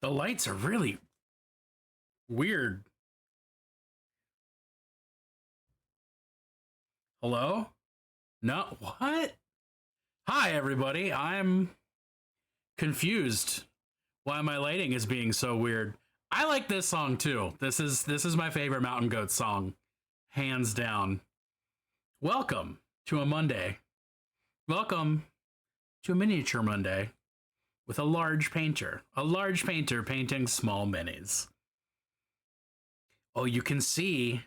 The lights are really weird. Hello? No, what? Hi, everybody. I'm confused why my lighting is being so weird. I like this song too. This is my favorite Mountain Goat song, hands down. Welcome to a Monday. Welcome to a miniature Monday with a large painter. A large painter painting small minis. Oh, you can see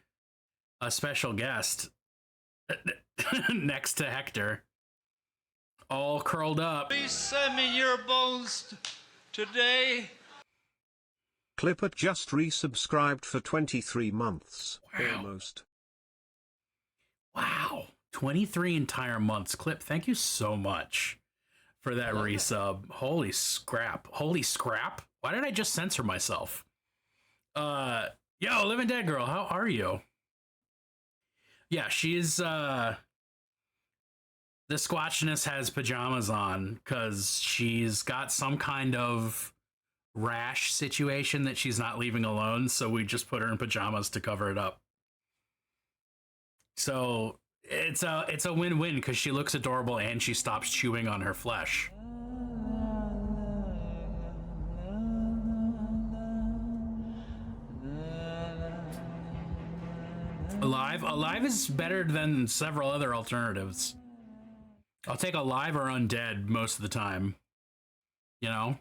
a special guest next to Hector, all curled up. Please send me your bones today. Clipper just resubscribed for 23 months. Wow. Almost. Wow. 23 entire months. Clip, thank you so much for that resub. Holy scrap. Holy scrap. Why did I just censor myself? Yo, Living Dead Girl, how are you? Yeah, she's the Squatchness has pajamas on because she's got some kind of rash situation that she's not leaving alone, so we just put her in pajamas to cover it up. So it's a win-win because she looks adorable and she stops chewing on her flesh. Alive is better than several other alternatives. I'll take Alive or Undead most of the time. You know?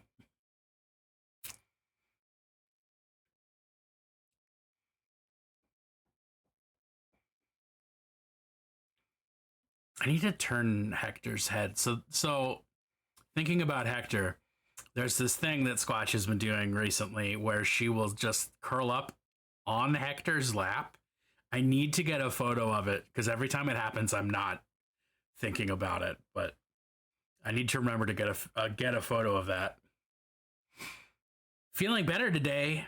I need to turn Hector's head. So thinking about Hector, there's this thing that Squatch has been doing recently where she will just curl up on Hector's lap. I need to get a photo of it because every time it happens, I'm not thinking about it, but I need to remember to get a photo of that. Feeling better today,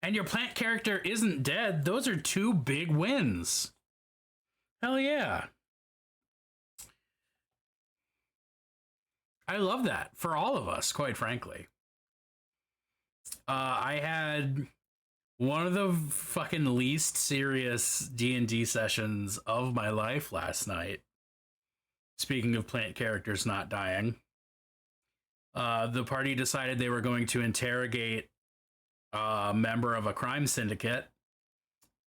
and your plant character isn't dead. Those are two big wins. Hell yeah. I love that for all of us, quite frankly. I had one of the fucking least serious D&D sessions of my life last night. Speaking of plant characters not dying, the party decided they were going to interrogate a member of a crime syndicate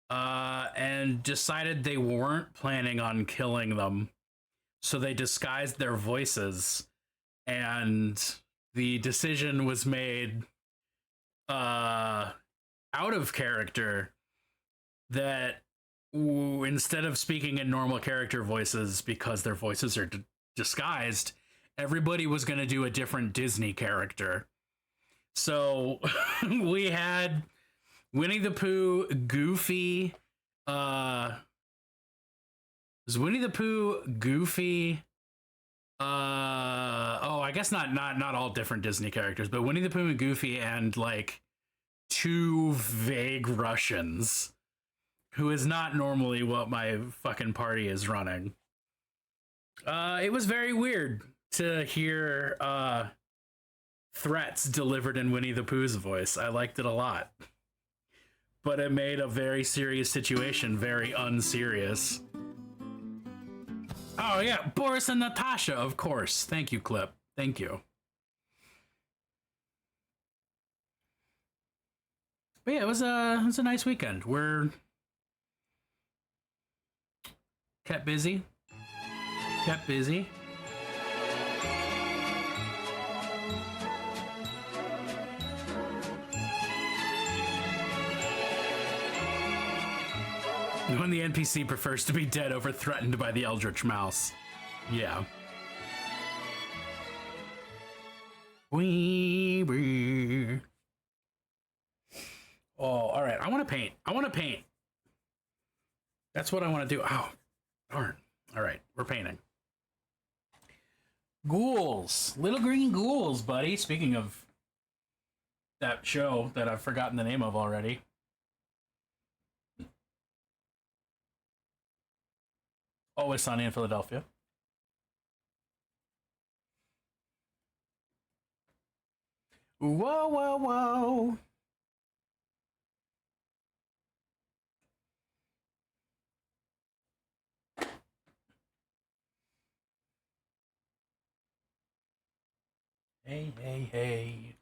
and decided they weren't planning on killing them. So they disguised their voices, and the decision was made out of character that instead of speaking in normal character voices because their voices are disguised, everybody was going to do a different Disney character. So we had Winnie the Pooh, Goofy, was Winnie the Pooh, Goofy, I guess not all different Disney characters, but Winnie the Pooh and Goofy and like two vague Russians, who is not normally what my fucking party is running. It was very weird to hear threats delivered in Winnie the Pooh's voice. I liked it a lot. But it made a very serious situation very unserious. Oh yeah, Boris and Natasha, of course. Thank you, Clip. Thank you. But yeah, it was a nice weekend. We're kept busy. When the NPC prefers to be dead over threatened by the Eldritch Mouse. Yeah. Wee. Oh, all right. I want to paint. That's what I want to do. Oh, darn. All right. We're painting. Ghouls. Little green ghouls, buddy. Speaking of that show that I've forgotten the name of already. Always Sunny in Philadelphia. Whoa, whoa, whoa. Hey, hey, hey.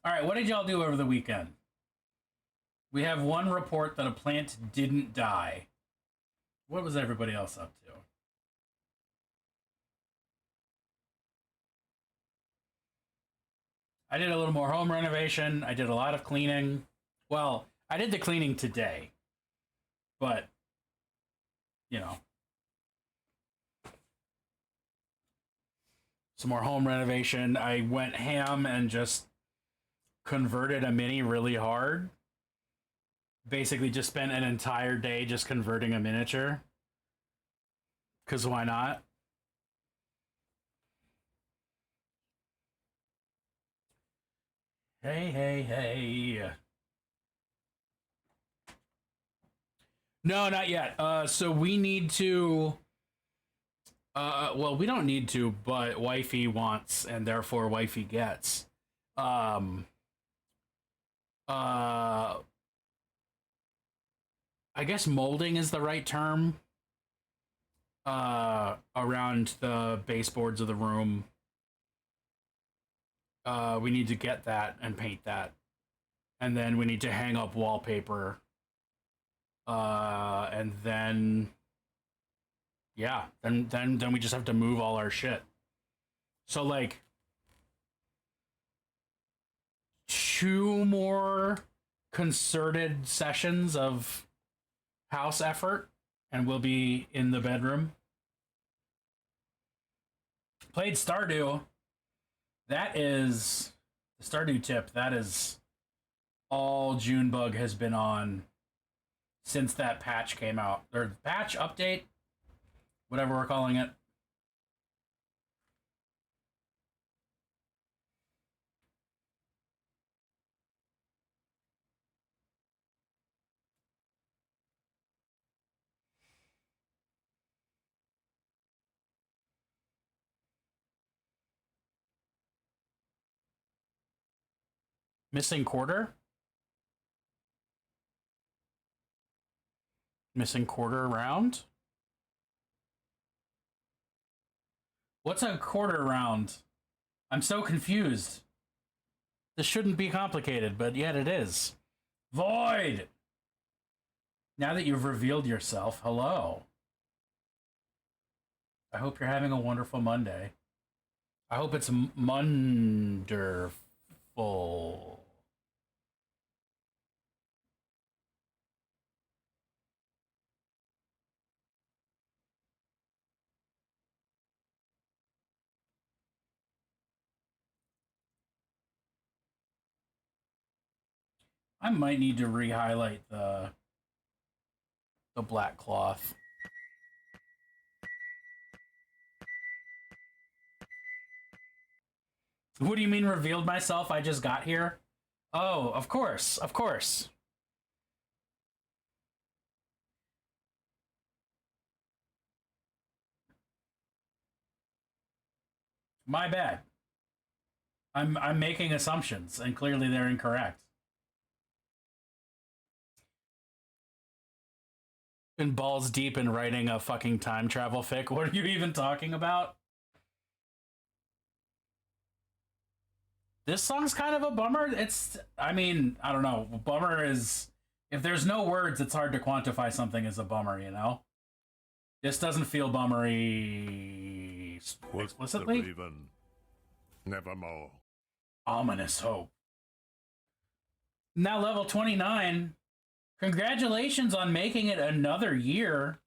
All right, what did y'all do over the weekend? We have one report that a plant didn't die. What was everybody else up to? I did a little more home renovation. I did a lot of cleaning. Well, I did the cleaning today, but, you know. Some more home renovation. I went ham and just converted a mini really hard. Basically just spent an entire day just converting a miniature. Because why not? Hey, hey, hey. No, not yet. So we need to... well, we don't need to, but wifey wants, and therefore wifey gets. I guess molding is the right term. Around the baseboards of the room. We need to get that and paint that. And then we need to hang up wallpaper. And then... yeah, then we just have to move all our shit. So, like... 2 more concerted sessions of house effort, and we'll be in the bedroom. Played Stardew. That is the Stardew tip. That is all Junebug has been on since that patch came out. Or patch update, whatever we're calling it. Missing quarter? Missing quarter round? What's a quarter round? I'm so confused. This shouldn't be complicated, but yet it is. Void! Now that you've revealed yourself, hello. I hope you're having a wonderful Monday. I hope it's munderful. I might need to re-highlight the black cloth. What do you mean revealed myself? I just got here? Oh, of course, of course. My bad. I'm making assumptions, and clearly they're incorrect. Been balls deep in writing a fucking time travel fic. What are you even talking about? This song's kind of a bummer. I mean, I don't know. Bummer is... if there's no words, it's hard to quantify something as a bummer, you know? This doesn't feel bummery explicitly. The raven, nevermore. Ominous hope. Now level 29. Congratulations on making it another year.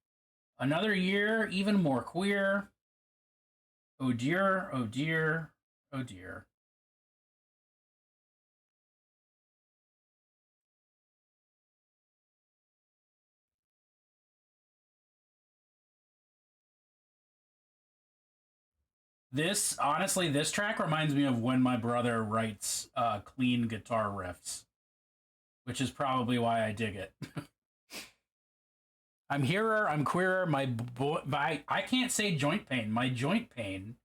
Another year, even more queer. Oh dear, oh dear, oh dear. This, honestly, this track reminds me of when my brother writes clean guitar riffs, which is probably why I dig it. I'm hearer, I'm queerer, I can't say joint pain. My joint pain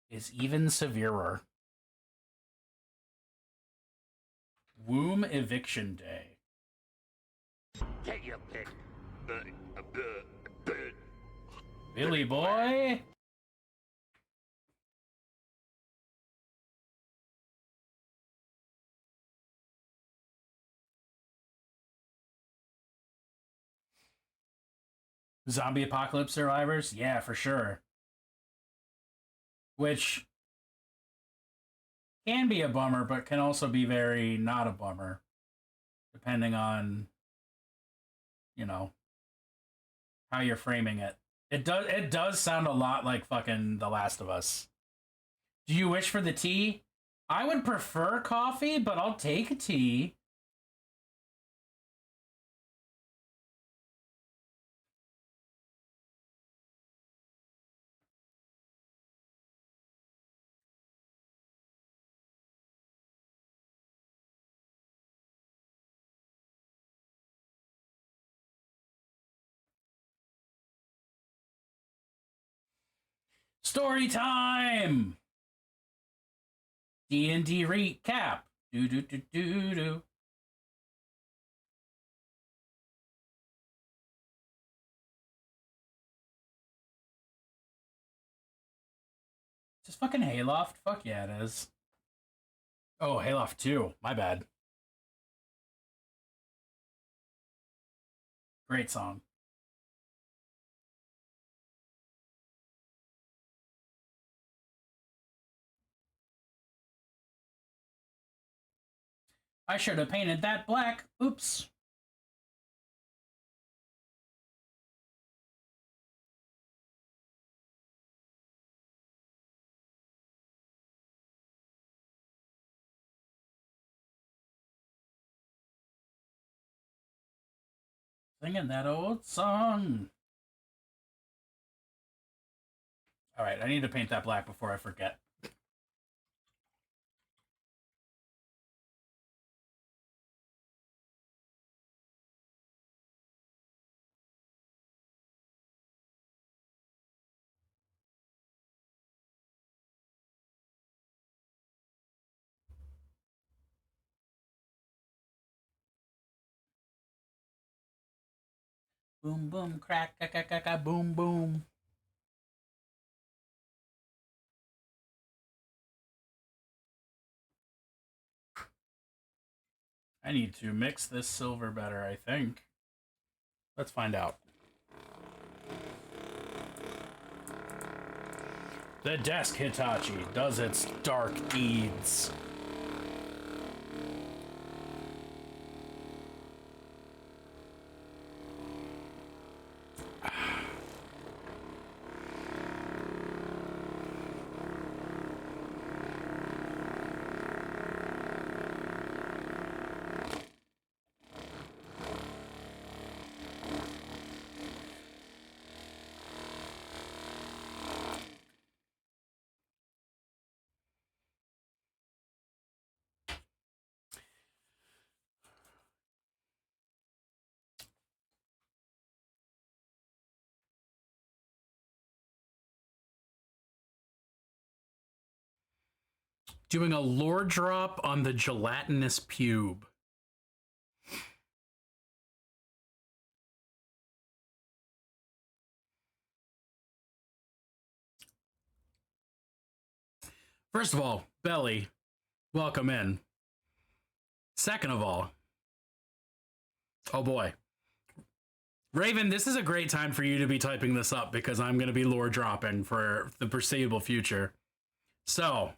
is even severer. Womb eviction day. Get your pick. Billy boy. Zombie apocalypse survivors? Yeah, for sure. Which can be a bummer, but can also be very not a bummer, depending on, you know, how you're framing it. It does sound a lot like fucking The Last of Us. Do you wish for the tea? I would prefer coffee, but I'll take a tea. Story time! D&D recap. Do do do do do. Is this fucking Hayloft? Fuck yeah, it is. Oh, Hayloft 2. My bad. Great song. I should have painted that black. Oops. Singing that old song. All right, I need to paint that black before I forget. Boom, boom, crack, boom, boom. I need to mix this silver better, I think. Let's find out. The desk Hitachi does its dark deeds. Doing a lore drop on the gelatinous pube. First of all, Belly, welcome in. Second of all, oh boy. Raven, this is a great time for you to be typing this up because I'm going to be lore dropping for the foreseeable future. So,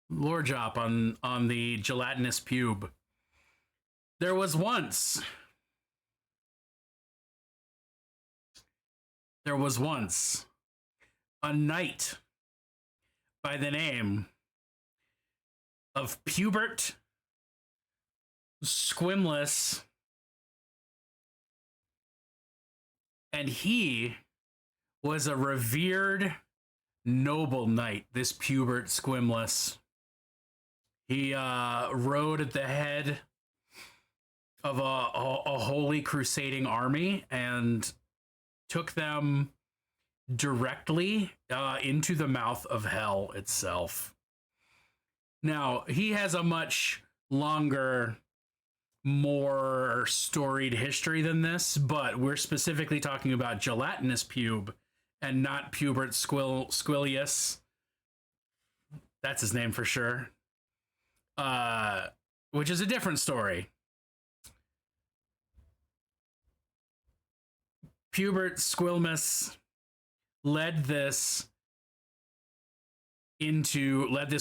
lore drop on the gelatinous pube. There was once a knight by the name of Pubert Squimless, and he was a revered noble knight, this Pubert Squimless. He rode at the head of a holy crusading army and took them directly into the mouth of hell itself. Now, he has a much longer, more storied history than this, but we're specifically talking about Gelatinous Pube and not Pubert Squilius. That's his name for sure. Which is a different story. Pubert Squilmus led this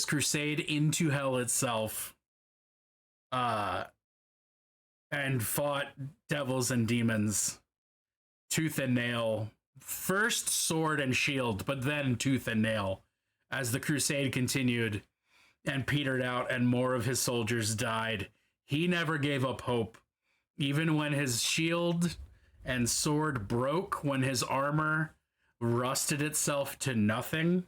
crusade into hell itself, and fought devils and demons tooth and nail. First sword and shield, but then tooth and nail as the crusade continued and petered out and more of his soldiers died. He never gave up hope. Even when his shield and sword broke, when his armor rusted itself to nothing,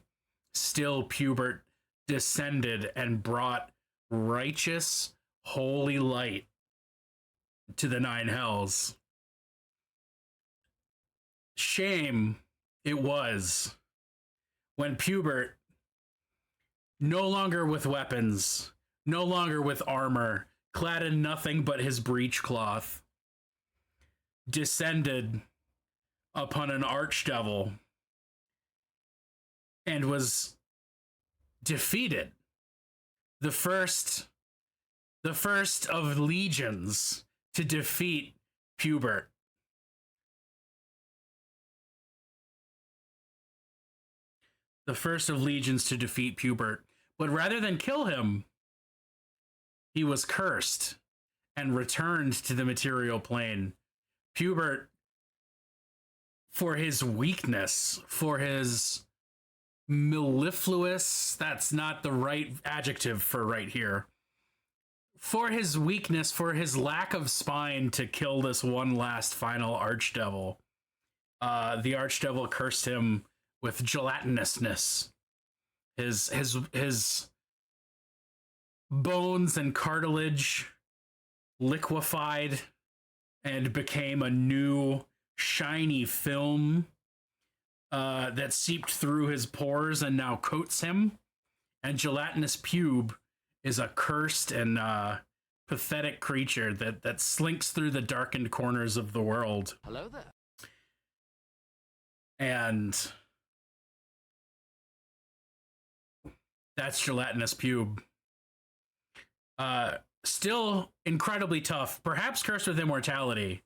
still Pubert descended and brought righteous, holy light to the nine hells. Shame it was when Pubert, no longer with weapons, no longer with armor, clad in nothing but his breechcloth, descended upon an archdevil and was defeated. The first of legions to defeat Pubert. The first of legions to defeat Pubert. But rather than kill him, he was cursed and returned to the material plane. Pubert, for his weakness, for his mellifluous, that's not the right adjective for right here, for his weakness, for his lack of spine to kill this one last final archdevil, the archdevil cursed him with gelatinousness. His bones and cartilage liquefied and became a new shiny film that seeped through his pores and now coats him. And Gelatinous Pube is a cursed and pathetic creature that slinks through the darkened corners of the world. Hello there. And that's Gelatinous Pube. Still incredibly tough, perhaps cursed with immortality.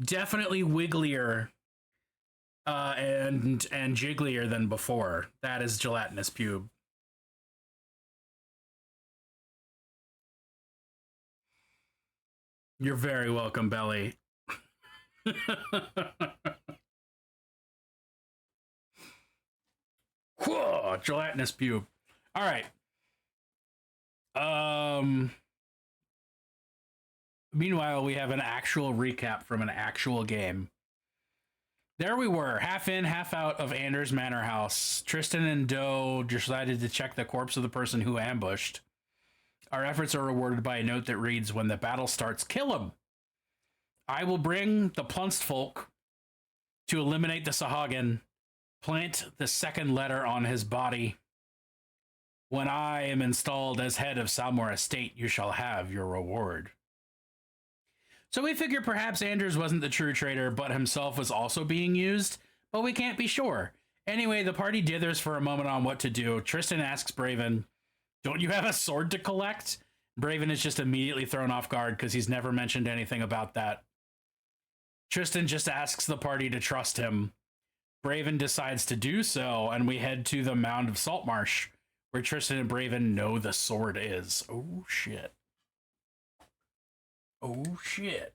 Definitely wigglier and jigglier than before. That is Gelatinous Pube. You're very welcome, Belly. Whoa, Gelatinous Pube. All right. Meanwhile, we have an actual recap from an actual game. There we were, half in, half out of Anders Manor House. Tristan and Doe decided to check the corpse of the person who ambushed. Our efforts are rewarded by a note that reads, "When the battle starts, kill him. I will bring the Plunstfolk to eliminate the Sahagin. Plant the second letter on his body. When I am installed as head of Salmore Estate, you shall have your reward." So we figure perhaps Anders wasn't the true traitor, but himself was also being used, but we can't be sure. Anyway, the party dithers for a moment on what to do. Tristan asks Braven, "Don't you have a sword to collect?" Braven is just immediately thrown off guard because he's never mentioned anything about that. Tristan just asks the party to trust him. Braven decides to do so, and we head to the Mound of Saltmarsh, where Tristan and Braven know the sword is. Oh, shit. Oh shit.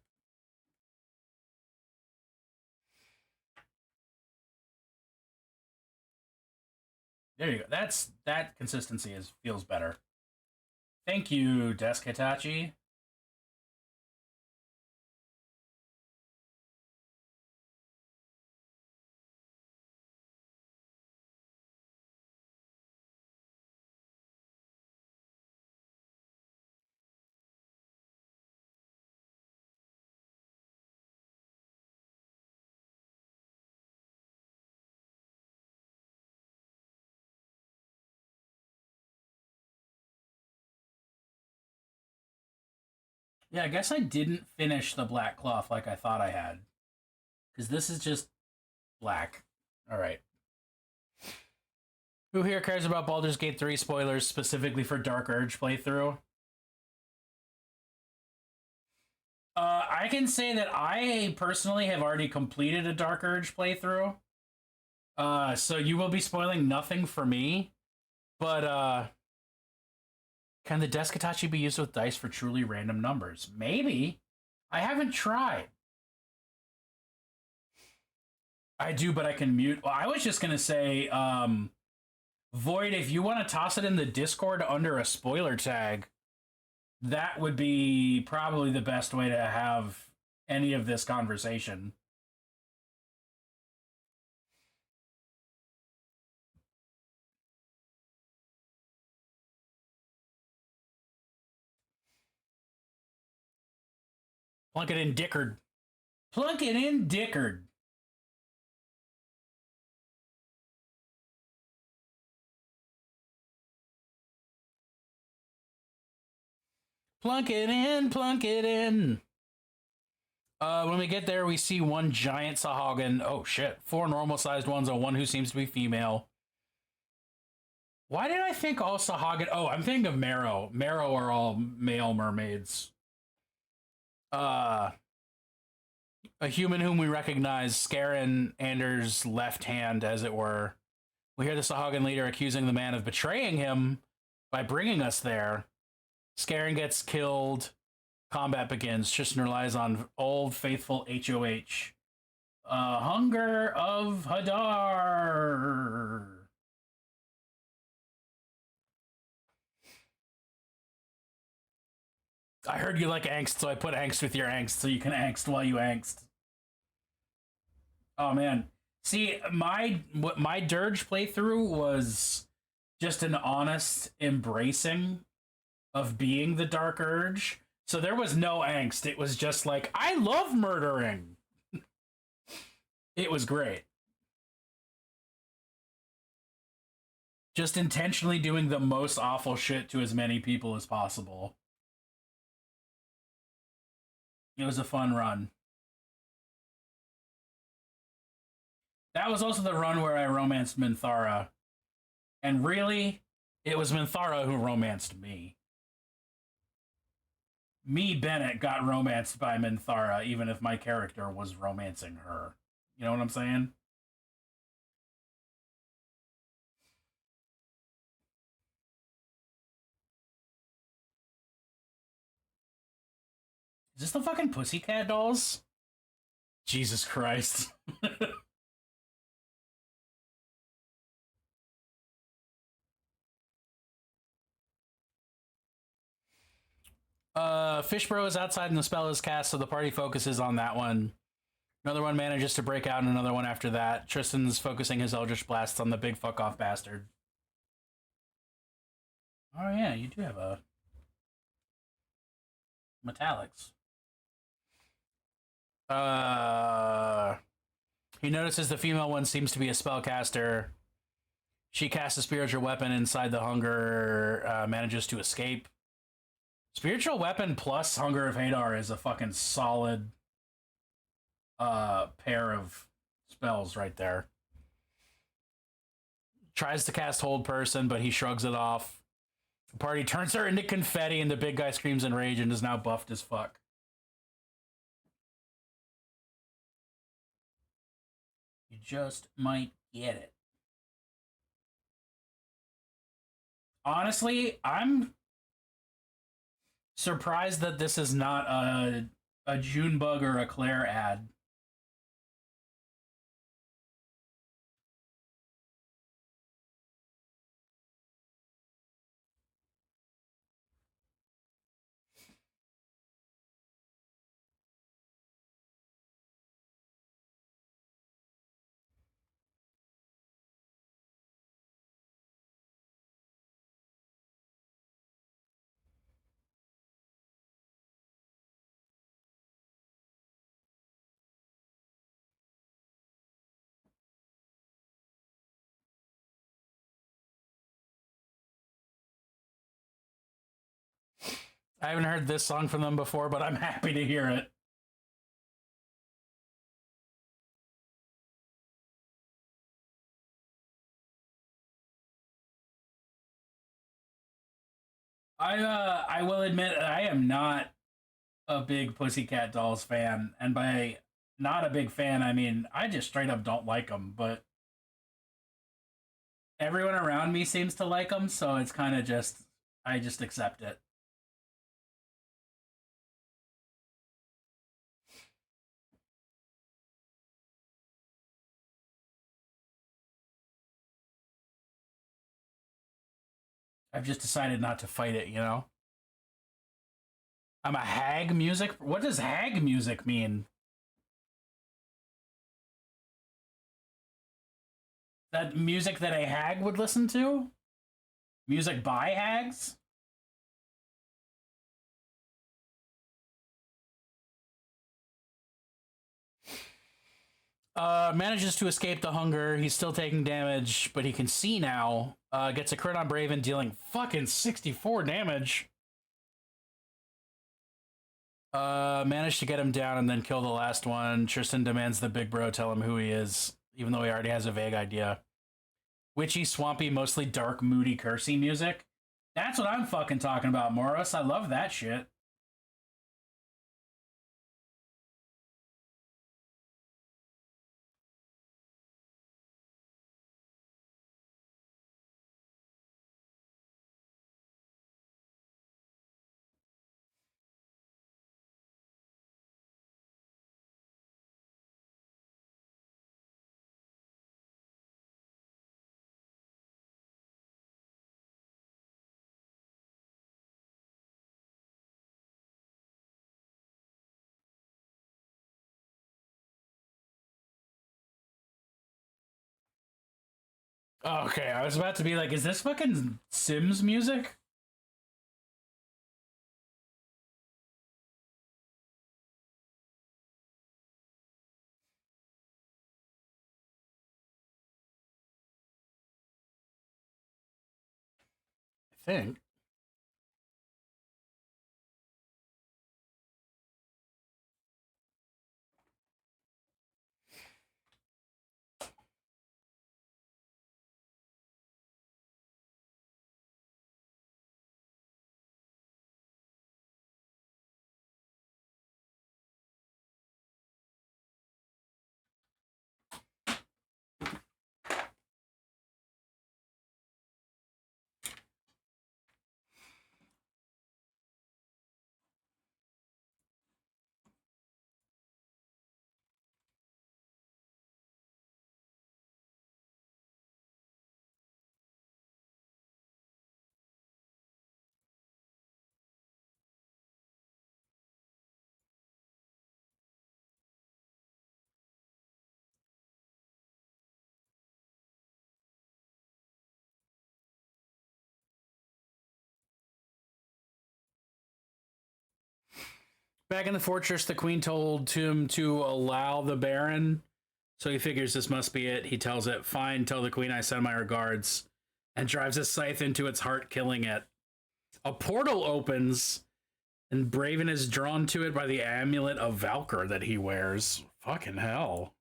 There you go. That consistency feels better. Thank you, Desk Hitachi. Yeah, I guess I didn't finish the black cloth like I thought I had. Because this is just black. Alright. Who here cares about Baldur's Gate 3 spoilers specifically for Dark Urge playthrough? I can say that I personally have already completed a Dark Urge playthrough. So you will be spoiling nothing for me. But, can the Desk Hitachi be used with dice for truly random numbers? Maybe. I haven't tried. I do, but I can mute. Well, I was just going to say, Void, if you want to toss it in the Discord under a spoiler tag, that would be probably the best way to have any of this conversation. Plunk it in Dickard. Plunk it in Dickard. Plunk it in, plunk it in. When we get there, we see one giant Sahagin. Oh, shit. 4 normal-sized ones and one who seems to be female. Why did I think all Sahagin... Oh, I'm thinking of Marrow. Marrow are all male mermaids. A human whom we recognize, Scarin Anders' left hand, as it were. We hear the Sahagin leader accusing the man of betraying him by bringing us there. Scarin gets killed. Combat begins. Tristan relies on old faithful HOH. Hunger of Hadar. I heard you like angst, so I put angst with your angst, so you can angst while you angst. Oh man, see, my Dirge playthrough was just an honest embracing of being the Dark Urge. So there was no angst. It was just like, I love murdering. It was great. Just intentionally doing the most awful shit to as many people as possible. It was a fun run. That was also the run where I romanced Minthara. And really, it was Minthara who romanced me. Me, Bennett, got romanced by Minthara, even if my character was romancing her. You know what I'm saying? Is this the fucking Pussycat Dolls? Jesus Christ. Fishbro is outside and the spell is cast, so the party focuses on that one. Another one manages to break out, and another one after that. Tristan's focusing his Eldritch Blasts on the big fuck-off bastard. Oh yeah, you do have a... metallics. He notices the female one seems to be a spellcaster. She casts a spiritual weapon inside the Hunger, manages to escape. Spiritual weapon plus Hunger of Hadar is a fucking solid pair of spells right there. Tries to cast Hold Person, but he shrugs it off. The party turns her into confetti, and the big guy screams in rage and is now buffed as fuck. You just might get it. Honestly, I'm Surprised that this is not a Junebug or a Claire ad. I haven't heard this song from them before, but I'm happy to hear it. I will admit I am not a big Pussycat Dolls fan, and by not a big fan, I mean I just straight up don't like them. But everyone around me seems to like them, so it's kind of just I just accept it. I've just decided not to fight it, you know? I'm a hag music? What does hag music mean? That music that a hag would listen to? Music by hags? Manages to escape the hunger. He's still taking damage, but he can see now. Gets a crit on Braven, dealing fucking 64 damage. Managed to get him down and then kill the last one. Tristan demands the big bro tell him who he is, even though he already has a vague idea. Witchy, swampy, mostly dark, moody, cursy music. That's what I'm fucking talking about, Moros. I love that shit. Okay, I was about to be like, is this fucking Sims music? I think. Back in the fortress, the queen told him to allow the Baron, so he figures this must be it. He tells it, fine, tell the queen I send my regards, and drives his scythe into its heart, killing it. A portal opens, and Braven is drawn to it by the amulet of Valkyr that he wears. Fucking hell.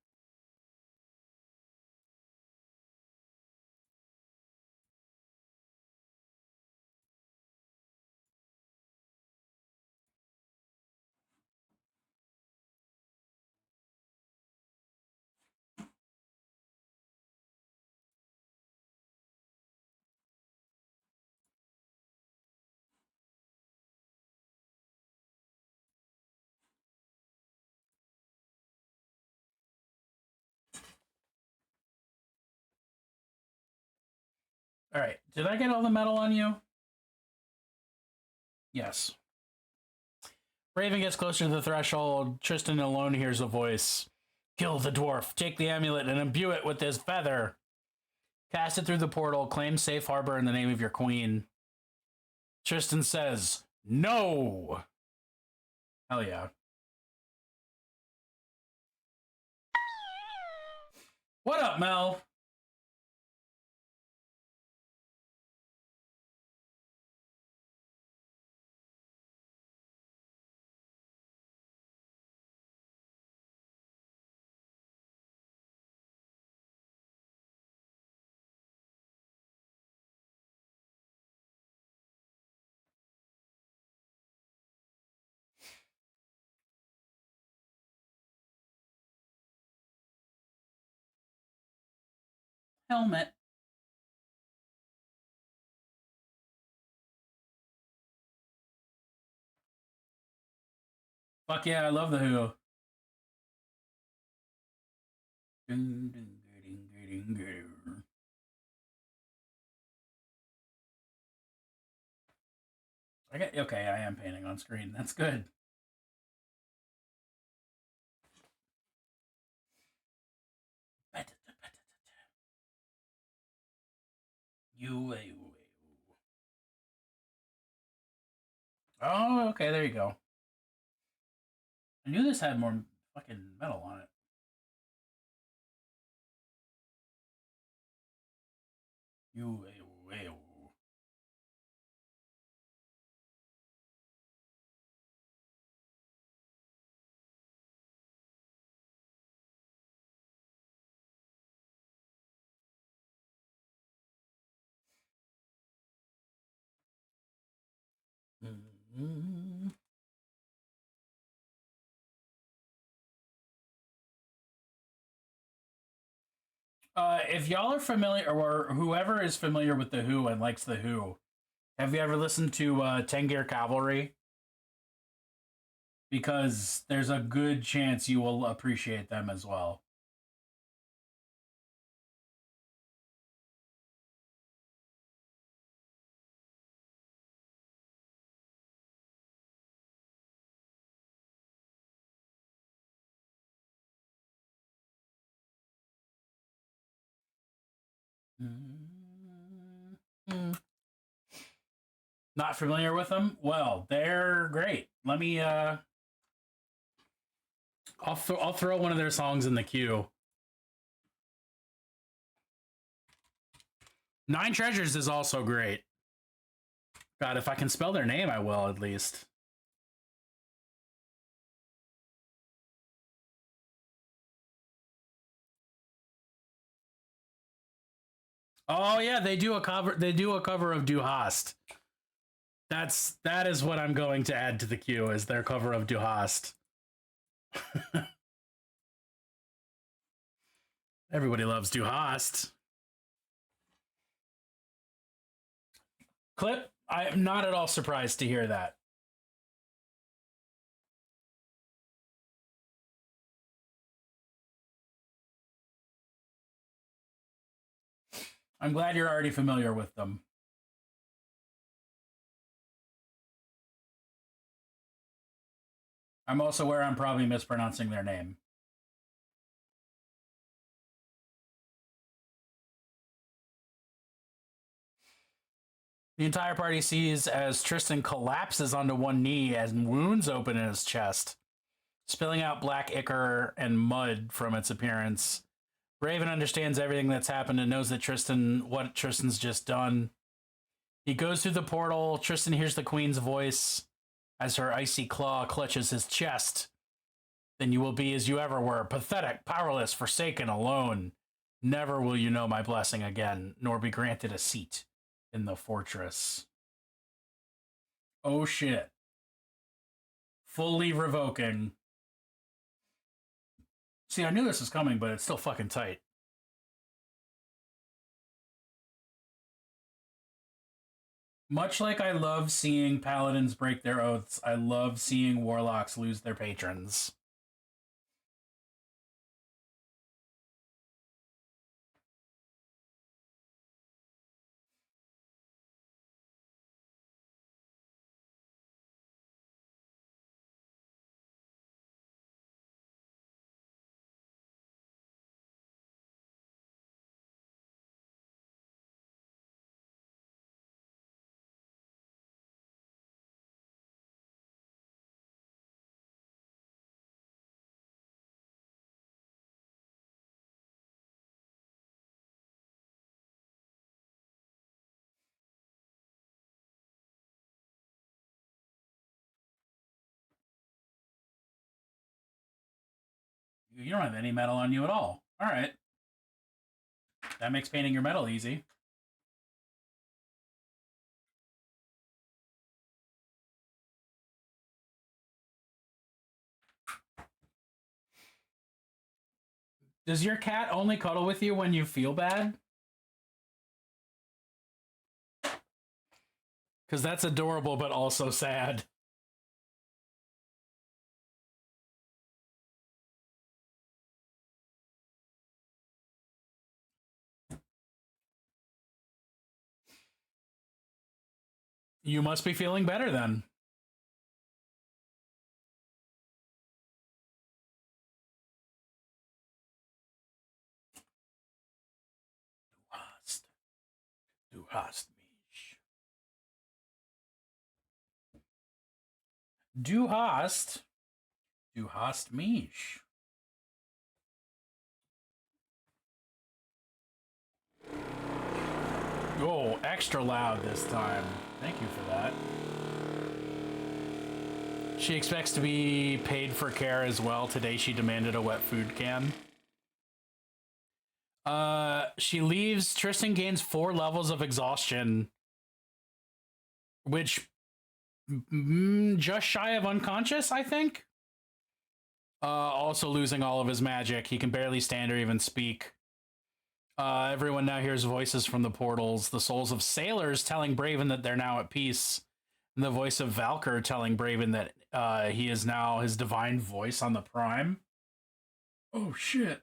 All right. Did I get all the metal on you? Yes. Raven gets closer to the threshold. Tristan alone hears a voice. Kill the dwarf. Take the amulet and imbue it with his feather. Cast it through the portal. Claim safe harbor in the name of your queen. Tristan says, no. Hell yeah. What up, Mel? Helmet. Fuck yeah, I love the Who. Okay, I am painting on screen. That's good. Oh, okay, there you go. I knew this had more fucking metal on it. If y'all are familiar, or whoever is familiar with the Who and likes the Who, have you ever listened to Tengir Cavalry? Because there's a good chance you will appreciate them as well. Not familiar with them? Well, they're great. Let me I'll throw one of their songs in the queue. Nine Treasures is also great. God, if I can spell their name, I will at least. Oh yeah, they do a cover. They do a cover of Du Hast. That is what I'm going to add to the queue, is their cover of Du Hast. Everybody loves Du Hast. Clip, I'm not at all surprised to hear that. I'm glad you're already familiar with them. I'm also aware I'm probably mispronouncing their name. The entire party sees as Tristan collapses onto one knee as wounds open in his chest, spilling out black ichor and mud from its appearance. Raven understands everything that's happened and knows that what Tristan's just done. He goes through the portal. Tristan hears the queen's voice as her icy claw clutches his chest. Then you will be as you ever were, pathetic, powerless, forsaken, alone. Never will you know my blessing again, nor be granted a seat in the fortress. Oh shit. Fully revoking. See, I knew this was coming, but it's still fucking tight. Much like I love seeing paladins break their oaths, I love seeing warlocks lose their patrons. You don't have any metal on you at all. All right. That makes painting your metal easy. Does your cat only cuddle with you when you feel bad? Because that's adorable, but also sad. You must be feeling better then. Du hast mich. Du hast mich. Oh, extra loud this time. Thank you for that. She expects to be paid for care as well. Today she demanded a wet food can. She leaves. Tristan gains 4 levels of exhaustion, which just shy of unconscious, I think. Also losing all of his magic. He can barely stand or even speak. Everyone now hears voices from the portals. The souls of sailors telling Braven that they're now at peace. And the voice of Valkyr telling Braven that he is now his divine voice on the Prime. Oh, shit.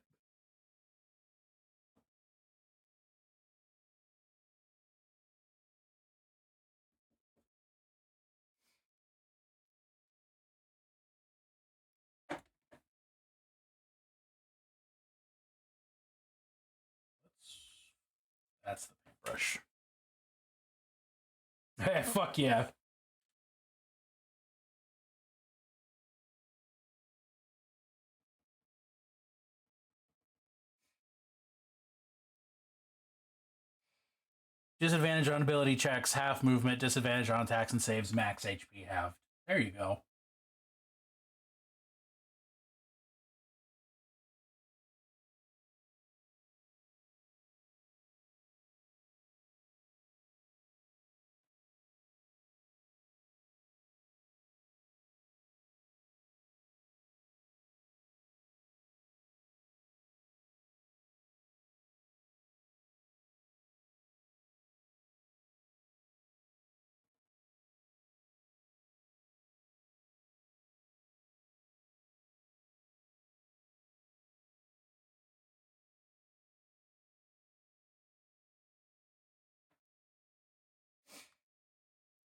That's the paintbrush. Hey, fuck yeah. Disadvantage on ability checks, half movement, disadvantage on attacks and saves, max HP halved. There you go.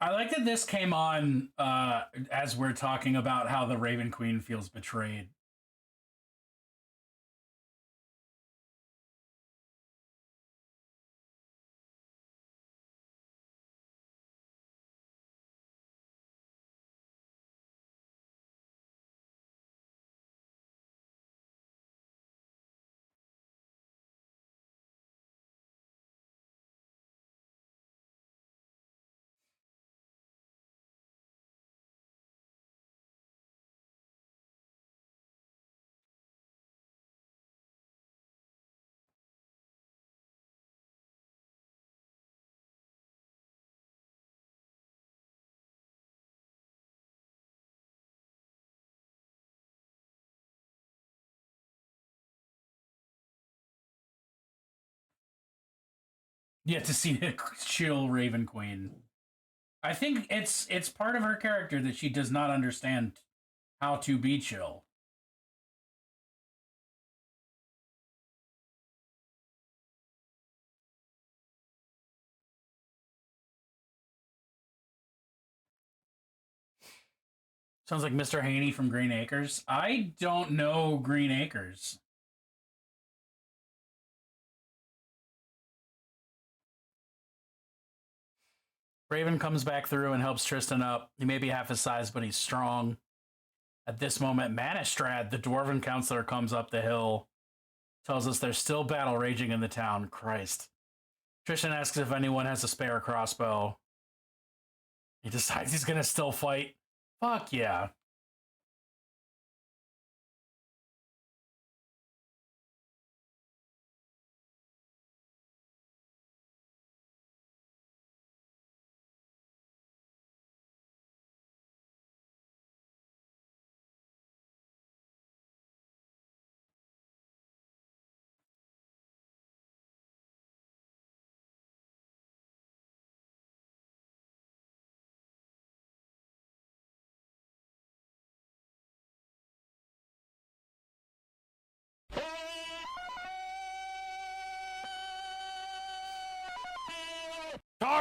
I like that this came on as we're talking about how the Raven Queen feels betrayed. Yeah, to see a chill Raven Queen. I think it's part of her character that she does not understand how to be chill. Sounds like Mr. Haney from Green Acres. I don't know Green Acres. Raven comes back through and helps Tristan up. He may be half his size, but he's strong. At this moment, Manistrad, the dwarven counselor, comes up the hill, tells us there's still battle raging in the town. Christ. Tristan asks if anyone has a spare crossbow. He decides he's gonna still fight. Fuck yeah.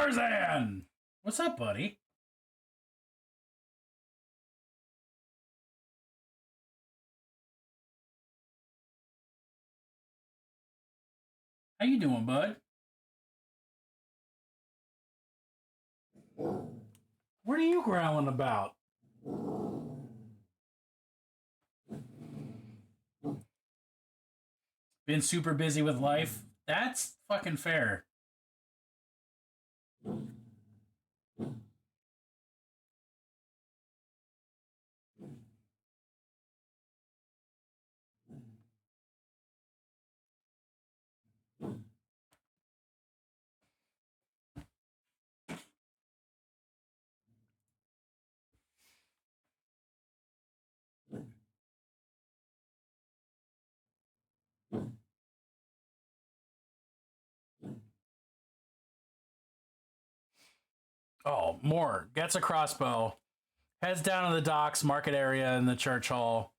Tarzan! What's up, buddy? How you doing, bud? What are you growling about? Been super busy with life. That's fucking fair. Oh, more. Gets a crossbow. Heads down to the docks, market area, and the church hall.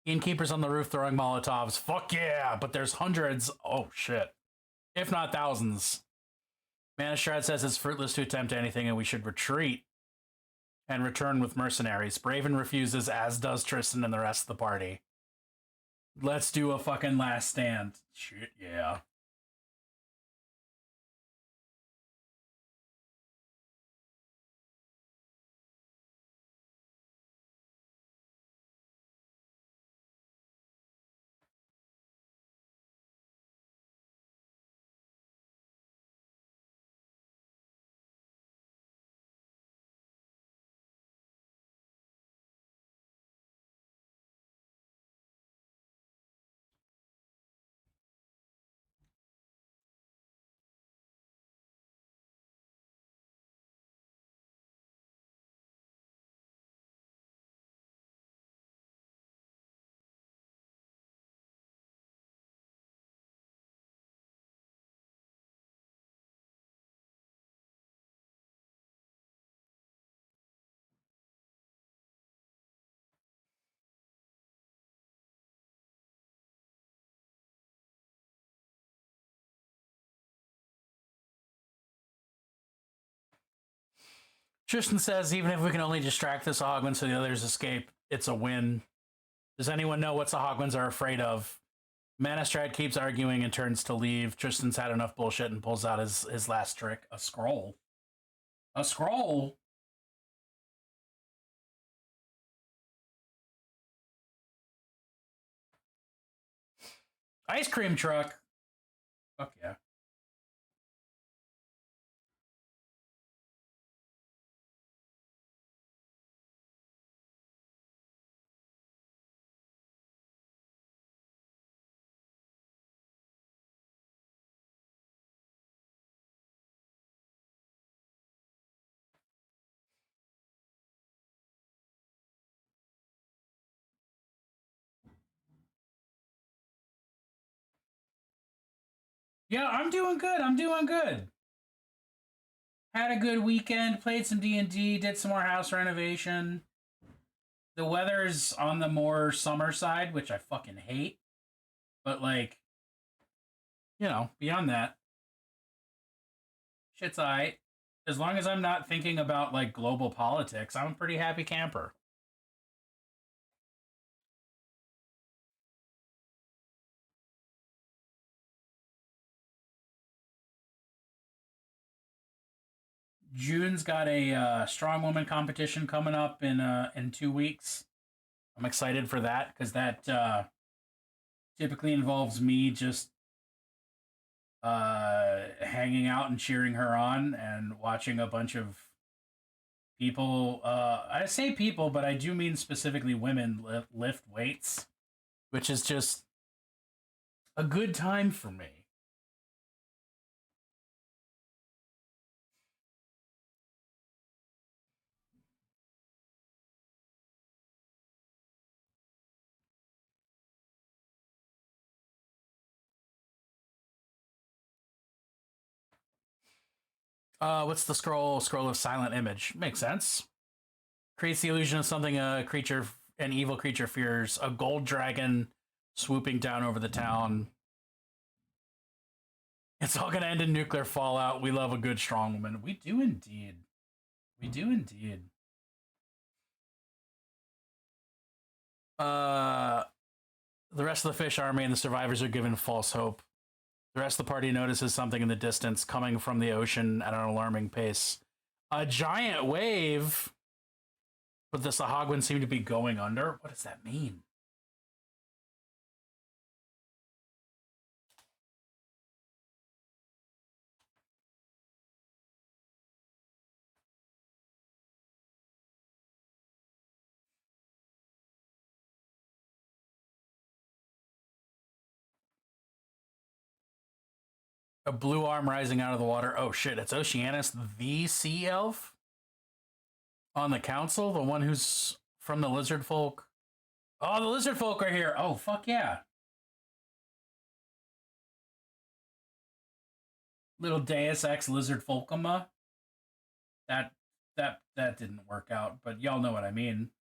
Innkeepers on the roof throwing Molotovs. Fuck yeah! But there's hundreds. Oh shit. If not thousands. Manistrad says it's fruitless to attempt anything and we should retreat and return with mercenaries. Braven refuses, as does Tristan and the rest of the party. Let's do a fucking last stand. Shit, yeah. Tristan says, even if we can only distract the Sahagwans so the others escape, it's a win. Does anyone know what Sahagwans are afraid of? Manistrad keeps arguing and turns to leave. Tristan's had enough bullshit and pulls out his last trick, a scroll. A scroll? Ice cream truck. Fuck yeah. Yeah, I'm doing good. I'm doing good. Had a good weekend, played some D&D, did some more house renovation. The weather's on the more summer side, which I fucking hate. But like, you know, beyond that, shit's alright. As long as I'm not thinking about like global politics, I'm a pretty happy camper. June's got a strong woman competition coming up in 2 weeks. I'm excited for that because that typically involves me just hanging out and cheering her on and watching a bunch of people. I say people, but I do mean specifically women lift weights, which is just a good time for me. What's the scroll? Scroll of silent image. Makes sense. Creates the illusion of something an evil creature fears. A gold dragon swooping down over the town. It's all gonna end in nuclear fallout. We love a good strong woman. We do indeed. We do indeed. The rest of the fish army and the survivors are given false hope. The rest of the party notices something in the distance coming from the ocean at an alarming pace. A giant wave, but the Sahagwans seem to be going under. What does that mean? A blue arm rising out of the water. Oh shit, it's Oceanus, the sea elf on the council, the one who's from the lizard folk. Oh, the lizard folk are here. Oh, fuck yeah. Little Deus Ex lizard folkuma. That didn't work out, but y'all know what I mean.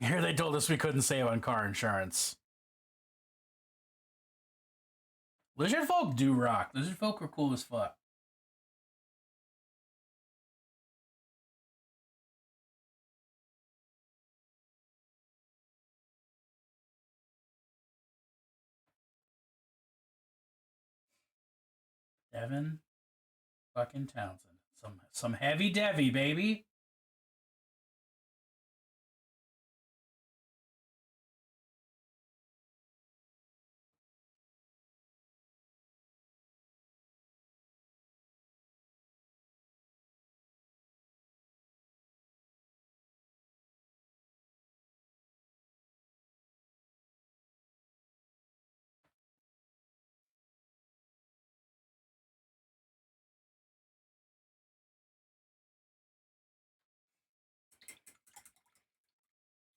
Here they told us we couldn't save on car insurance. Lizard folk do rock. Lizard folk are cool as fuck. Devin fucking Townsend. Some heavy Devi, baby.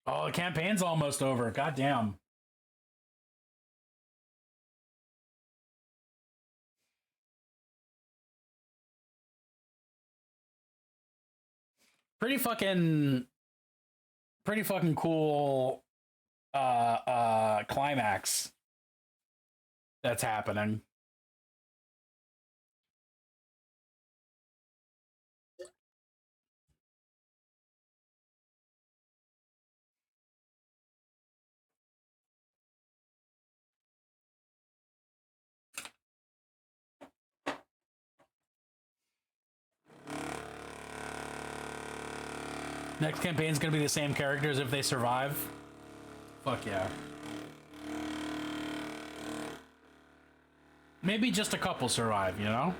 Oh, the campaign's almost over. Goddamn. Pretty fucking cool climax that's happening. Next campaign's gonna be the same characters if they survive. Fuck yeah. Maybe just a couple survive, you know?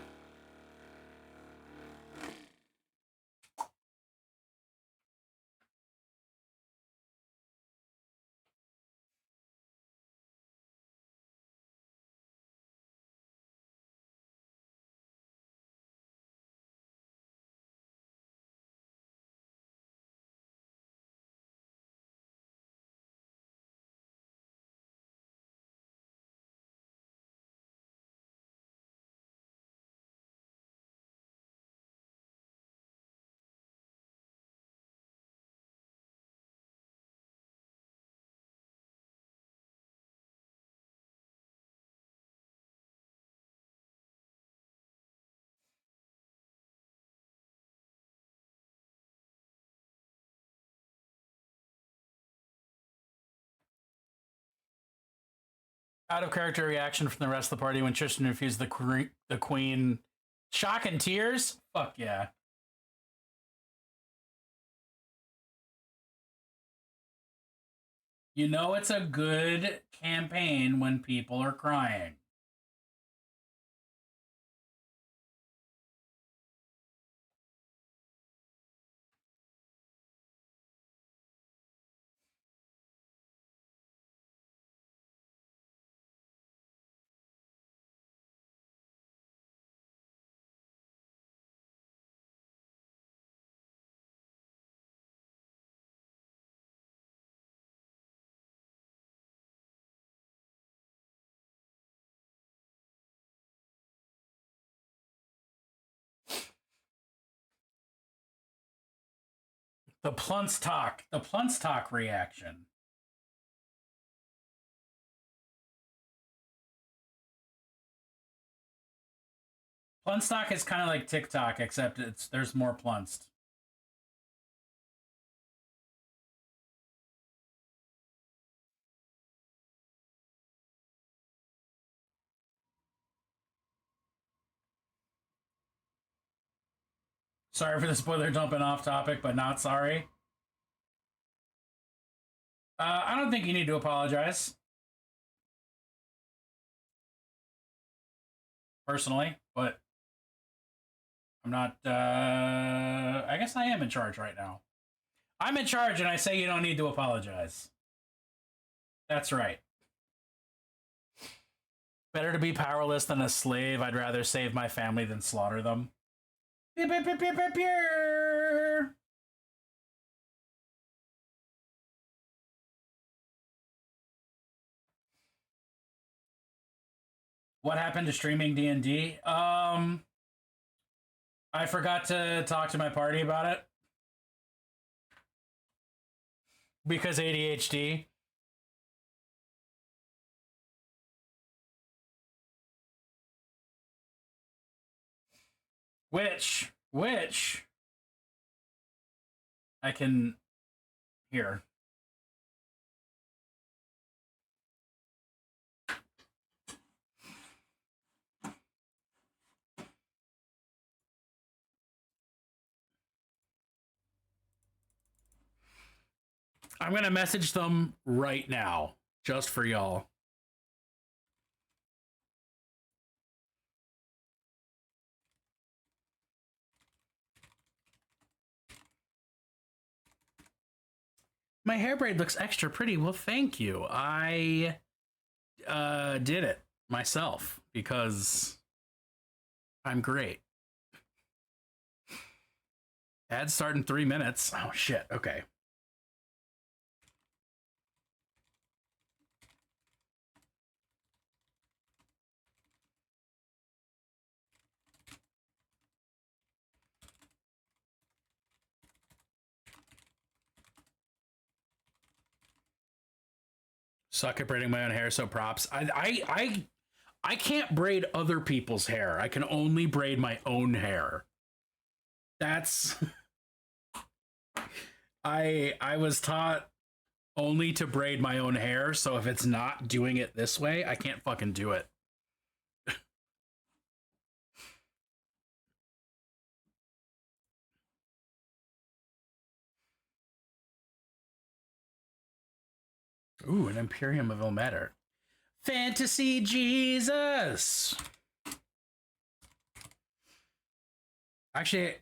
Out of character reaction from the rest of the party when Tristan refused the queen. Shock and tears? Fuck yeah. You know it's a good campaign when people are crying. The Plunstock reaction. Plunstock is kind of like TikTok, except there's more plunst. Sorry for the spoiler jumping off topic, but not sorry. I don't think you need to apologize. Personally, but I'm not, I guess I am in charge right now. I'm in charge and I say you don't need to apologize. That's right. Better to be powerless than a slave. I'd rather save my family than slaughter them. Pew, pew, pew, pew, pew, pew. What happened to streaming D&D? I forgot to talk to my party about it. Because ADHD. Which I can hear. I'm going to message them right now, just for y'all. My hair braid looks extra pretty. Well, thank you. I did it myself because I'm great. Ads start in 3 minutes. Oh, shit. Okay. Suck at braiding my own hair, so props. I can't braid other people's hair. I can only braid my own hair. That's I was taught only to braid my own hair, so if it's not doing it this way, I can't fucking do it. Ooh, an Imperium of Ilmater. Fantasy Jesus! Actually,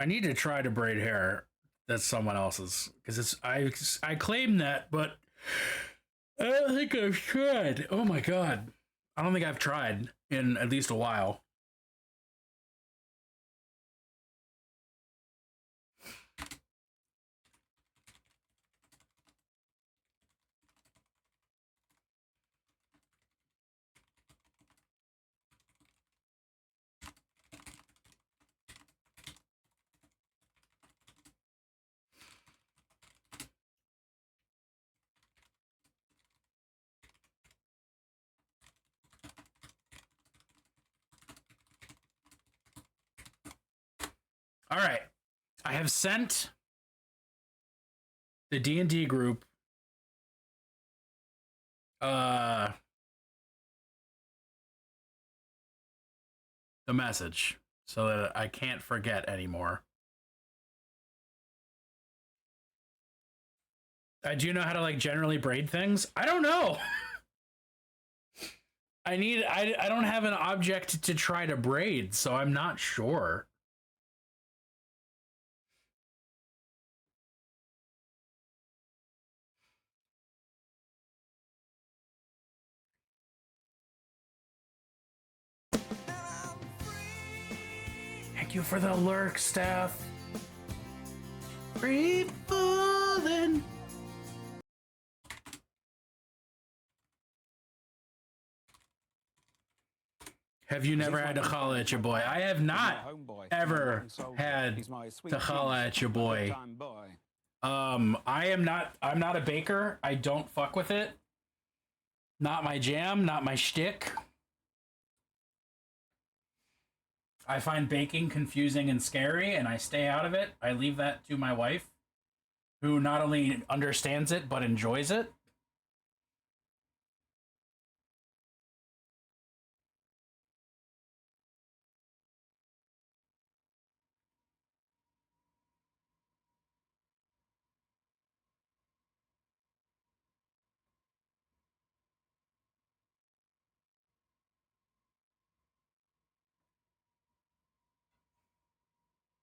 I need to try to braid hair that's someone else's. Because I claim that, but I don't think I've tried. Oh my god. I don't think I've tried in at least a while. All right. I have sent the D&D group the message so that I can't forget anymore. Do you know how to like generally braid things? I don't know. I don't have an object to try to braid, so I'm not sure. Thank you for the lurk, Steph. Free falling. Have you never had to holla at your boy? I have not ever had to holla at your boy. I'm not a baker. I don't fuck with it. Not my jam, not my shtick. I find baking confusing and scary, and I stay out of it. I leave that to my wife, who not only understands it, but enjoys it.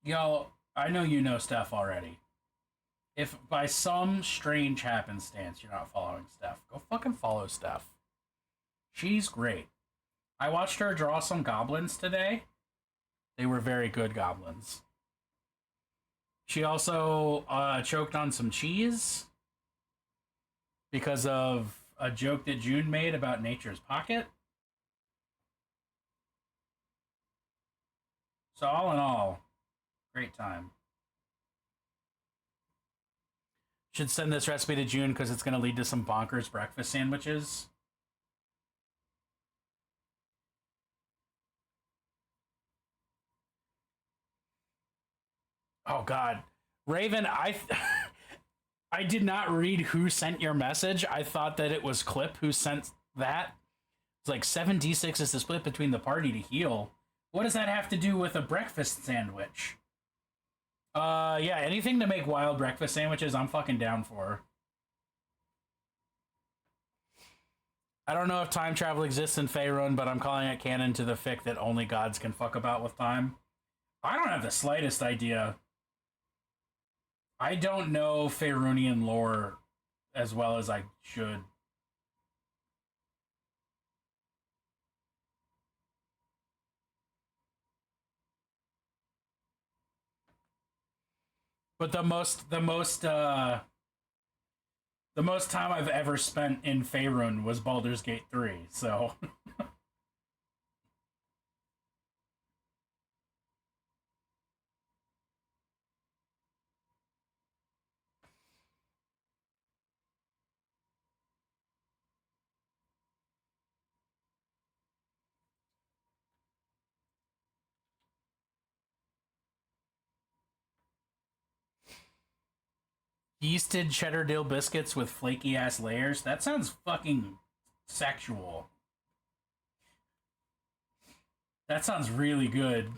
Yo, I know you know Steph already. If by some strange happenstance you're not following Steph, go fucking follow Steph. She's great. I watched her draw some goblins today. They were very good goblins. She also choked on some cheese because of a joke that June made about Nature's Pocket. So all in all, great time. Should send this recipe to June because it's going to lead to some bonkers breakfast sandwiches. Oh God, Raven, I did not read who sent your message. I thought that it was Clip who sent that. It's like 7d6 is the split between the party to heal. What does that have to do with a breakfast sandwich? Yeah, anything to make wild breakfast sandwiches, I'm fucking down for. I don't know if time travel exists in Faerun, but I'm calling it canon to the fic that only gods can fuck about with time. I don't have the slightest idea. I don't know Faerunian lore as well as I should. But the most time I've ever spent in Faerun was Baldur's Gate 3, so yeasted cheddar dill biscuits with flaky ass layers. That sounds fucking sexual. That sounds really good.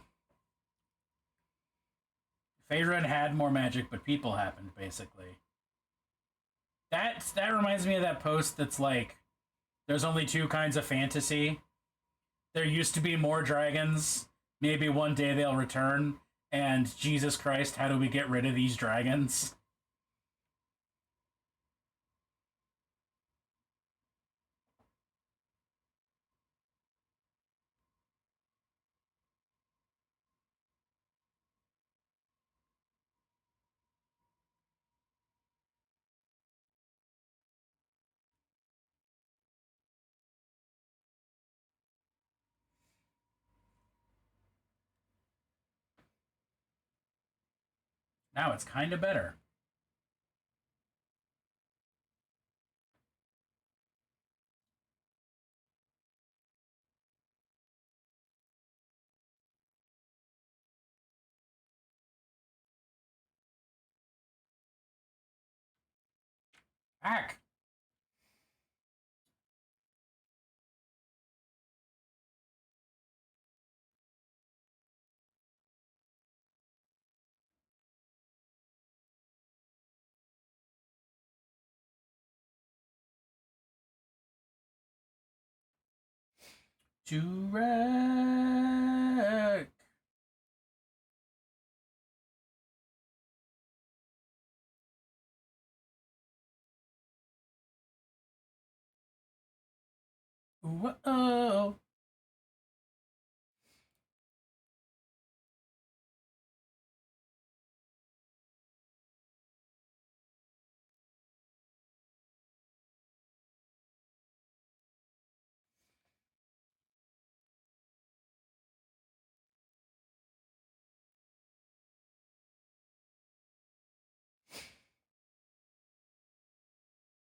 Faerun had more magic, but people happened, basically. That reminds me of that post that's like, there's only two kinds of fantasy. There used to be more dragons. Maybe one day they'll return. And Jesus Christ, how do we get rid of these dragons? Now it's kind of better. Back. To wreck. Whoa.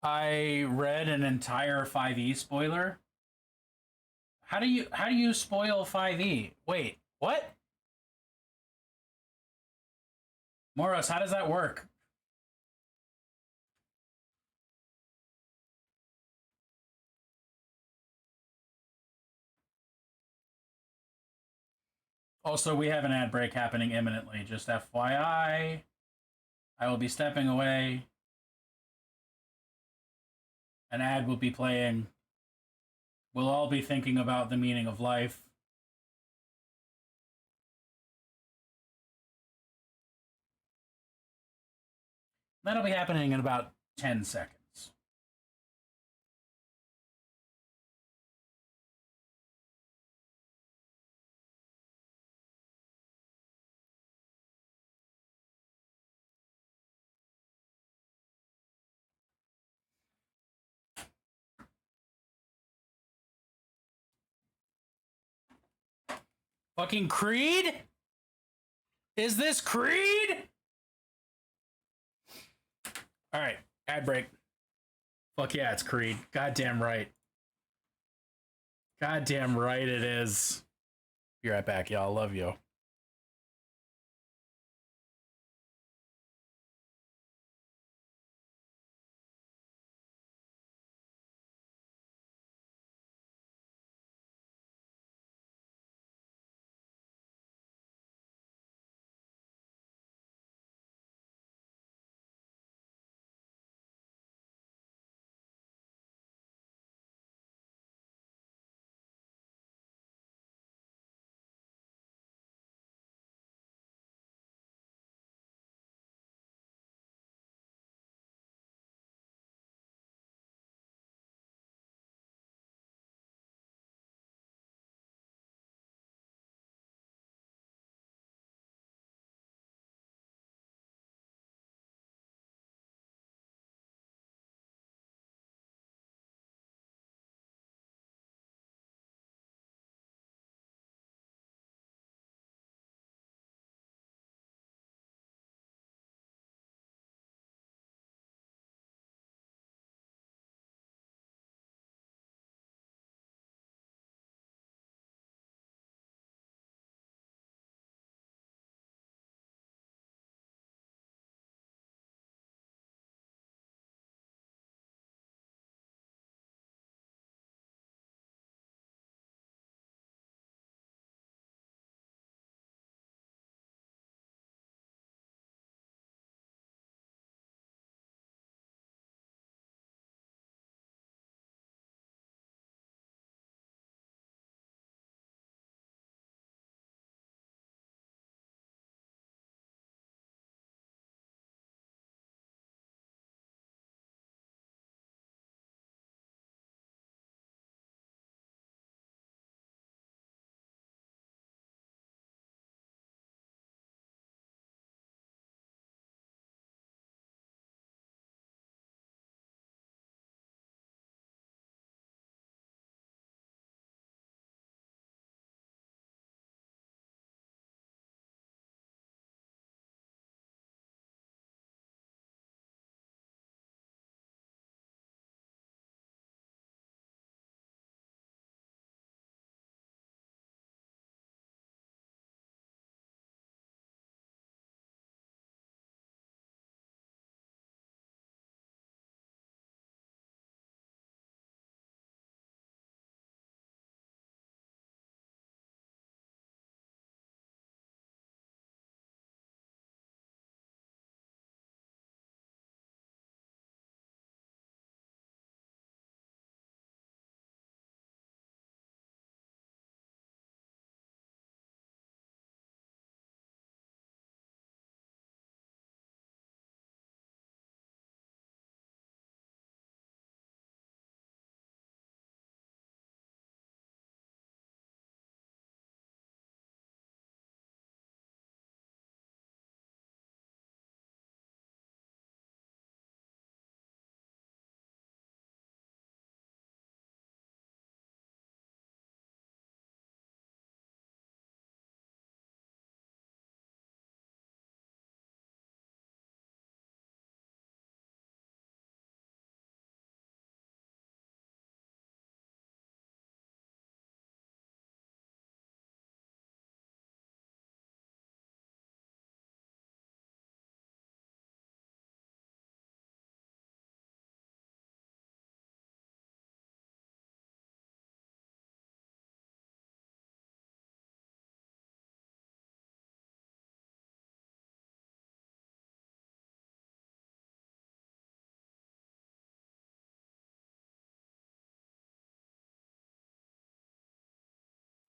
I read an entire 5e spoiler. How do you spoil 5e? Wait, what? Moros, how does that work? Also, we have an ad break happening imminently. Just FYI, I will be stepping away. An ad will be playing. We'll all be thinking about the meaning of life. That'll be happening in about 10 seconds. Fucking Creed? Is this Creed? All right, ad break. Fuck yeah, it's Creed. Goddamn right. Goddamn right it is. Be right back, y'all. Love you.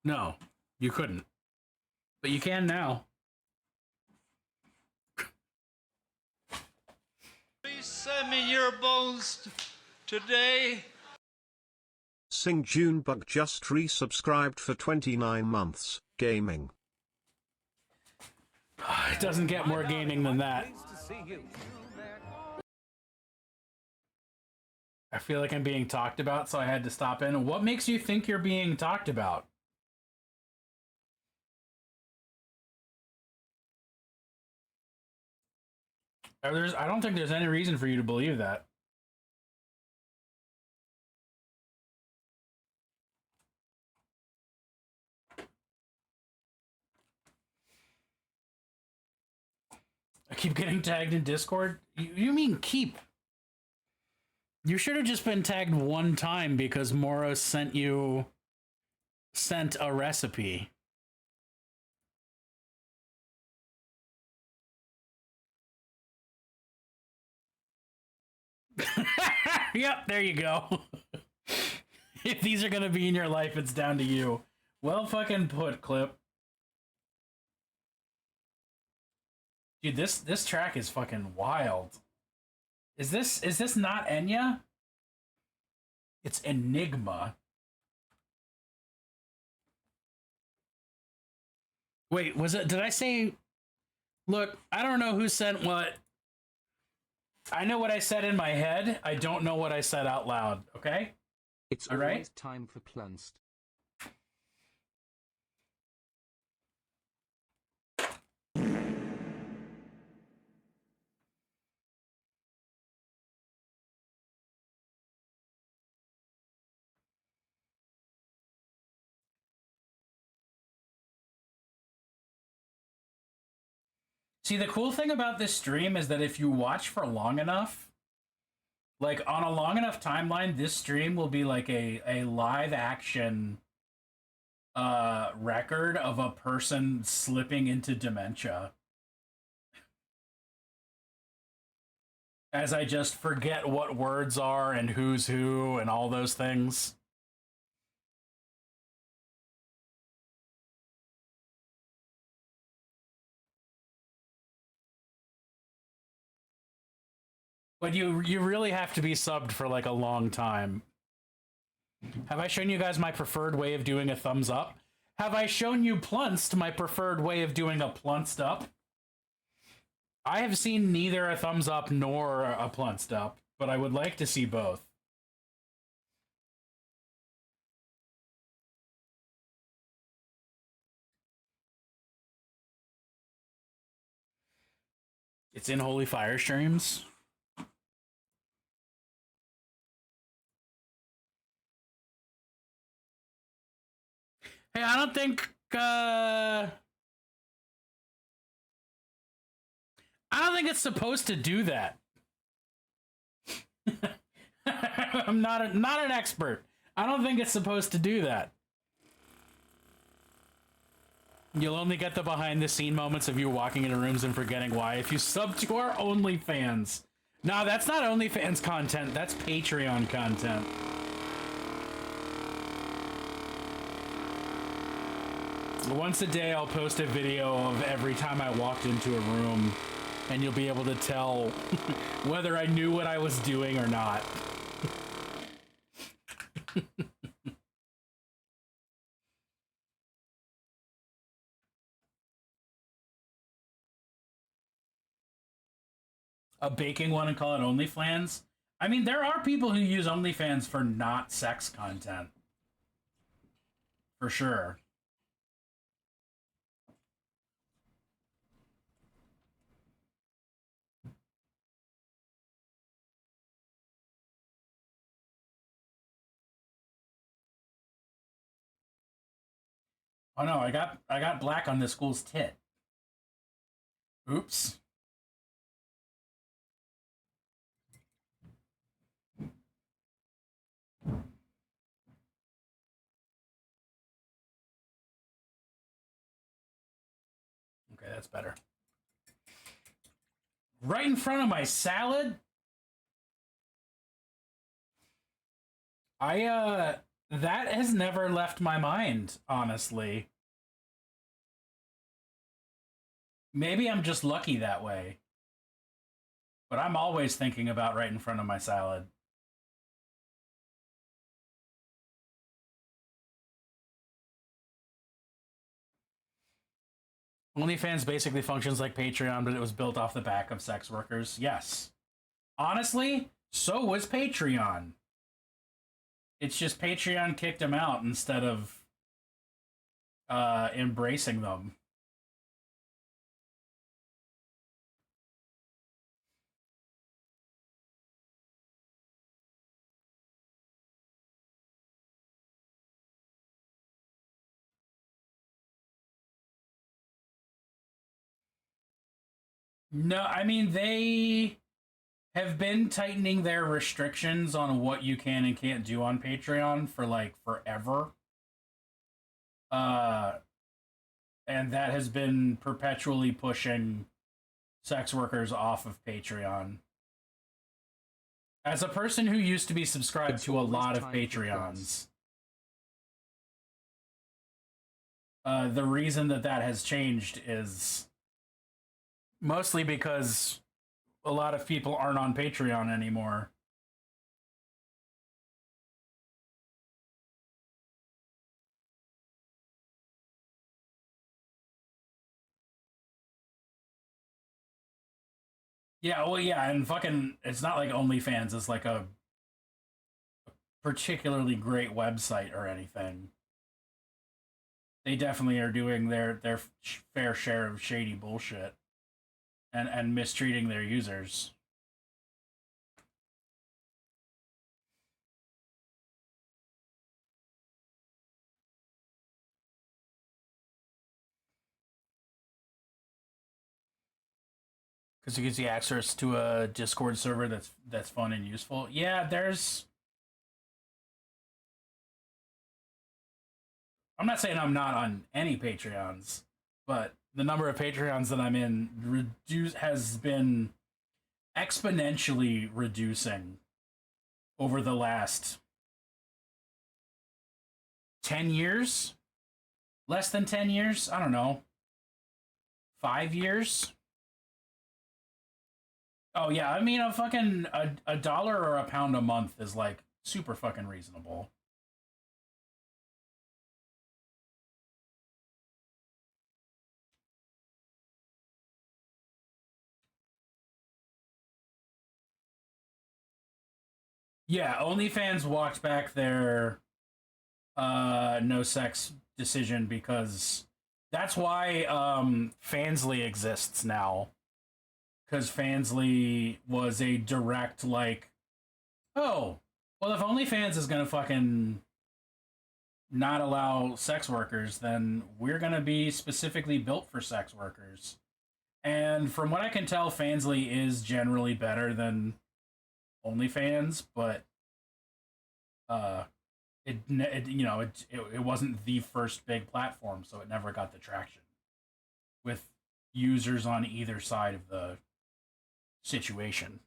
No, you couldn't. But you can now. Please send me your bones today. Sing Junebug just resubscribed for 29 months. Gaming. It doesn't get more gaming than that. I feel like I'm being talked about, so I had to stop in. What makes you think you're being talked about? I don't think there's any reason for you to believe that. I keep getting tagged in Discord? You mean keep? You should have just been tagged one time because Moros sent a recipe. Yep, there you go. If these are gonna be in your life, it's down to you. Well fucking put, Clip. Dude, this track is fucking wild. Is this not Enya? It's Enigma. Wait, was it? Did I say? Look, I don't know who sent what. I know what I said in my head. I don't know what I said out loud. Okay. It's all always right. Time for Plunst. See, the cool thing about this stream is that if you watch for long enough, like on a long enough timeline, this stream will be like a live action record of a person slipping into dementia. As I just forget what words are and who's who and all those things. But you really have to be subbed for like a long time. Have I shown you guys my preferred way of doing a thumbs up? Have I shown you Plunst, my preferred way of doing a Plunst up? I have seen neither a thumbs up nor a Plunst up, but I would like to see both. It's in Holy Fire streams. Hey, I don't think it's supposed to do that. I'm not an expert. I don't think it's supposed to do that. You'll only get the behind the scene moments of you walking into rooms and forgetting why if you sub to our OnlyFans. No, that's not OnlyFans content. That's Patreon content. Once a day, I'll post a video of every time I walked into a room, and you'll be able to tell whether I knew what I was doing or not. A baking one and call it OnlyFans? I mean, there are people who use OnlyFans for not sex content. For sure. Oh no, I got black on this school's tit. Oops. Okay, that's better. Right in front of my salad? That has never left my mind, honestly. Maybe I'm just lucky that way. But I'm always thinking about right in front of my salad. OnlyFans basically functions like Patreon, but it was built off the back of sex workers. Yes. Honestly, so was Patreon. It's just Patreon kicked them out instead of embracing them. No, I mean, they have been tightening their restrictions on what you can and can't do on Patreon for like forever. Uh, and that has been perpetually pushing sex workers off of Patreon. As a person who used to be subscribed to a lot of Patreons, the reason that has changed is mostly because a lot of people aren't on Patreon anymore. Yeah, well, yeah, and fucking, it's not like OnlyFans is like a particularly great website or anything. They definitely are doing their fair share of shady bullshit and mistreating their users. Because it gives you access to a Discord server that's fun and useful. Yeah, I'm not saying I'm not on any Patreons, but the number of Patreons that I'm in has been exponentially reducing over the last 10 years? Less than 10 years? I don't know. 5 years? Oh yeah, I mean a dollar or a pound a month is like super fucking reasonable. Yeah, OnlyFans walked back their no sex decision because that's why Fansly exists now. Because Fansly was a direct like, oh, well, if OnlyFans is gonna fucking not allow sex workers, then we're gonna be specifically built for sex workers. And from what I can tell, Fansly is generally better than OnlyFans, but it wasn't the first big platform, so it never got the traction with users on either side of the situation.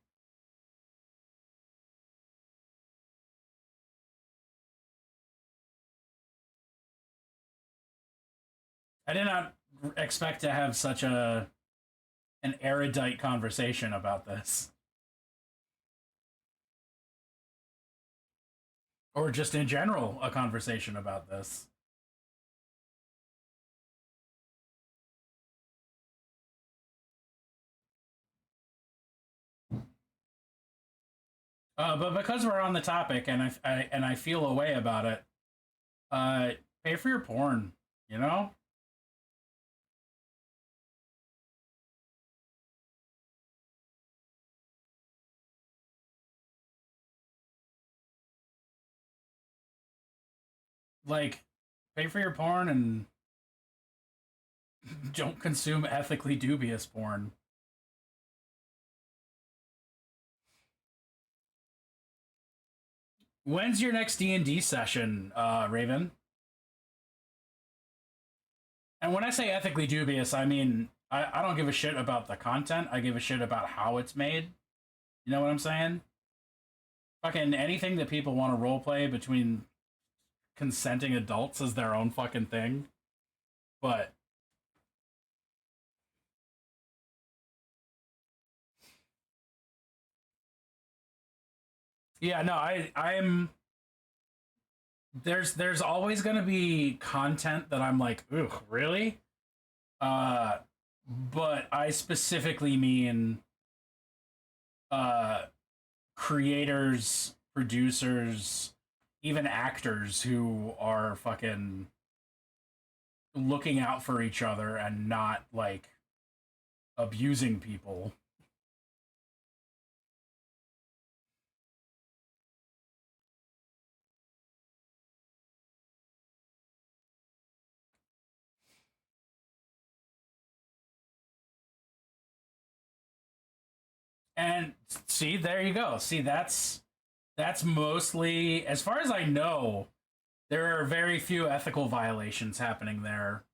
I did not expect to have such an erudite conversation about this. Or just in general, a conversation about this. But because we're on the topic and I feel a way about it, uh, pay for your porn, you know? Like, pay for your porn and don't consume ethically dubious porn. When's your next D&D session, Raven? And when I say ethically dubious, I mean, I don't give a shit about the content. I give a shit about how it's made. You know what I'm saying? Fucking anything that people want to roleplay between consenting adults as their own fucking thing. But yeah, no, I'm there's always gonna be content that I'm like, ugh, really? But I specifically mean uh creators, producers, even actors who are fucking looking out for each other and not like abusing people. And see, there you go. See, that's mostly, as far as I know, there are very few ethical violations happening there.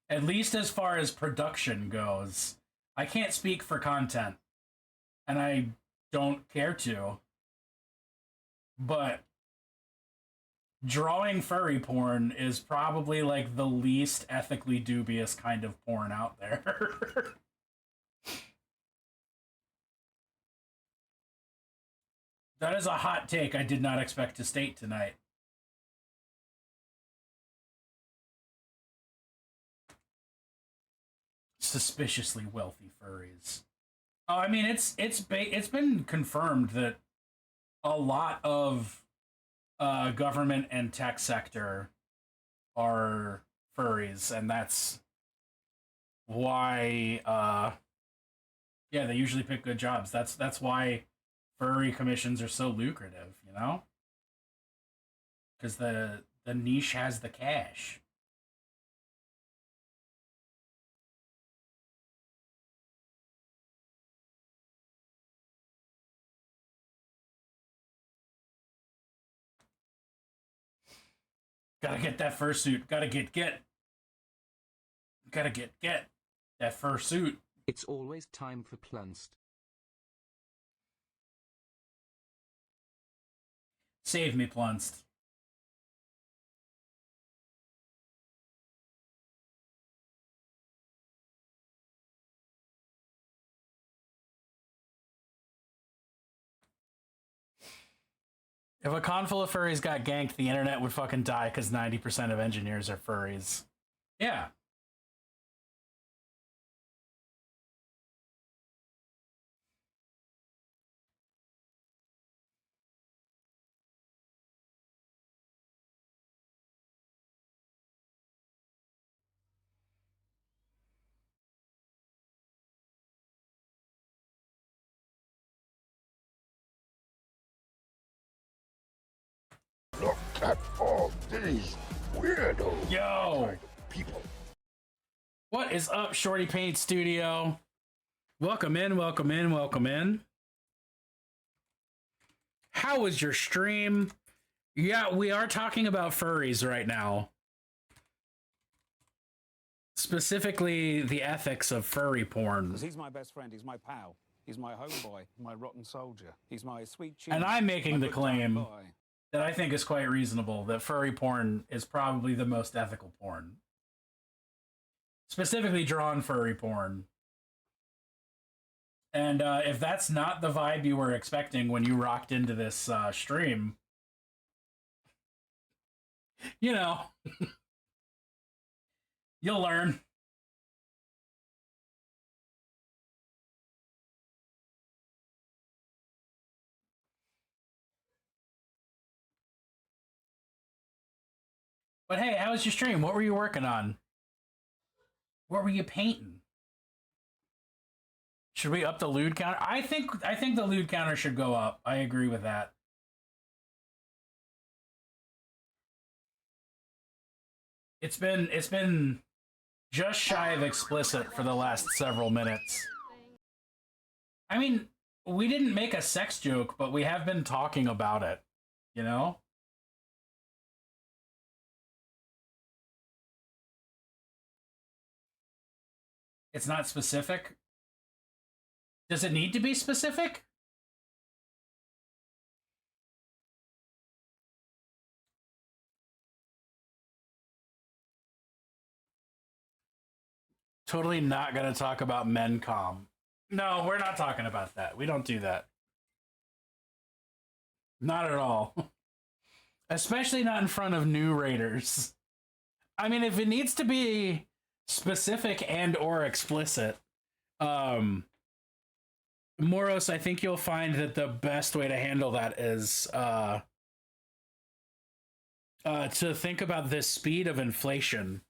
At least as far as production goes. I can't speak for content, and I don't care to. But drawing furry porn is probably like the least ethically dubious kind of porn out there. That is a hot take I did not expect to state tonight. Suspiciously wealthy furries. Oh, I mean, it's been confirmed that a lot of government and tech sector are furries, and that's why yeah, they usually pick good jobs. That's why furry commissions are so lucrative, you know? Because the niche has the cash. Gotta get that fursuit. Gotta get. Gotta get that fursuit. It's always time for Plunst. Save me, Plunst. If a con full of furries got ganked, the internet would fucking die because 90% of engineers are furries. Yeah. Look at all these weirdos. Yo! People. What is up, Shorty Paint Studio? Welcome in, welcome in, welcome in. How was your stream? Yeah, we are talking about furries right now. Specifically, the ethics of furry porn. Because he's my best friend, he's my pal, he's my homeboy, my rotten soldier, he's my sweet cheese. And I'm making my the claim boy. that I think is quite reasonable that furry porn is probably the most ethical porn. Specifically drawn furry porn. And if that's not the vibe you were expecting when you rocked into this stream, you know, you'll learn. But hey, how was your stream? What were you working on? What were you painting? Should we up the lewd counter? I think the lewd counter should go up. I agree with that. It's been just shy of explicit for the last several minutes. I mean, we didn't make a sex joke, but we have been talking about it, you know? It's not specific. Does it need to be specific? Totally not going to talk about MenCom. No, we're not talking about that. We don't do that. Not at all. Especially not in front of new raiders. I mean, if it needs to be specific and or explicit, Moros, I think you'll find that the best way to handle that is to think about the speed of inflation.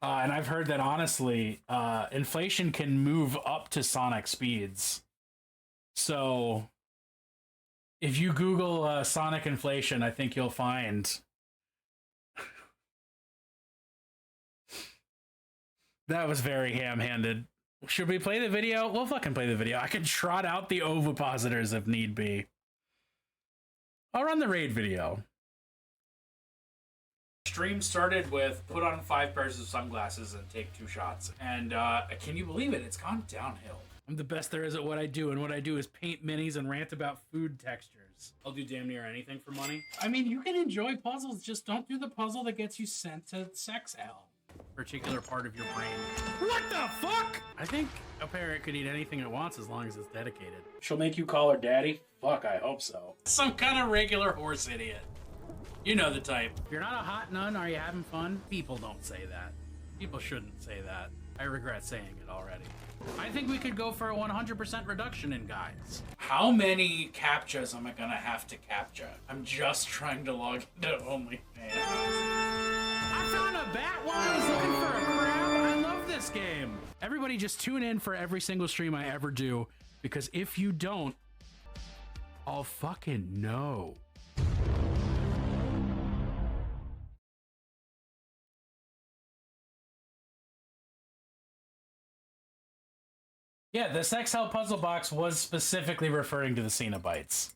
And I've heard that, honestly, inflation can move up to sonic speeds. So if you Google sonic inflation, I think you'll find that was very ham-handed. Should we play the video? We'll fucking play the video. I can trot out the ovipositors if need be. I'll run the raid video. Stream started with put on 5 pairs of sunglasses and take 2 shots. And can you believe it? It's gone downhill. I'm the best there is at what I do, and what I do is paint minis and rant about food textures. I'll do damn near anything for money. I mean, you can enjoy puzzles, just don't do the puzzle that gets you sent to sex hell. Particular part of your brain. What the fuck? I think a parrot could eat anything it wants as long as it's dedicated. She'll make you call her daddy? Fuck, I hope so. Some kind of regular horse idiot. You know the type. If you're not a hot nun, are you having fun? People don't say that. People shouldn't say that. I regret saying it already. I think we could go for a 100% reduction in guys. How many captchas am I gonna have to captcha? I'm just trying to log into OnlyFans. I found a bat while I was looking for a crab. I love this game. Everybody just tune in for every single stream I ever do, because if you don't, I'll fucking know. Yeah, the sex hell puzzle box was specifically referring to the Cenobites.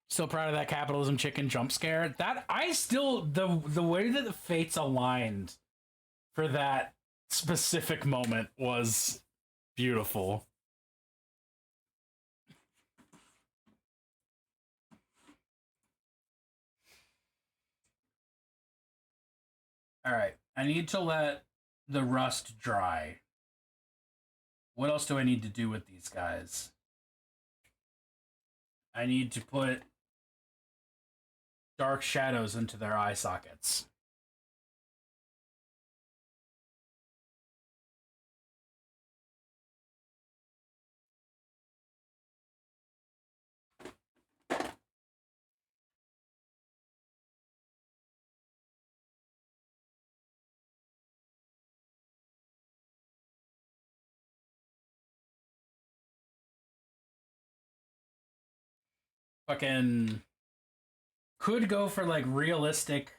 Still proud of that capitalism chicken jump scare. That I still the way that the fates aligned for that specific moment was beautiful. All right, I need to let the rust dry. What else do I need to do with these guys? I need to put dark shadows into their eye sockets. Fucking could go for like realistic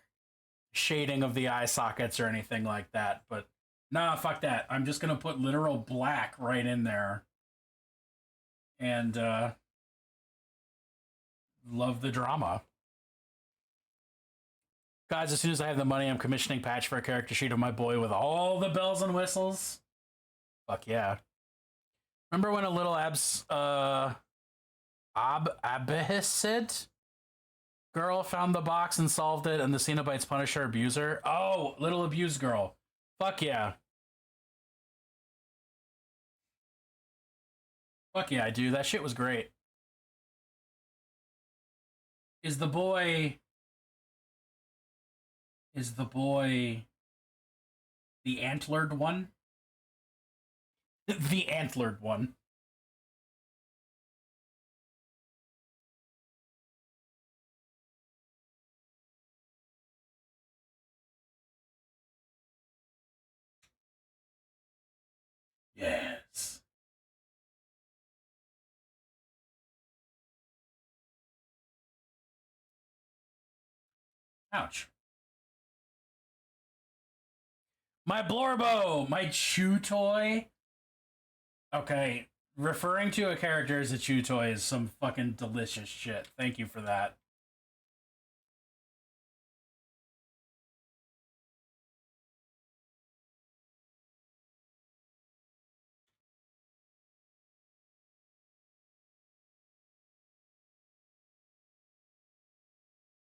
shading of the eye sockets or anything like that, but nah, fuck that. I'm just gonna put literal black right in there. And love the drama. Guys, as soon as I have the money, I'm commissioning patch for a character sheet of my boy with all the bells and whistles. Fuck yeah. Remember when a little Abbasid girl found the box and solved it, and the Cenobites punish her abuser? Oh, little abused girl. Fuck yeah. Fuck yeah, dude. That shit was great. Is the boy the antlered one? The antlered one. Yes. Ouch. My Blorbo, my chew toy. Okay, referring to a character as a chew toy is some fucking delicious shit. Thank you for that.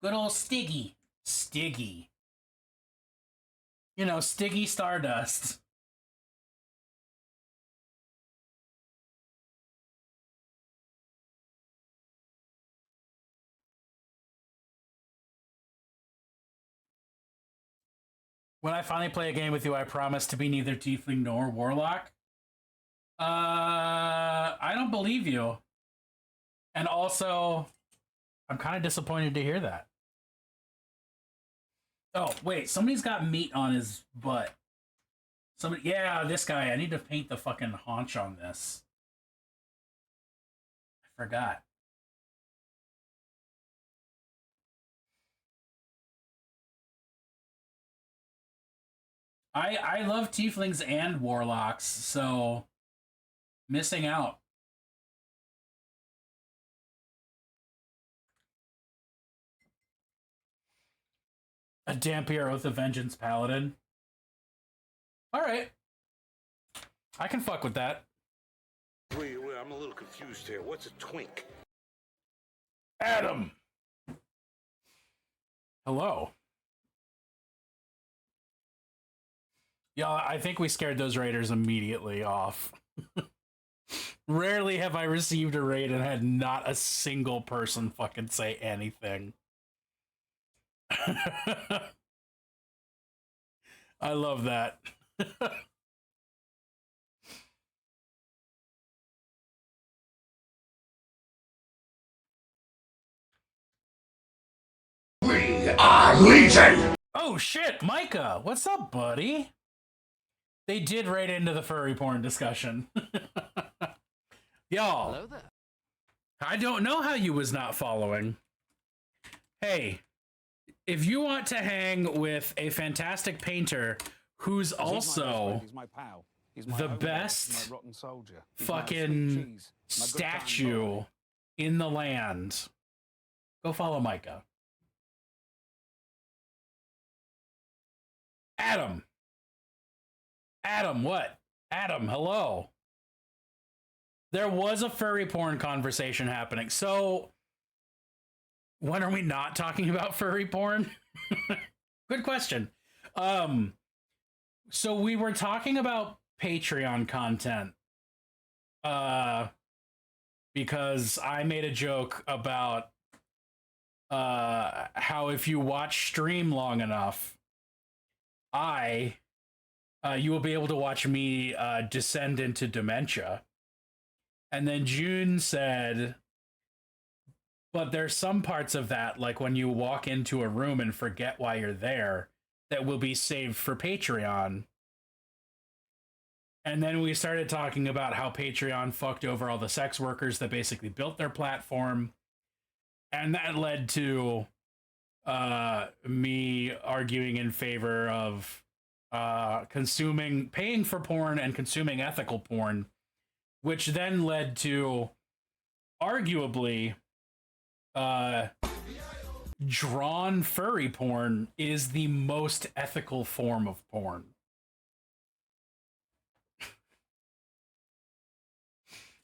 Good old Stiggy. Stiggy. You know, Stiggy Stardust. When I finally play a game with you, I promise to be neither tiefling nor warlock. I don't believe you. And also, I'm kind of disappointed to hear that. Oh, wait, somebody's got meat on his butt. Somebody, yeah, this guy. I need to paint the fucking haunch on this. I forgot. I love tieflings and warlocks, so missing out. A Dampier Oath of Vengeance Paladin. Alright. I can fuck with that. Wait, I'm a little confused here. What's a twink? Adam! Hello. Yeah, I think we scared those raiders immediately off. Rarely have I received a raid and had not a single person fucking say anything. I love that. We are Legion! Oh shit, Micah, what's up, buddy? They did right into the furry porn discussion. Y'all. Hello there. I don't know how you was not following. Hey, if you want to hang with a fantastic painter who's also He's my pal. He's the homeboy. best He's my rotten soldier. He's my fucking sweet cheese. My good time statue boy. in the land, go follow Micah. Adam. Adam, what? Adam, hello. There was a furry porn conversation happening. So, when are we not talking about furry porn? Good question. So we were talking about Patreon content. Because I made a joke about how if you watch stream long enough, you will be able to watch me descend into dementia. And then June said, but there's some parts of that, like when you walk into a room and forget why you're there, that will be saved for Patreon. And then we started talking about how Patreon fucked over all the sex workers that basically built their platform. And that led to me arguing in favor of paying for porn and consuming ethical porn, which then led to arguably drawn furry porn is the most ethical form of porn.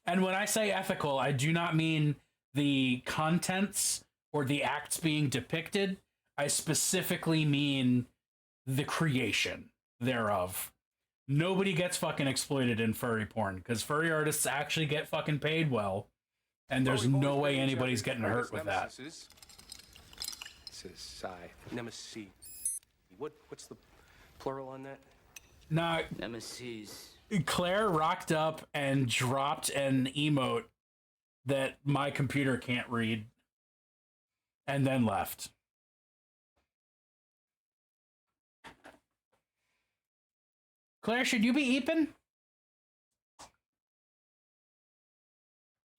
And when I say ethical, I do not mean the contents or the acts being depicted. I specifically mean the creation thereof. Nobody gets fucking exploited in furry porn because furry artists actually get fucking paid well, and there's no way anybody's getting hurt with that. This is Nemesis. What's the plural on that? Now, Nemesis. Claire rocked up and dropped an emote that my computer can't read, and then left. Claire, should you be eeping?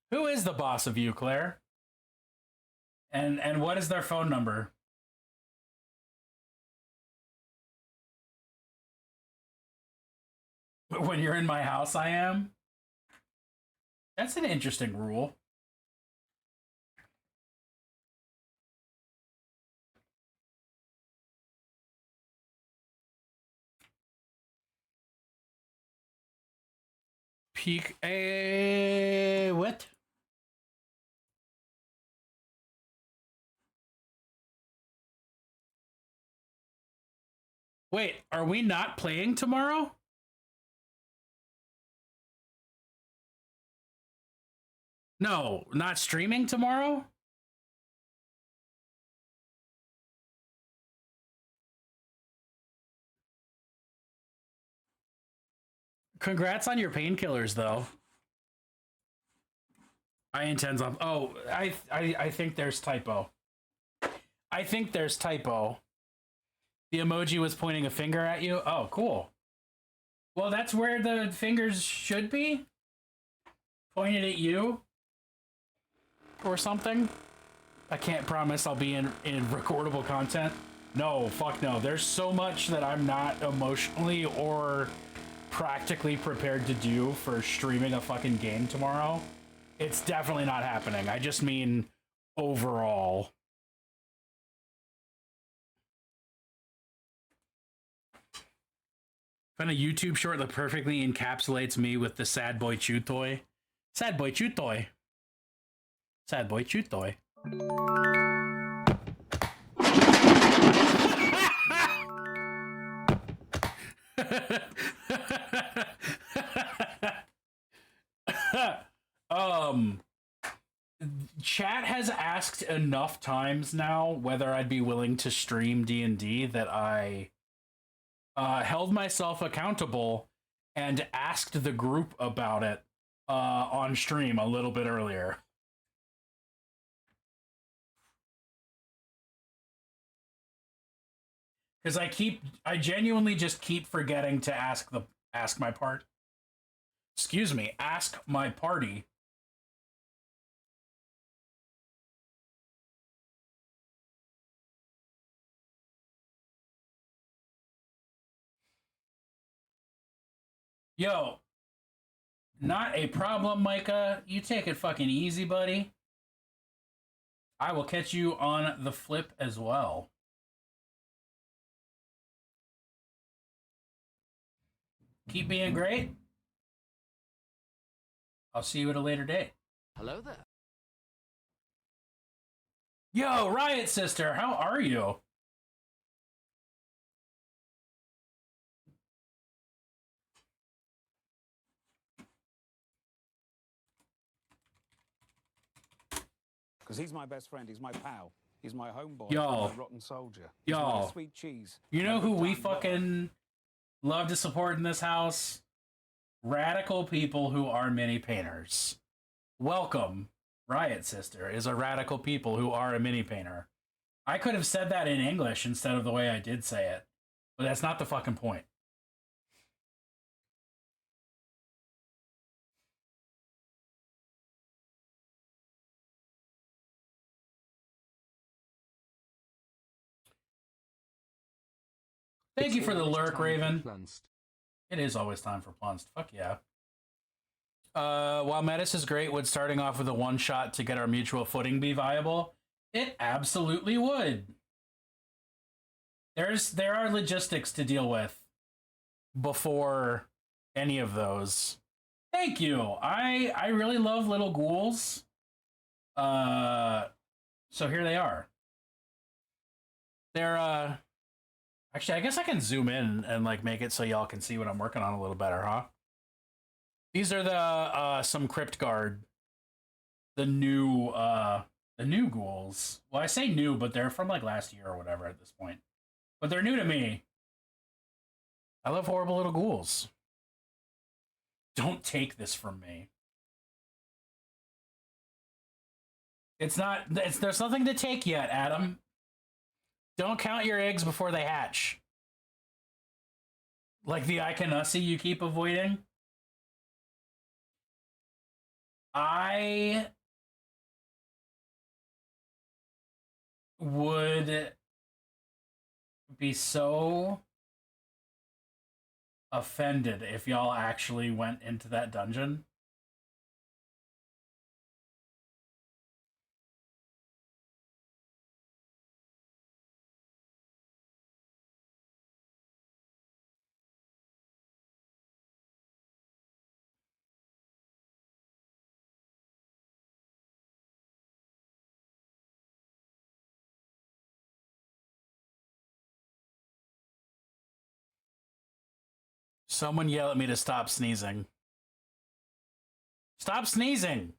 Who is the boss of you, Claire? And what is their phone number? When you're in my house, I am? That's an interesting rule. Peak a what? Wait, are we not playing tomorrow? No, not streaming tomorrow? Congrats on your painkillers, though. I intend on. Oh, I think there's typo. I think there's typo. The emoji was pointing a finger at you. Oh, cool. Well, that's where the fingers should be. Pointed at you. Or something. I can't promise I'll be in recordable content. No, fuck no. There's so much that I'm not emotionally or practically prepared to do for streaming a fucking game tomorrow. It's definitely not happening. I just mean overall. Found a YouTube short that perfectly encapsulates me with the sad boy chew toy. Sad boy chew toy. Sad boy chew toy. Chat has asked enough times now whether I'd be willing to stream D&D that I held myself accountable and asked the group about it on stream a little bit earlier. Because I genuinely just keep forgetting to ask my party. Yo, not a problem, Micah. You take it fucking easy, buddy. I will catch you on the flip as well. Keep being great. I'll see you at a later date. Hello there. Yo, Riot Sister, how are you? Because he's my best friend. He's my pal. He's my homeboy. Yo. My rotten soldier. Yo. He's my sweet cheese. You know My who good we time lover. fucking love to support in this house? Radical people who are mini painters. Welcome. Riot Sister is a radical people who are a mini painter. I could have said that in English instead of the way I did say it, but that's not the fucking point. Thank you for the Always lurk, time for Raven. Plunsed. It is always time for Plunsed. Fuck yeah. While Metis is great, would starting off with a one-shot to get our mutual footing be viable? It absolutely would. There are logistics to deal with before any of those. Thank you. I really love little ghouls. So here they are. They're actually, I guess I can zoom in and like make it so y'all can see what I'm working on a little better, huh? These are the some Crypt Guard, the new ghouls. Well, I say new, but they're from like last year or whatever at this point. But they're new to me. I love horrible little ghouls. Don't take this from me. There's nothing to take yet, Adam. Don't count your eggs before they hatch. Like the Iconussi you keep avoiding. I would be so offended if y'all actually went into that dungeon. Someone yell at me to stop sneezing. Stop sneezing!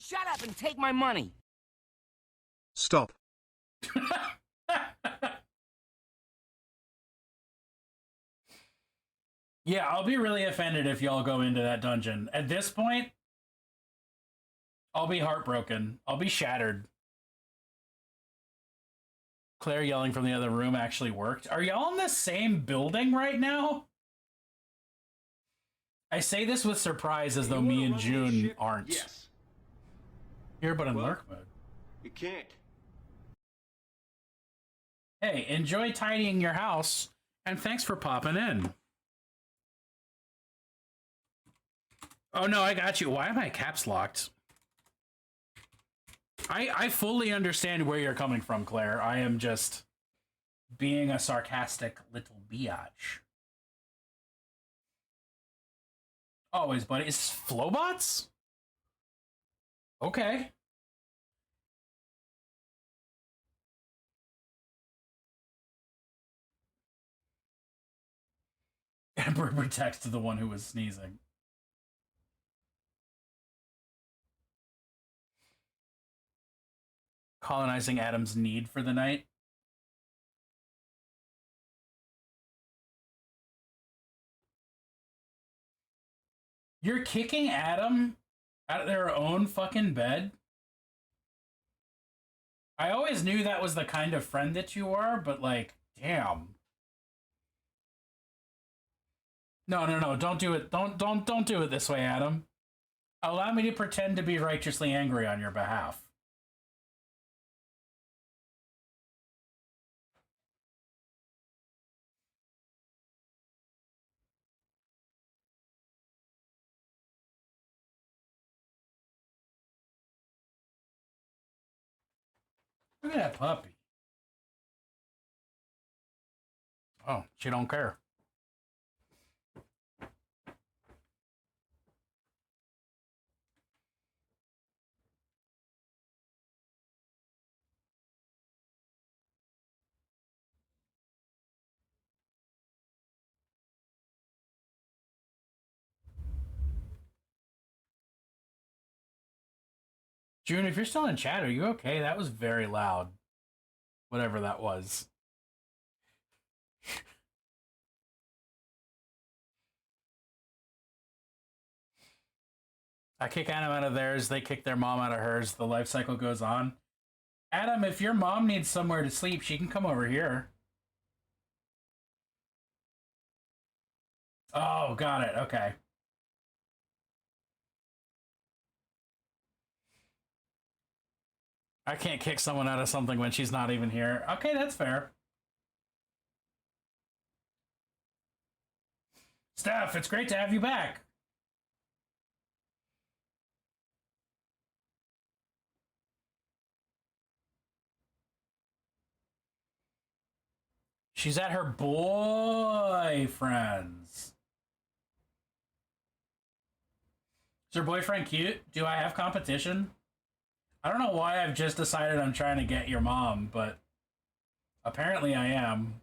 Shut up and take my money. Stop. Yeah, I'll be really offended if y'all go into that dungeon. At this point, I'll be heartbroken. I'll be shattered. Claire yelling from the other room actually worked. Are y'all in the same building right now? I say this with surprise as though me and June aren't. Yes. Here, but in Well, lurk mode. You can't. Hey, enjoy tidying your house, and thanks for popping in. Oh no, I got you. Why am I caps locked? I fully understand where you're coming from, Claire. I am just being a sarcastic little biatch. Always, buddy. Is Flowbots? Okay. Amber text to the one who was sneezing. Colonizing Adam's need for the night. You're kicking Adam out of their own fucking bed? I always knew that was the kind of friend that you are, but like, damn. No, don't do it. Don't do it this way, Adam. Allow me to pretend to be righteously angry on your behalf. Look at that puppy. Oh, she don't care. June, if you're still in chat, are you okay? That was very loud. Whatever that was. I kick Adam out of theirs, they kick their mom out of hers, the life cycle goes on. Adam, if your mom needs somewhere to sleep, she can come over here. Oh, got it, okay. I can't kick someone out of something when she's not even here. Okay, that's fair. Steph, it's great to have you back. She's at her boyfriend's. Is her boyfriend cute? Do I have competition? I don't know why I've just decided I'm trying to get your mom, but apparently I am.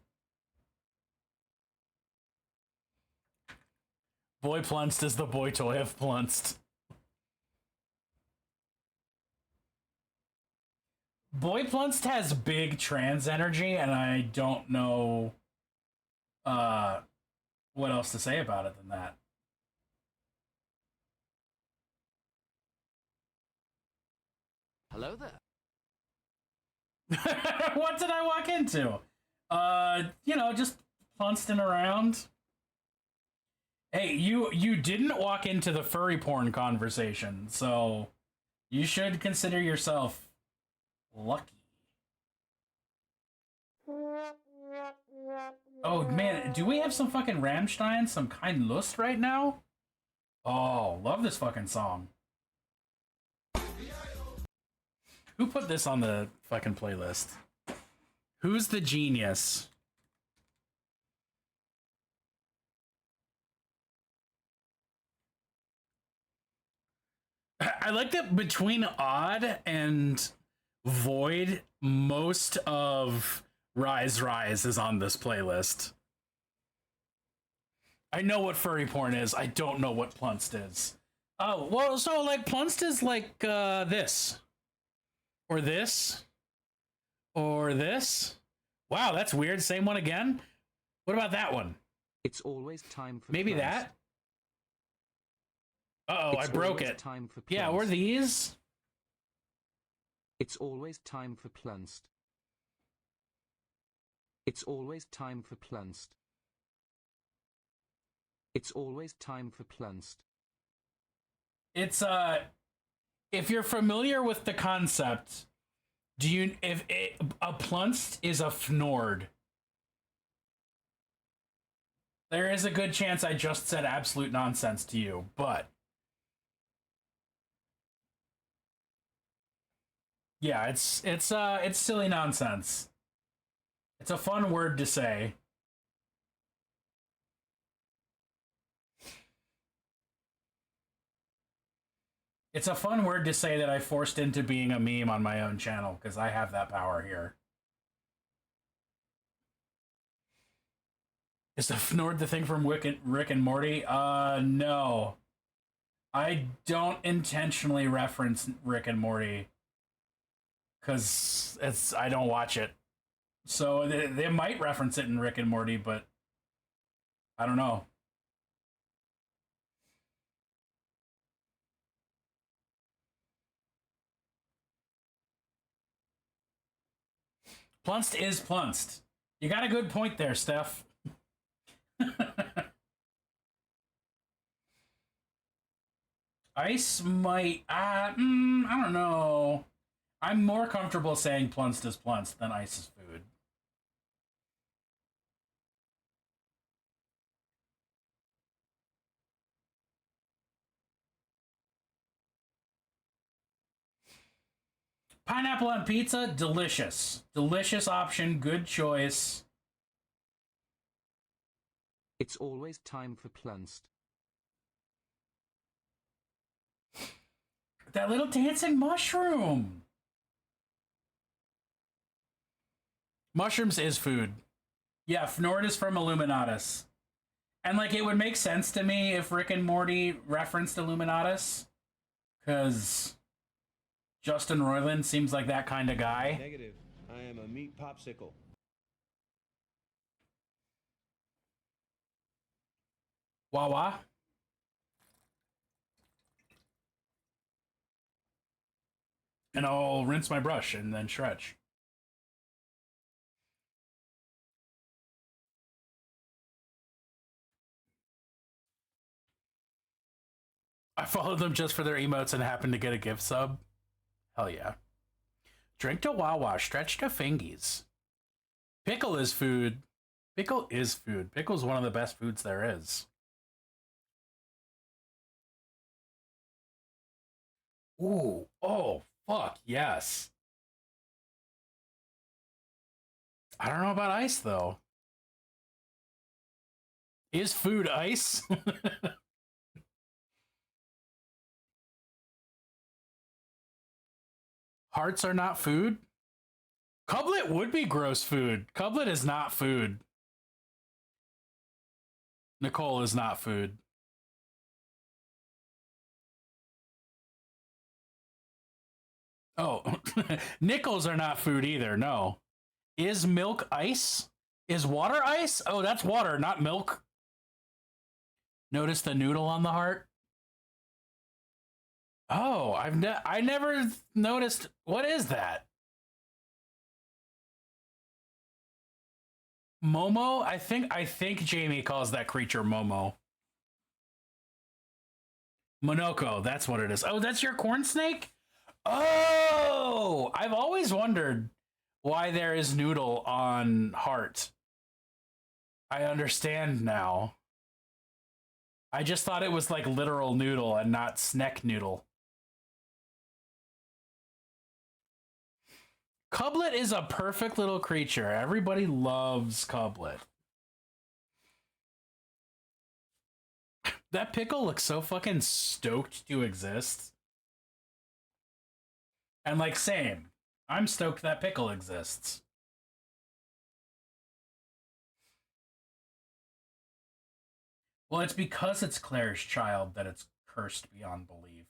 Boy Plunced is the boy toy of Plunced. Boy Plunced has big trans energy, and I don't know what else to say about it than that. Hello there. What did I walk into? You know, just plunsting around. Hey, you didn't walk into the furry porn conversation, so you should consider yourself lucky. Oh man, do we have some fucking Rammstein, some Kein Lust right now? Oh, love this fucking song. Who put this on the fucking playlist? Who's the genius? I like that between Odd and Void, most of Rise Rise is on this playlist. I know what furry porn is. I don't know what Plunced is. Oh, well, so like Plunced is like this. Or this. Or this. Wow, that's weird. Same one again? What about that one? It's always time for Maybe plans. that? Uh-oh, I It's broke always it. time for Yeah, plans. or these? It's always time for plans. It's always time for plans. It's always time for plans. It's, if you're familiar with the concept, a plunst is a fnord. There is a good chance I just said absolute nonsense to you, but yeah, it's silly nonsense. It's a fun word to say. It's a fun word to say that I forced into being a meme on my own channel, because I have that power here. Is the Fnord the thing from Rick and Morty? No. I don't intentionally reference Rick and Morty, because I don't watch it. So they might reference it in Rick and Morty, but I don't know. Plunced is plunced. You got a good point there, Steph. Ice might... I don't know. I'm more comfortable saying plunced is plunced than ice is food. Pineapple on pizza, delicious. Delicious option, good choice. It's always time for plans. That little dancing mushroom. Mushrooms is food. Yeah, Fnord is from Illuminatus. And, like, it would make sense to me if Rick and Morty referenced Illuminatus. Because Justin Roiland seems like that kind of guy. Negative. I am a meat popsicle. Wawa. And I'll rinse my brush and then stretch. I followed them just for their emotes and happened to get a gift sub. Hell yeah. Drink to Wawa, stretch to fingies. Pickle is food. Pickle is food. Pickle's one of the best foods there is. Ooh, oh, fuck, yes. I don't know about ice, though. Is food ice? Hearts are not food? Cublet would be gross food. Cublet is not food. Nicole is not food. Oh, nickels are not food either, no. Is milk ice? Is water ice? Oh, that's water, not milk. Notice the noodle on the heart? Oh, I never noticed. What is that? Momo? I think Jamie calls that creature Momo. Monoko, that's what it is. Oh, that's your corn snake? Oh, I've always wondered why there is noodle on heart. I understand now. I just thought it was like literal noodle and not snack noodle. Cublet is a perfect little creature. Everybody loves Cublet. That pickle looks so fucking stoked to exist. And like, same. I'm stoked that pickle exists. Well, it's because it's Claire's child that it's cursed beyond belief.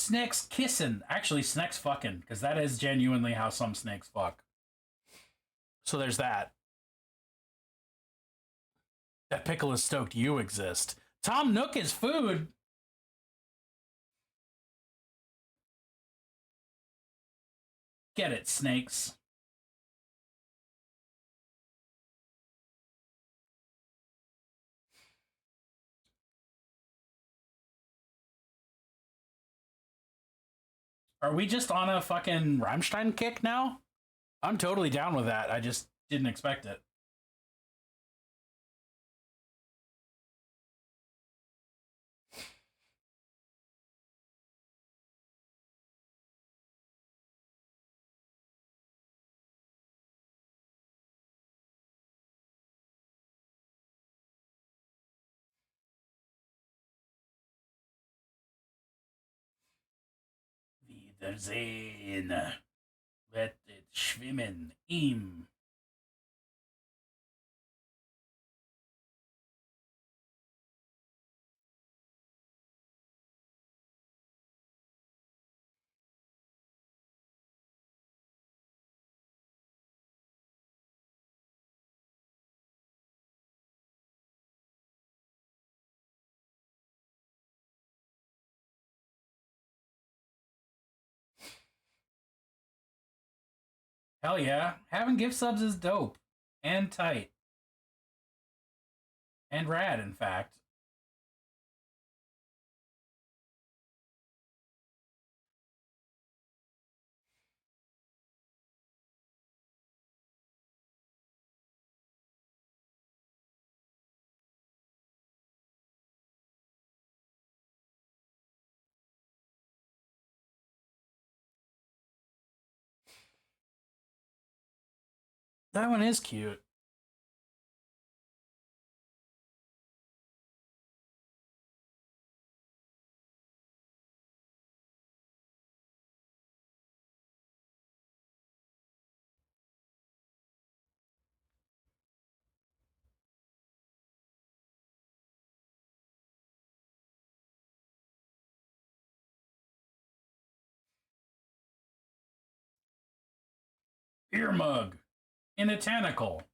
snakes kissing. Actually, snakes fucking, because that is genuinely how some snakes fuck. So there's that. That pickle is stoked you exist. Tom Nook is food. Get it, snakes. Are we just on a fucking Rammstein kick now? I'm totally down with that. I just didn't expect it. Wiedersehen. Wettet schwimmen im. Hell yeah. Having gift subs is dope. And tight. And rad, in fact. That one is cute. Ear mug. In a tentacle.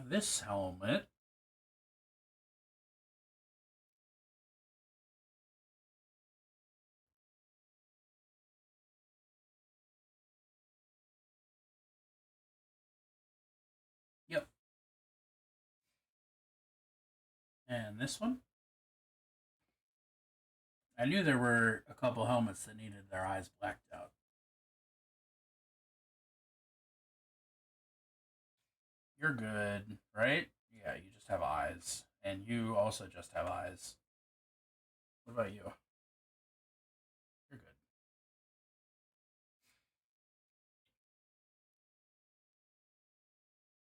This helmet. Yep. And this one. I knew there were a couple helmets that needed their eyes blacked out. You're good, right? Yeah, you just have eyes. And you also just have eyes. What about you? You're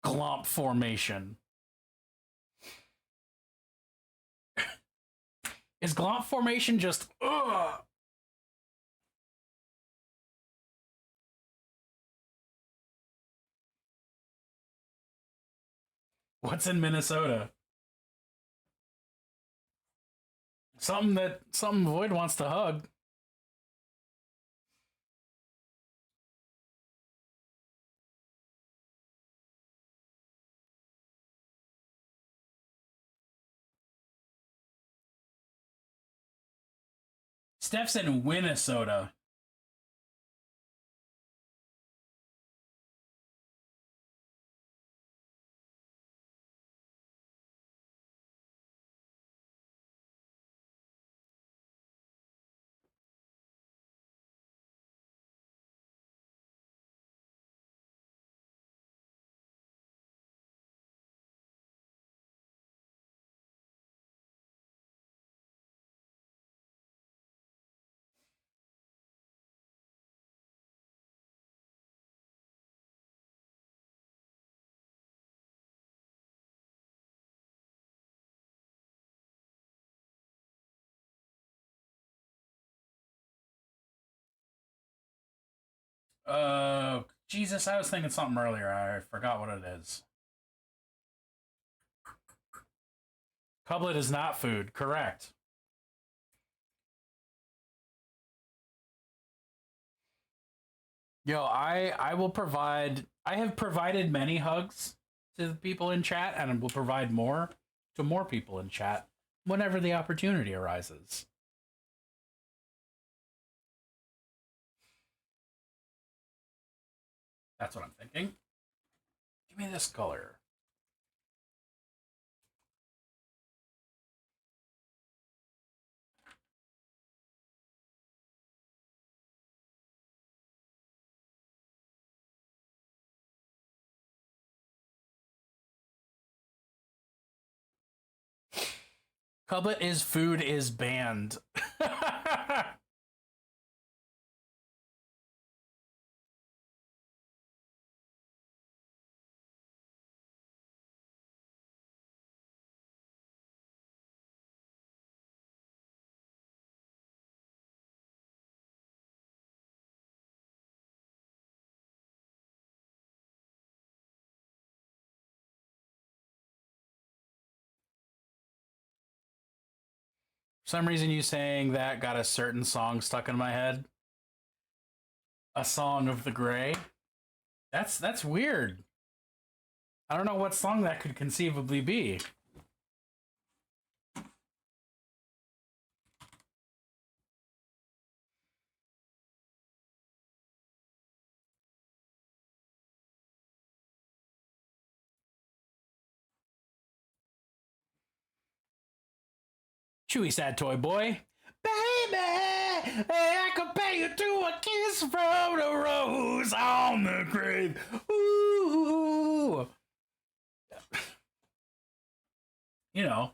good. Glomp formation. Is glomp formation just ugh? What's in Minnesota? Something Void wants to hug. Steph's in Minnesota. Jesus, I was thinking something earlier. I forgot what it is. Cublet is not food. Correct. Yo, I will provide. I have provided many hugs to the people in chat, and will provide more to more people in chat whenever the opportunity arises. That's what I'm thinking. Give me this color. Cublet is food is banned. For some reason, you saying that got a certain song stuck in my head. A Song of the Gray. That's weird. I don't know what song that could conceivably be. Chewy Sad Toy Boy. Baby, I compare you to a kiss from the rose on the grave. Ooh. You know,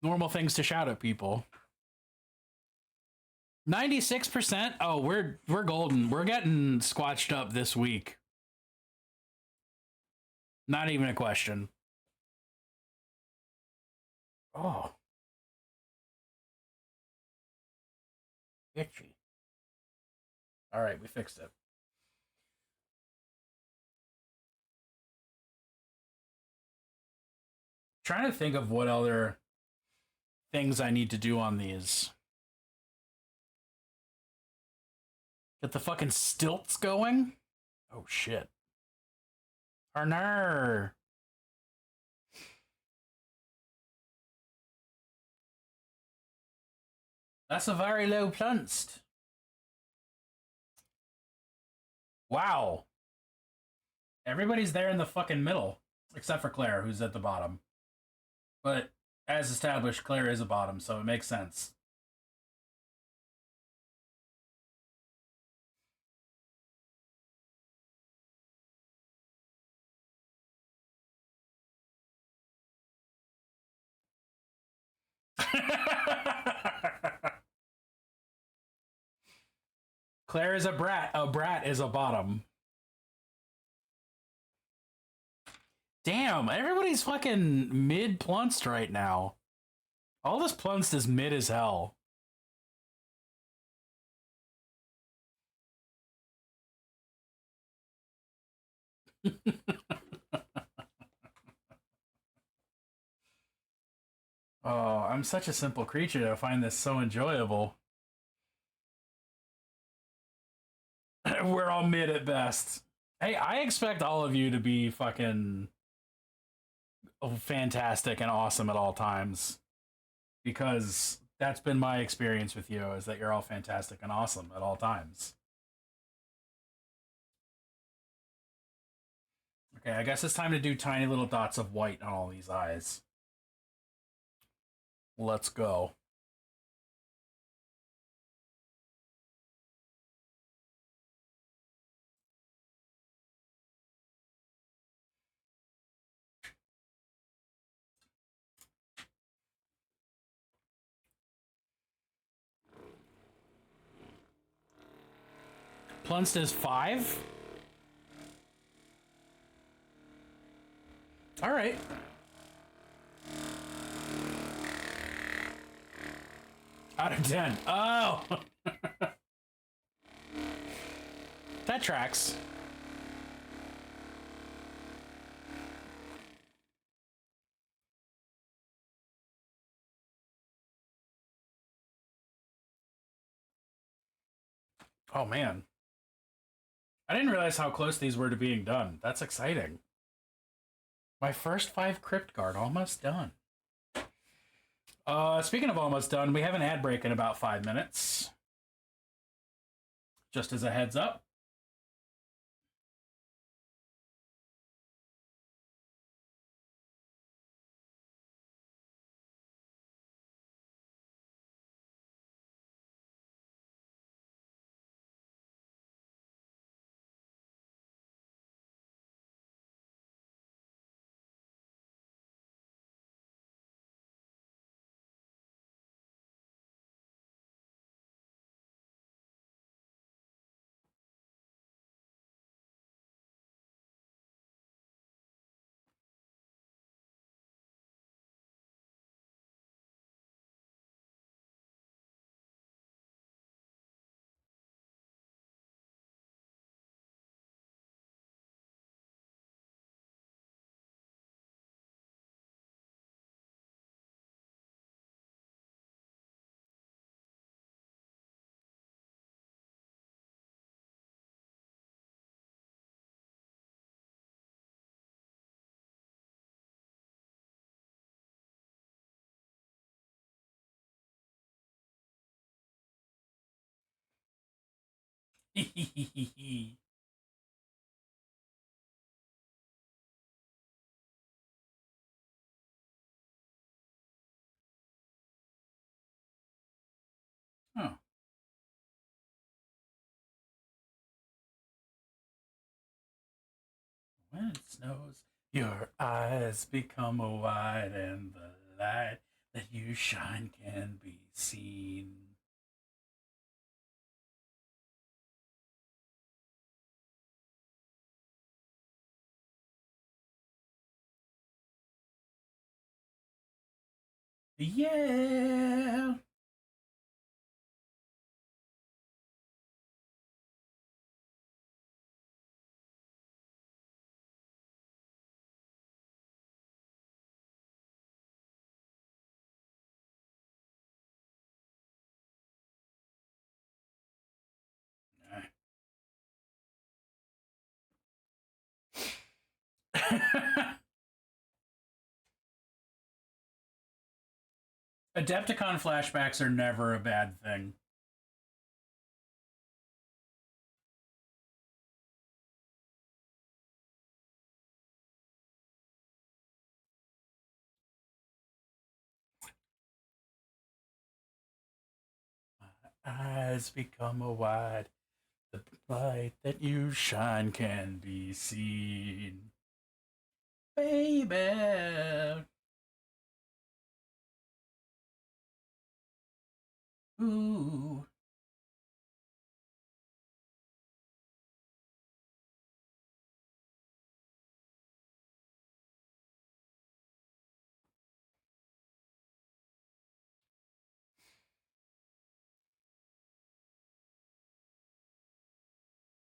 normal things to shout at people. 96%. Oh, we're golden. We're getting squatched up this week. Not even a question. Oh. Itchy. All right, we fixed it. Trying to think of what other things I need to do on these. Get the fucking stilts going? Oh shit. Arner. That's a very low plunced. Wow. Everybody's there in the fucking middle. Except for Claire, who's at the bottom. But as established, Claire is a bottom, so it makes sense. Claire is a brat. A brat is a bottom. Damn, everybody's fucking mid-plunced right now. All this plunced is mid as hell. Oh, I'm such a simple creature. I find this so enjoyable. We're all mid at best. Hey, I expect all of you to be fucking fantastic and awesome at all times. Because that's been my experience with you, is that you're all fantastic and awesome at all times. Okay, I guess it's time to do tiny little dots of white on all these eyes. Let's go. Plunced is 5? All right. Out of 10. Oh! That tracks. Oh man. I didn't realize how close these were to being done. That's exciting. My first 5 Crypt Guard almost done. Speaking of almost done, we have an ad break in about 5 minutes. Just as a heads up. Oh. When it snows, your eyes become wide, and the light that you shine can be seen. Yeah. Adepticon flashbacks are never a bad thing. Eyes become wide. The light that you shine can be seen. Baby. Ooh.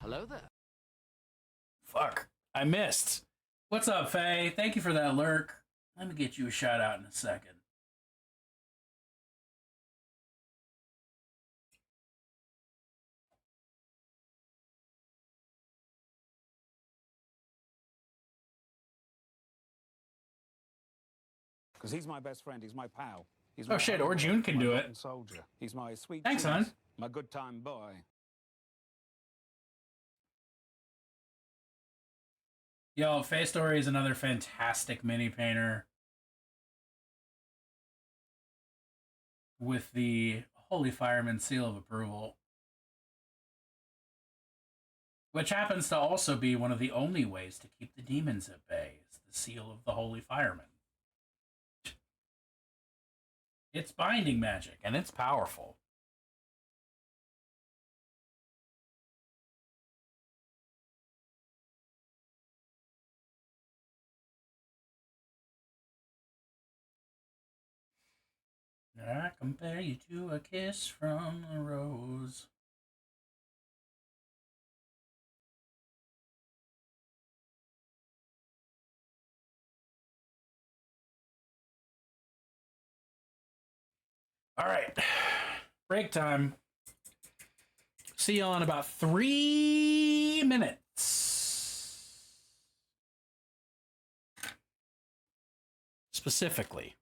Hello there. Fuck. I missed. What's up, Faye? Thank you for that lurk. Let me get you a shout out in a second. Because he's my best friend. He's my pal. He's Oh my shit, or homeboy, June can my do rotten it. soldier. He's my sweet Thanks, cheese, hon. my good time boy. Yo, Faye Story is another fantastic mini painter with the Holy Fireman seal of approval, which happens to also be one of the only ways to keep the demons at bay, is the seal of the Holy Fireman. It's binding magic, and it's powerful. I compare you to a kiss from a rose. All right. Break time. See y'all in about 3 minutes. Specifically.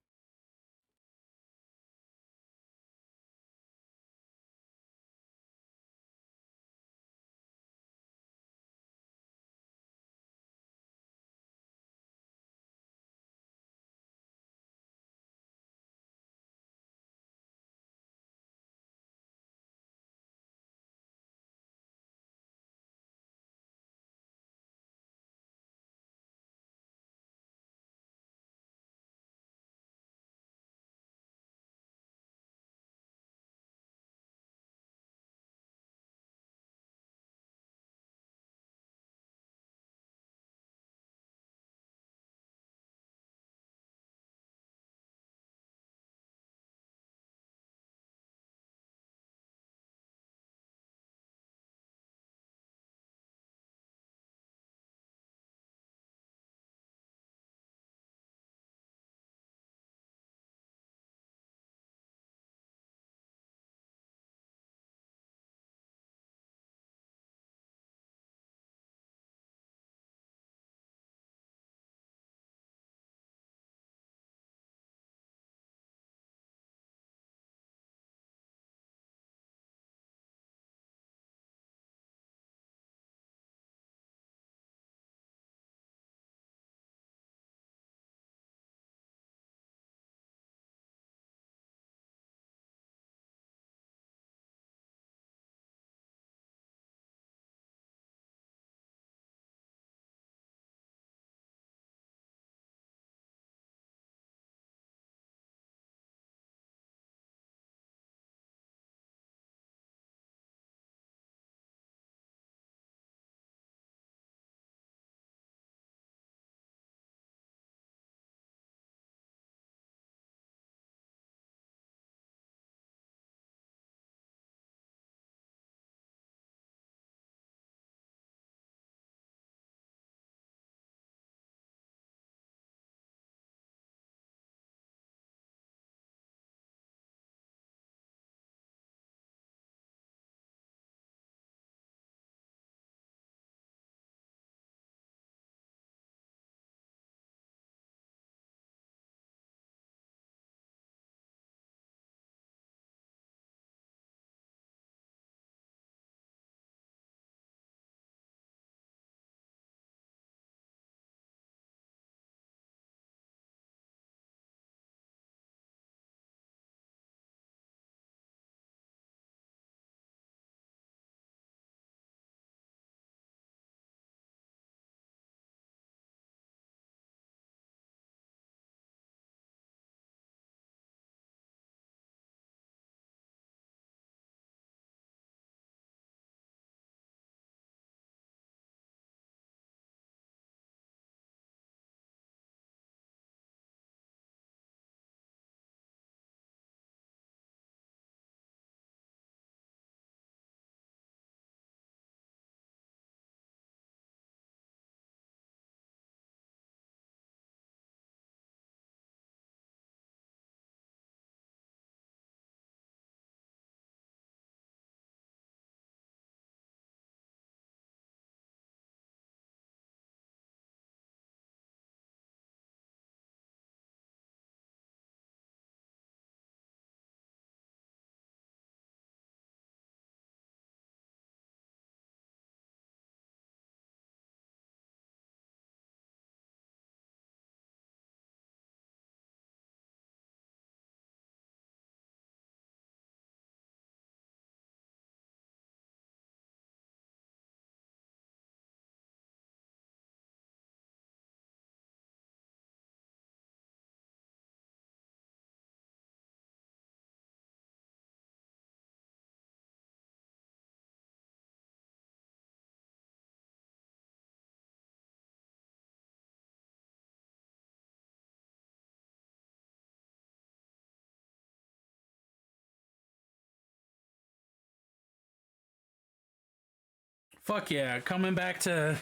Fuck yeah. Coming back to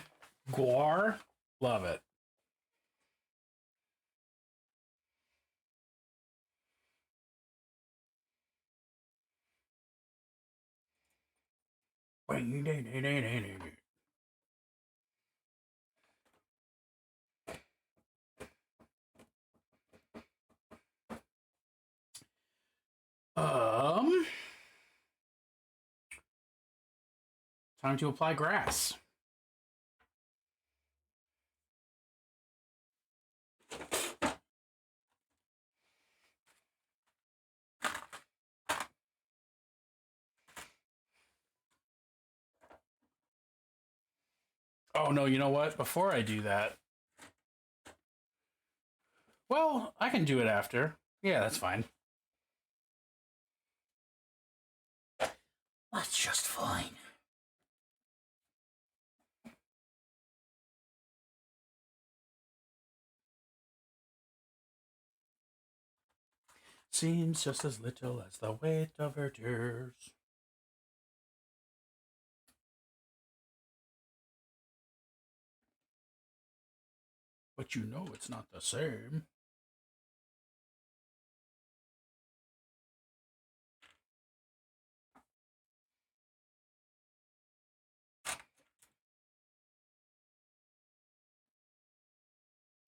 Guar. Love it. Um, time to apply grass. Oh no, you know what? Before I do that, well, I can do it after. Yeah, that's fine. That's just fine. Seems just as little as the weight of her tears. But you know it's not the same.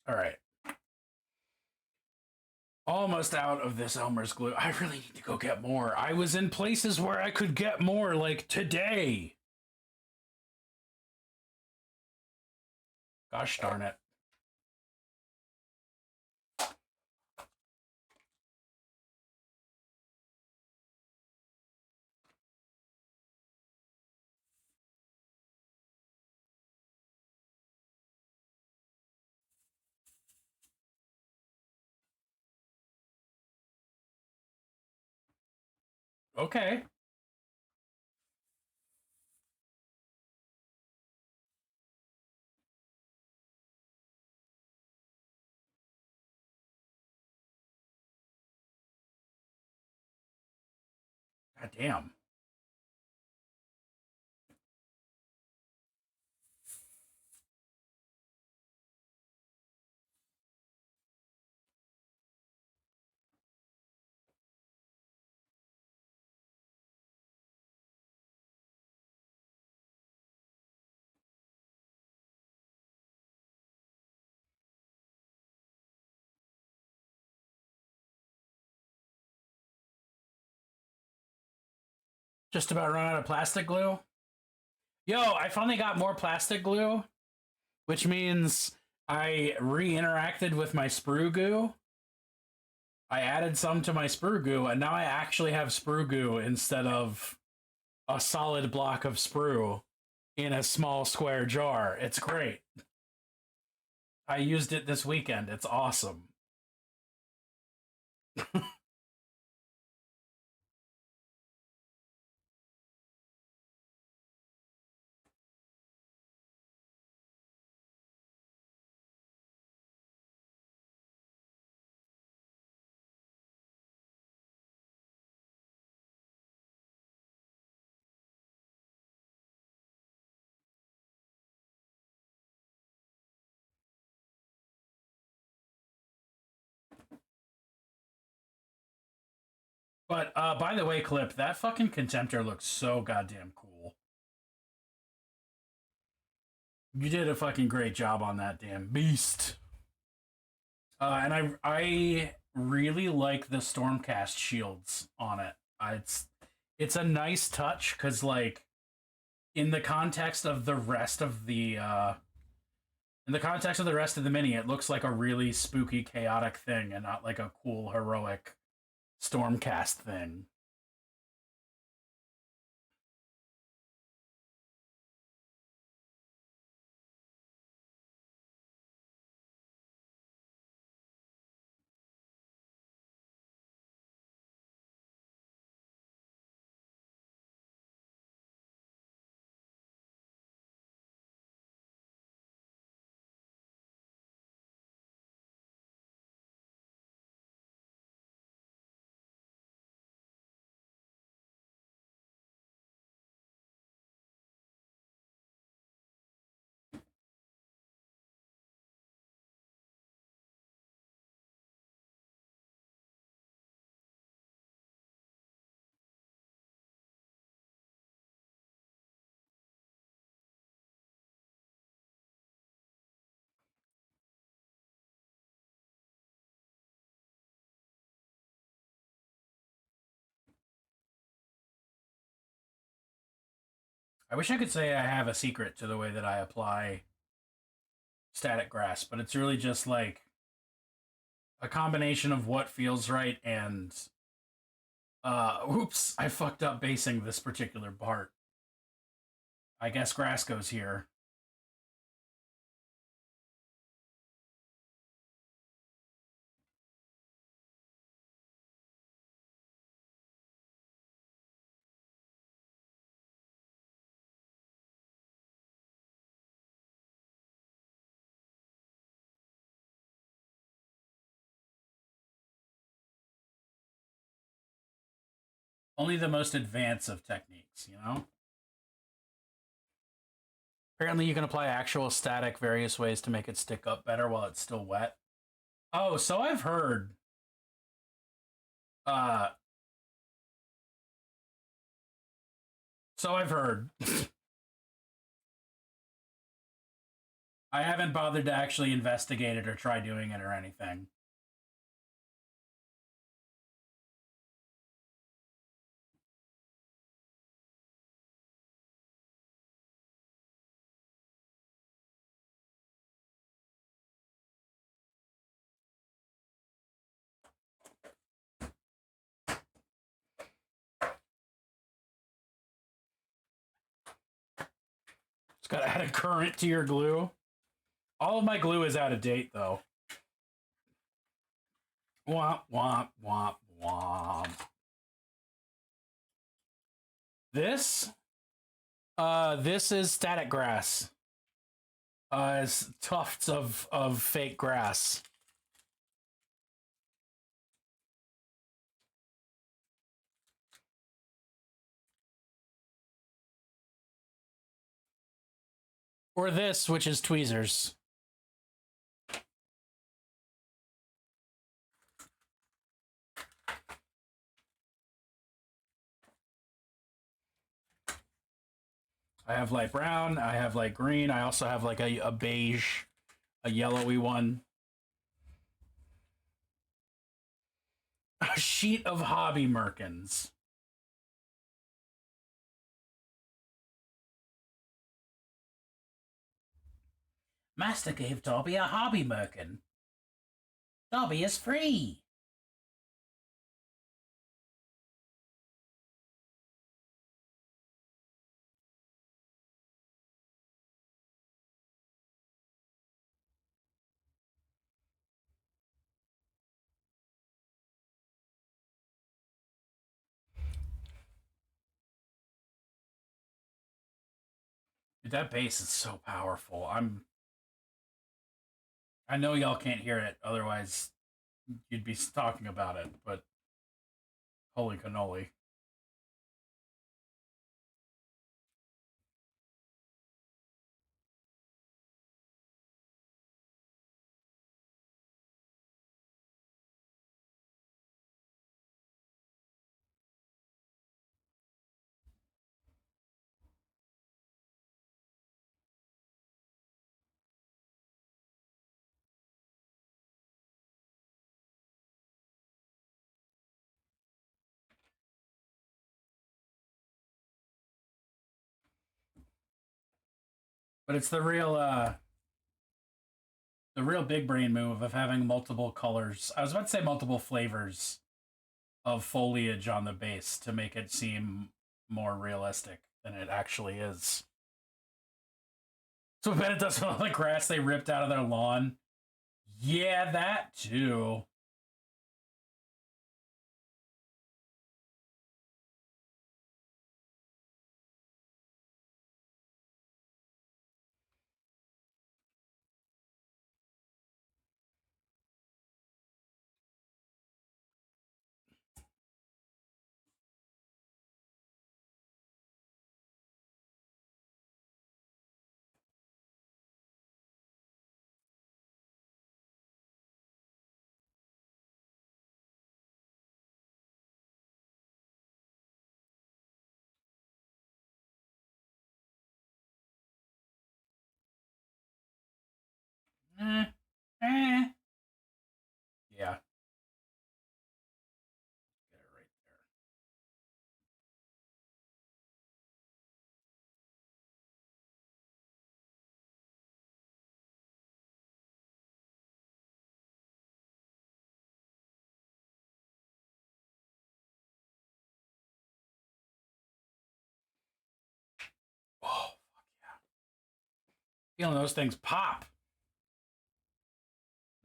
All right. Almost out of this Elmer's glue. I really need to go get more. I was in places where I could get more, like today. Gosh darn it. Okay. God damn. Just about run out of plastic glue. Yo, I finally got more plastic glue, which means I re-interacted with my sprue goo. I added some to my sprue goo, and now I actually have sprue goo instead of a solid block of sprue in a small square jar. It's great. I used it this weekend. It's awesome. But by the way, Clip, that fucking Contemptor looks so goddamn cool. You did a fucking great job on that damn beast. And I really like the Stormcast shields on it. It's a nice touch because like in the context of the rest of the mini, it looks like a really spooky, chaotic thing, and not like a cool, heroic Stormcast thing. I wish I could say I have a secret to the way that I apply static grass, but it's really just like a combination of what feels right and oops, I fucked up basing this particular part. I guess grass goes here. Only the most advanced of techniques, you know? Apparently you can apply actual static various ways to make it stick up better while it's still wet. Oh, so I've heard. Uh so I've heard. I haven't bothered to actually investigate it or try doing it or anything. It's got to add a current to your glue. All of my glue is out of date, though. Womp, womp, womp, womp. This is static grass. It's tufts of fake grass. Or this, which is tweezers. I have light brown, I have light green, I also have like a beige, a yellowy one. A sheet of hobby merkins. Master gave Dobby a hobby merkin. Dobby is free. Dude, that bass is so powerful. I know y'all can't hear it, otherwise you'd be talking about it, but holy cannoli. But it's the real big brain move of having multiple colors. I was about to say multiple flavors of foliage on the base to make it seem more realistic than it actually is. So I bet it does all the grass they ripped out of their lawn. Yeah, that too. Eh, eh. Yeah. Get it right there. Feeling those things pop.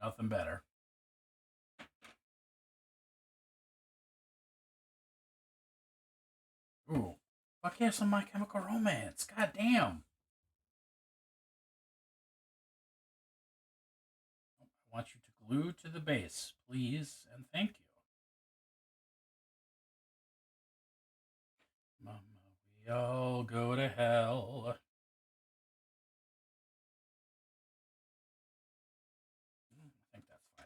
Nothing better. Ooh. Fuck yeah, some My Chemical Romance. God damn. I want you to glue to the base, please, and thank you. Mama, we all go to hell. I think that's fine.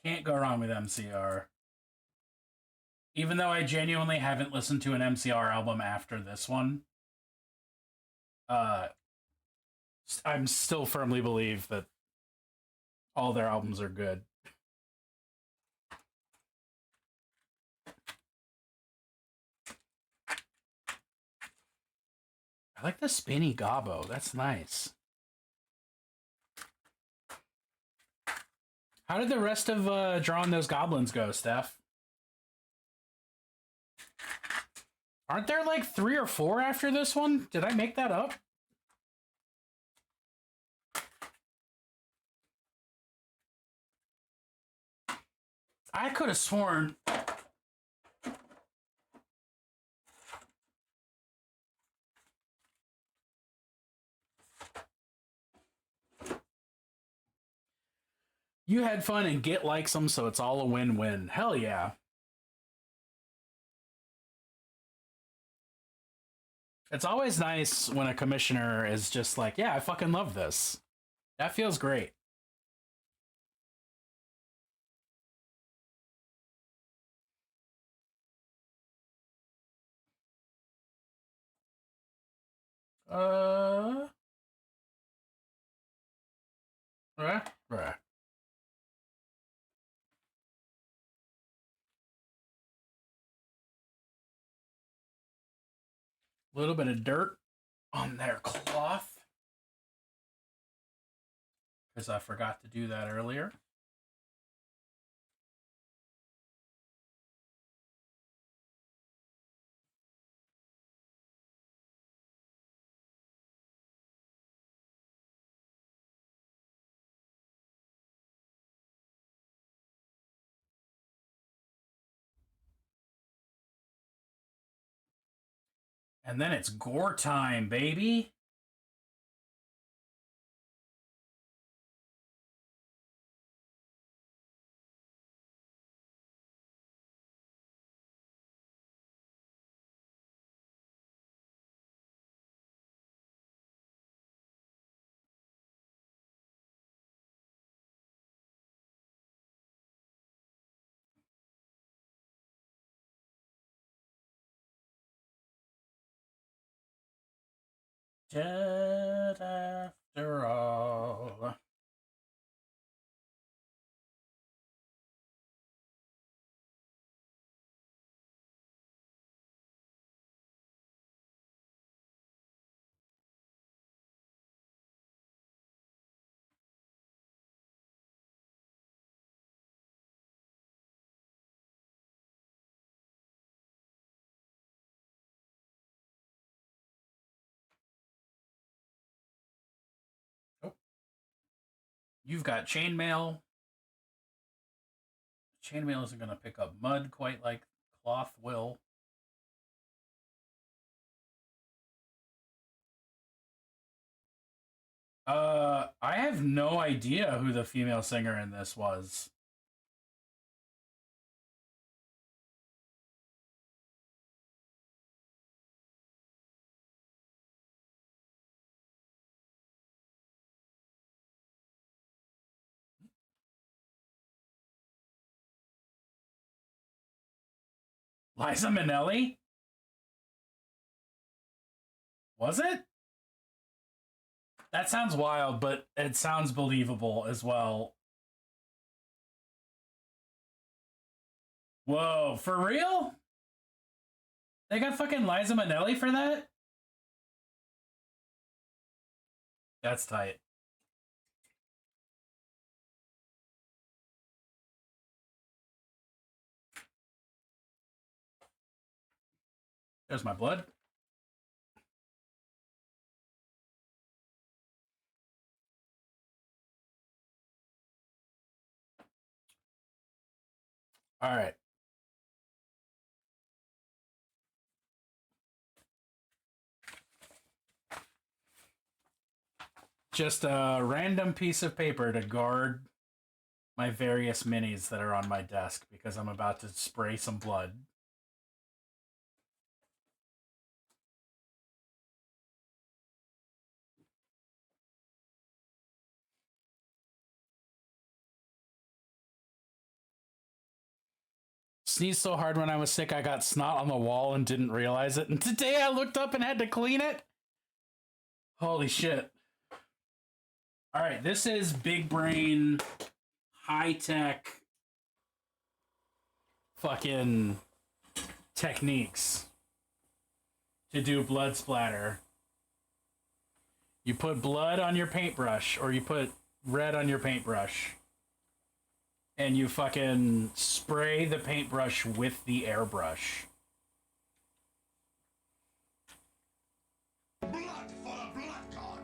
Can't go wrong with MCR. Even though I genuinely haven't listened to an MCR album after this one, I'm still firmly believe that all their albums are good. I like the spinny gobbo. That's nice. How did the rest of drawing those goblins go, Steph? Aren't there like 3 or 4 after this one? Did I make that up? I could have sworn. You had fun and Git likes them, so it's all a win-win. Hell yeah. It's always nice when a commissioner is just like, yeah, I fucking love this. That feels great. Bruh. A little bit of dirt on their cloth, because I forgot to do that earlier. And then it's gore time, baby. Dead after all. Oh. You've got chainmail. Chainmail isn't going to pick up mud quite like cloth will. I have no idea who the female singer in this was. Liza Minnelli? Was it? That sounds wild, but it sounds believable as well. Whoa, for real? They got fucking Liza Minnelli for that? That's tight. There's my blood. All right. Just a random piece of paper to guard my various minis that are on my desk because I'm about to spray some blood. Sneezed so hard when I was sick I got snot on the wall and didn't realize it. And today I looked up and had to clean it. Holy shit. All right, this is big brain, high tech fucking techniques to do blood splatter. You put blood on your paintbrush, or you put red on your paintbrush, and you fucking spray the paintbrush with the airbrush. Blood for the blood god.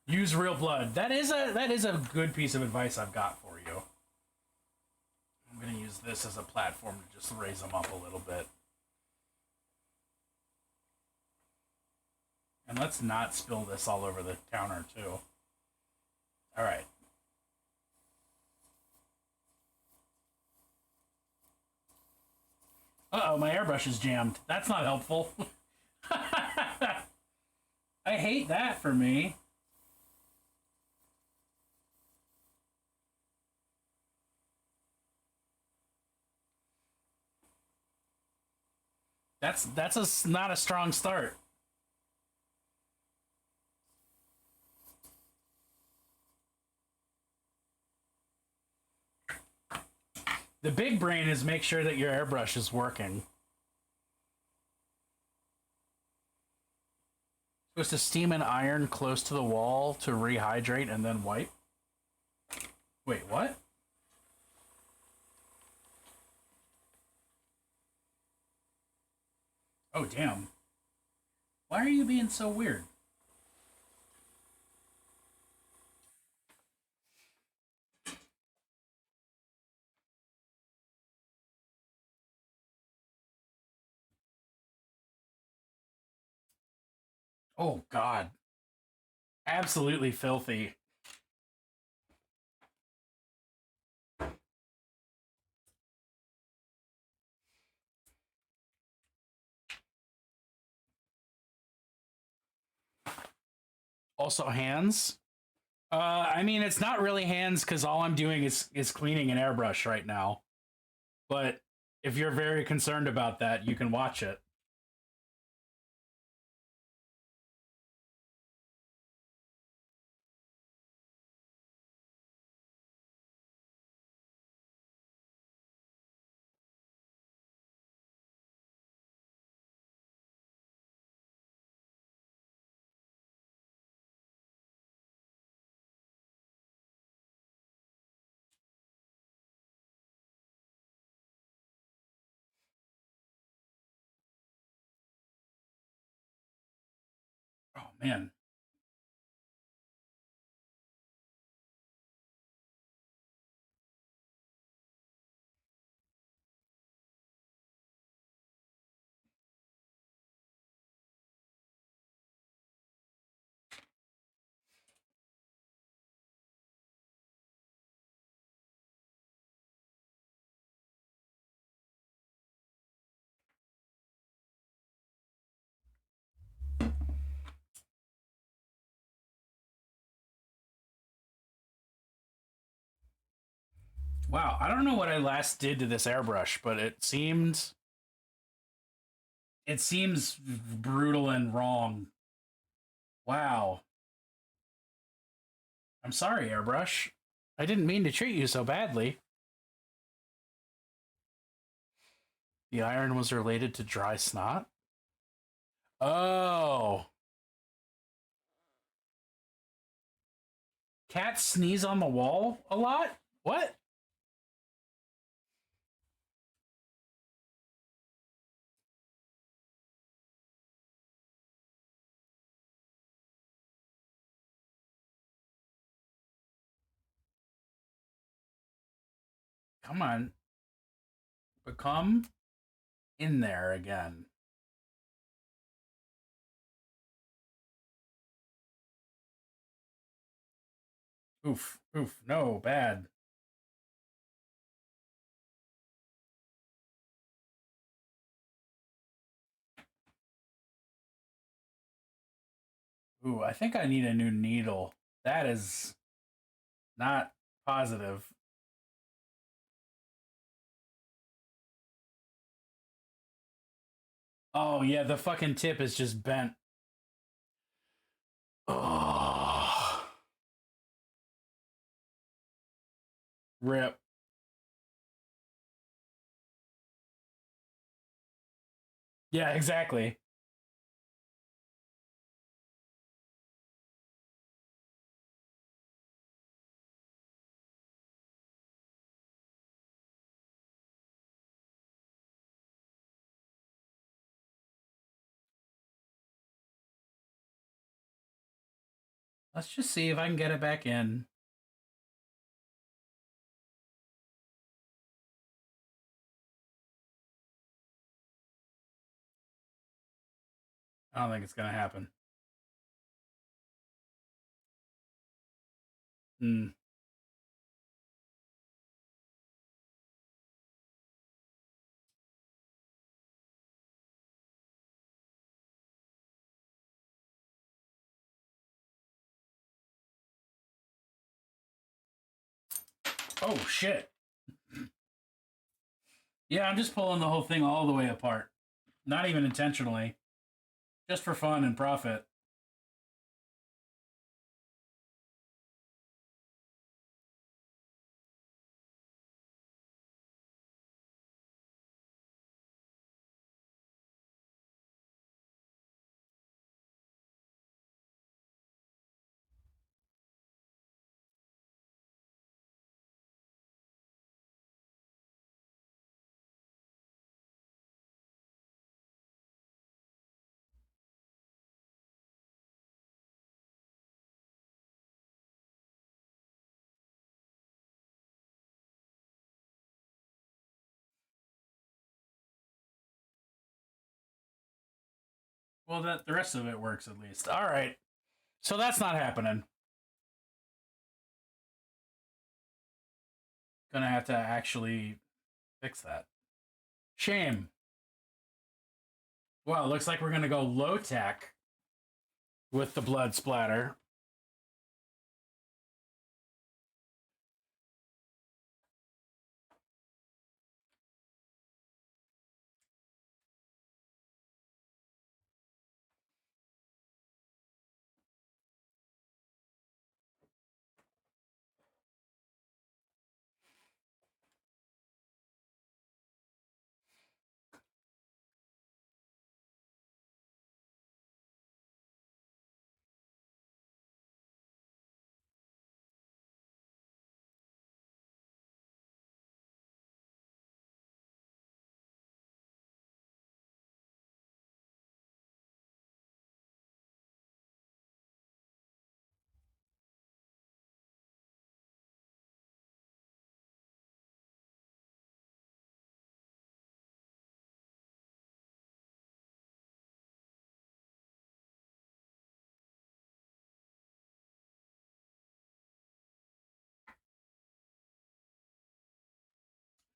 Use real blood. That is a good piece of advice I've got for you. I'm gonna use this as a platform to just raise them up a little bit. And let's not spill this all over the counter too. All right. Uh-oh, my airbrush is jammed. That's not helpful. I hate that for me. That's not a strong start. The big brain is make sure that your airbrush is working. Supposed to steam an iron close to the wall to rehydrate and then wipe. Wait, what? Oh, damn. Why are you being so weird? Oh, God. Absolutely filthy. Also, hands. I mean, it's not really hands because all I'm doing is cleaning an airbrush right now. But if you're very concerned about that, you can watch it. Oh, man. Wow, I don't know what I last did to this airbrush, but it seems brutal and wrong. Wow. I'm sorry, Airbrush. I didn't mean to treat you so badly. The iron was related to dry snot? Oh. Cats sneeze on the wall a lot? What? Come on. Become in there again. Oof, oof, no, bad. Ooh, I think I need a new needle. That is not positive. Oh, yeah, the fucking tip is just bent. Oh. Rip. Yeah, exactly. Let's just see if I can get it back in. I don't think it's gonna happen. Hmm. Oh, shit. Yeah, I'm just pulling the whole thing all the way apart. Not even intentionally. Just for fun and profit. Well, that the rest of it works at least. All right. So that's not happening. Gonna have to actually fix that. Shame. Well, looks like we're gonna go low tech with the blood splatter.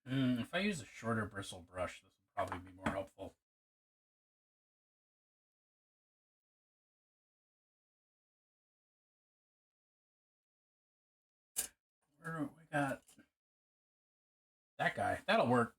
If I use a shorter bristle brush, this will probably be more helpful. Where do we got that guy? That'll work.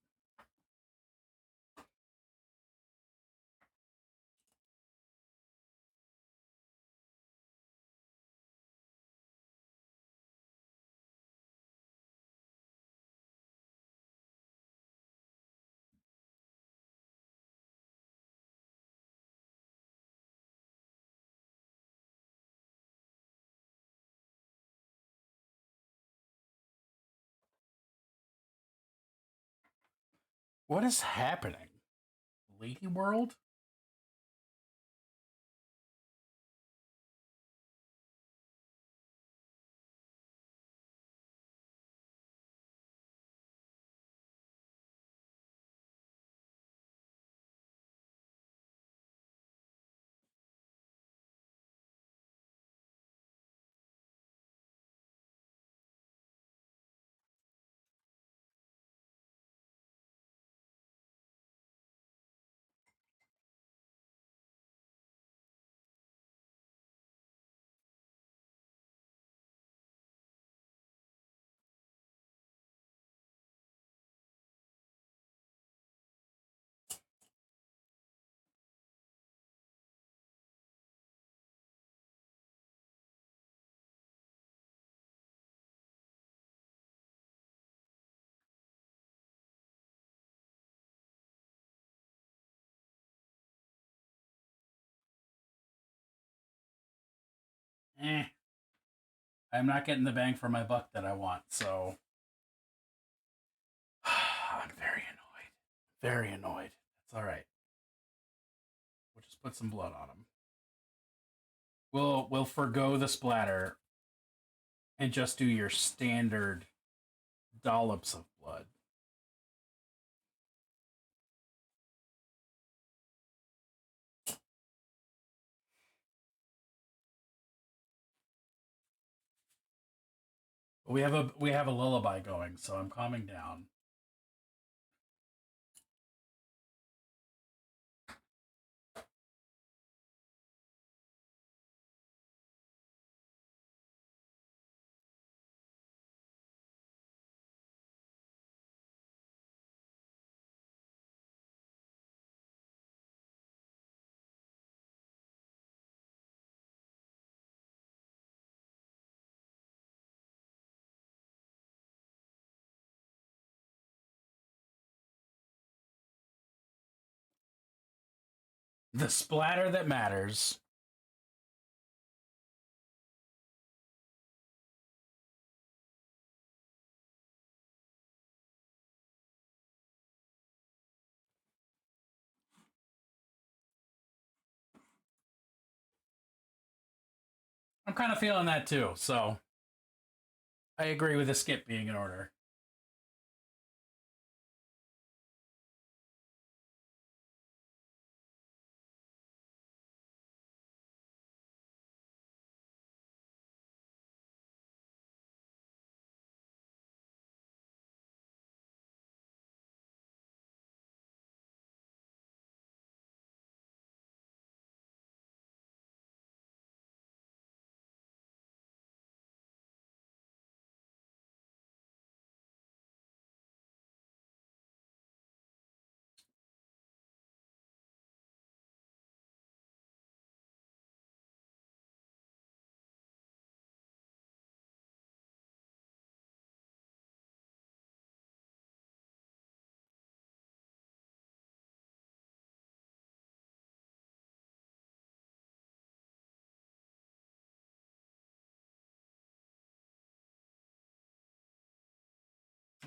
What is happening? Lady World? I'm not getting the bang for my buck that I want, so I'm very annoyed. Very annoyed. That's all right. We'll just put some blood on him. We'll forgo the splatter and just do your standard dollops of blood. We have a lullaby going, so I'm calming down. The splatter that matters. I'm kind of feeling that too, so I agree with the skip being in order.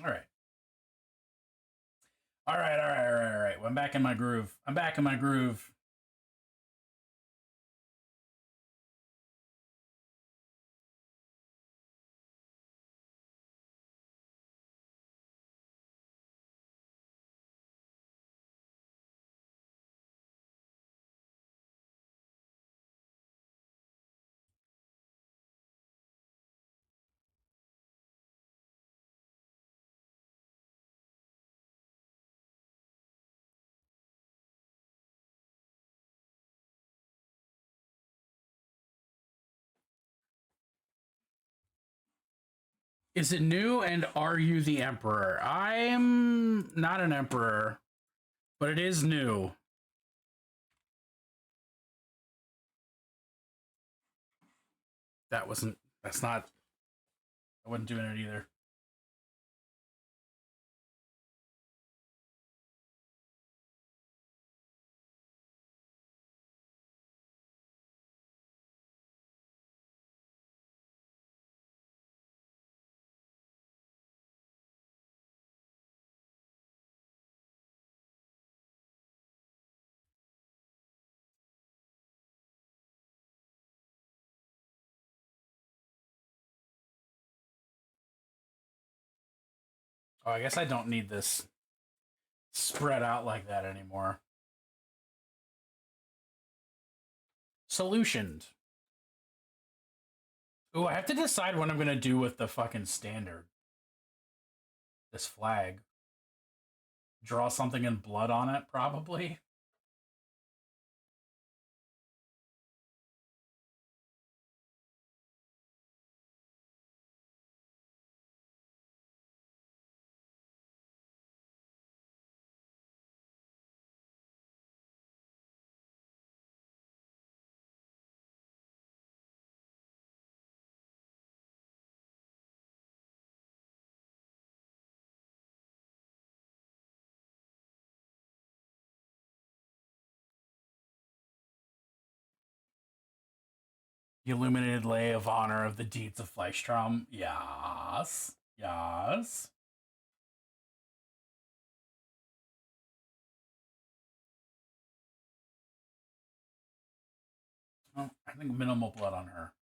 All right. All right, all right, all right, all right. I'm back in my groove. I'm back in my groove. Is it new and are you the emperor? I'm not an emperor, but it is new. That's not, I wasn't doing it either. Oh, I guess I don't need this spread out like that anymore. Solutioned. Ooh, I have to decide what I'm going to do with the fucking standard. This flag. Draw something in blood on it, probably. The illuminated lay of honor of the deeds of Fleischtraum. Yes. Yes. Oh, I think minimal blood on her.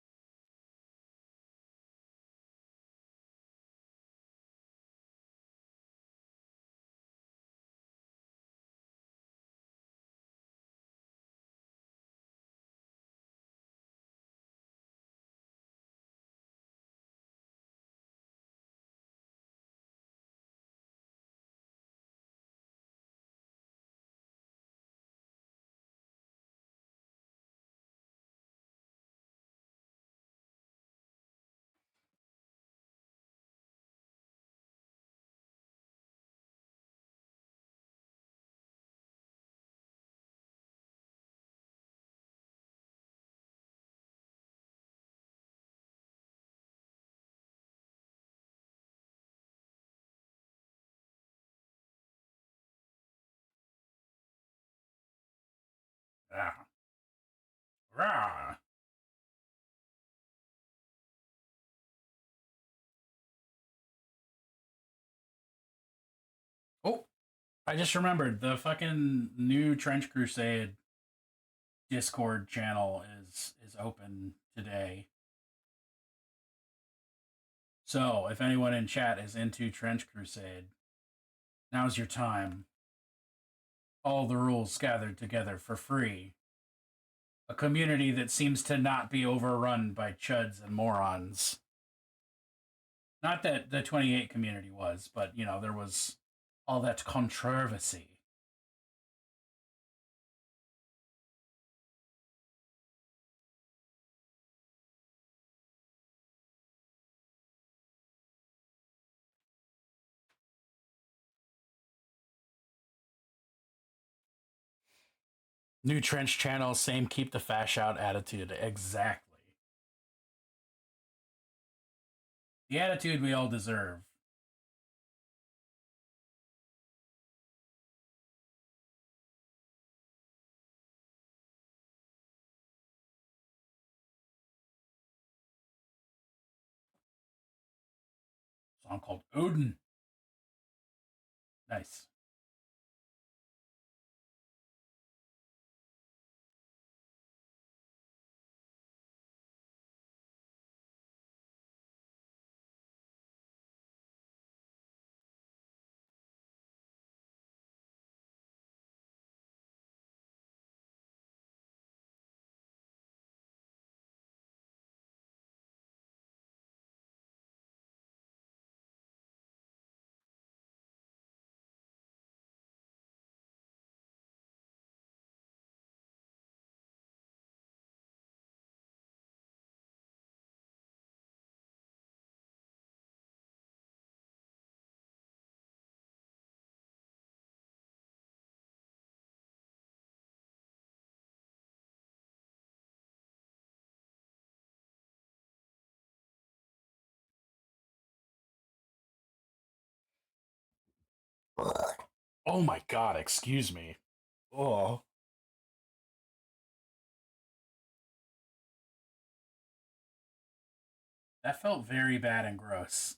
Yeah. Rah. Oh, I just remembered the fucking new Trench Crusade Discord channel is open today. So, if anyone in chat is into Trench Crusade, now's your time. All the rules gathered together for free. A community that seems to not be overrun by chuds and morons. Not that the 28 community was, but, you know, there was all that controversy. New Trench channel, same keep the fash out attitude. Exactly. The attitude we all deserve. Song called Odin. Nice. Oh my god, excuse me. Oh. That felt very bad and gross.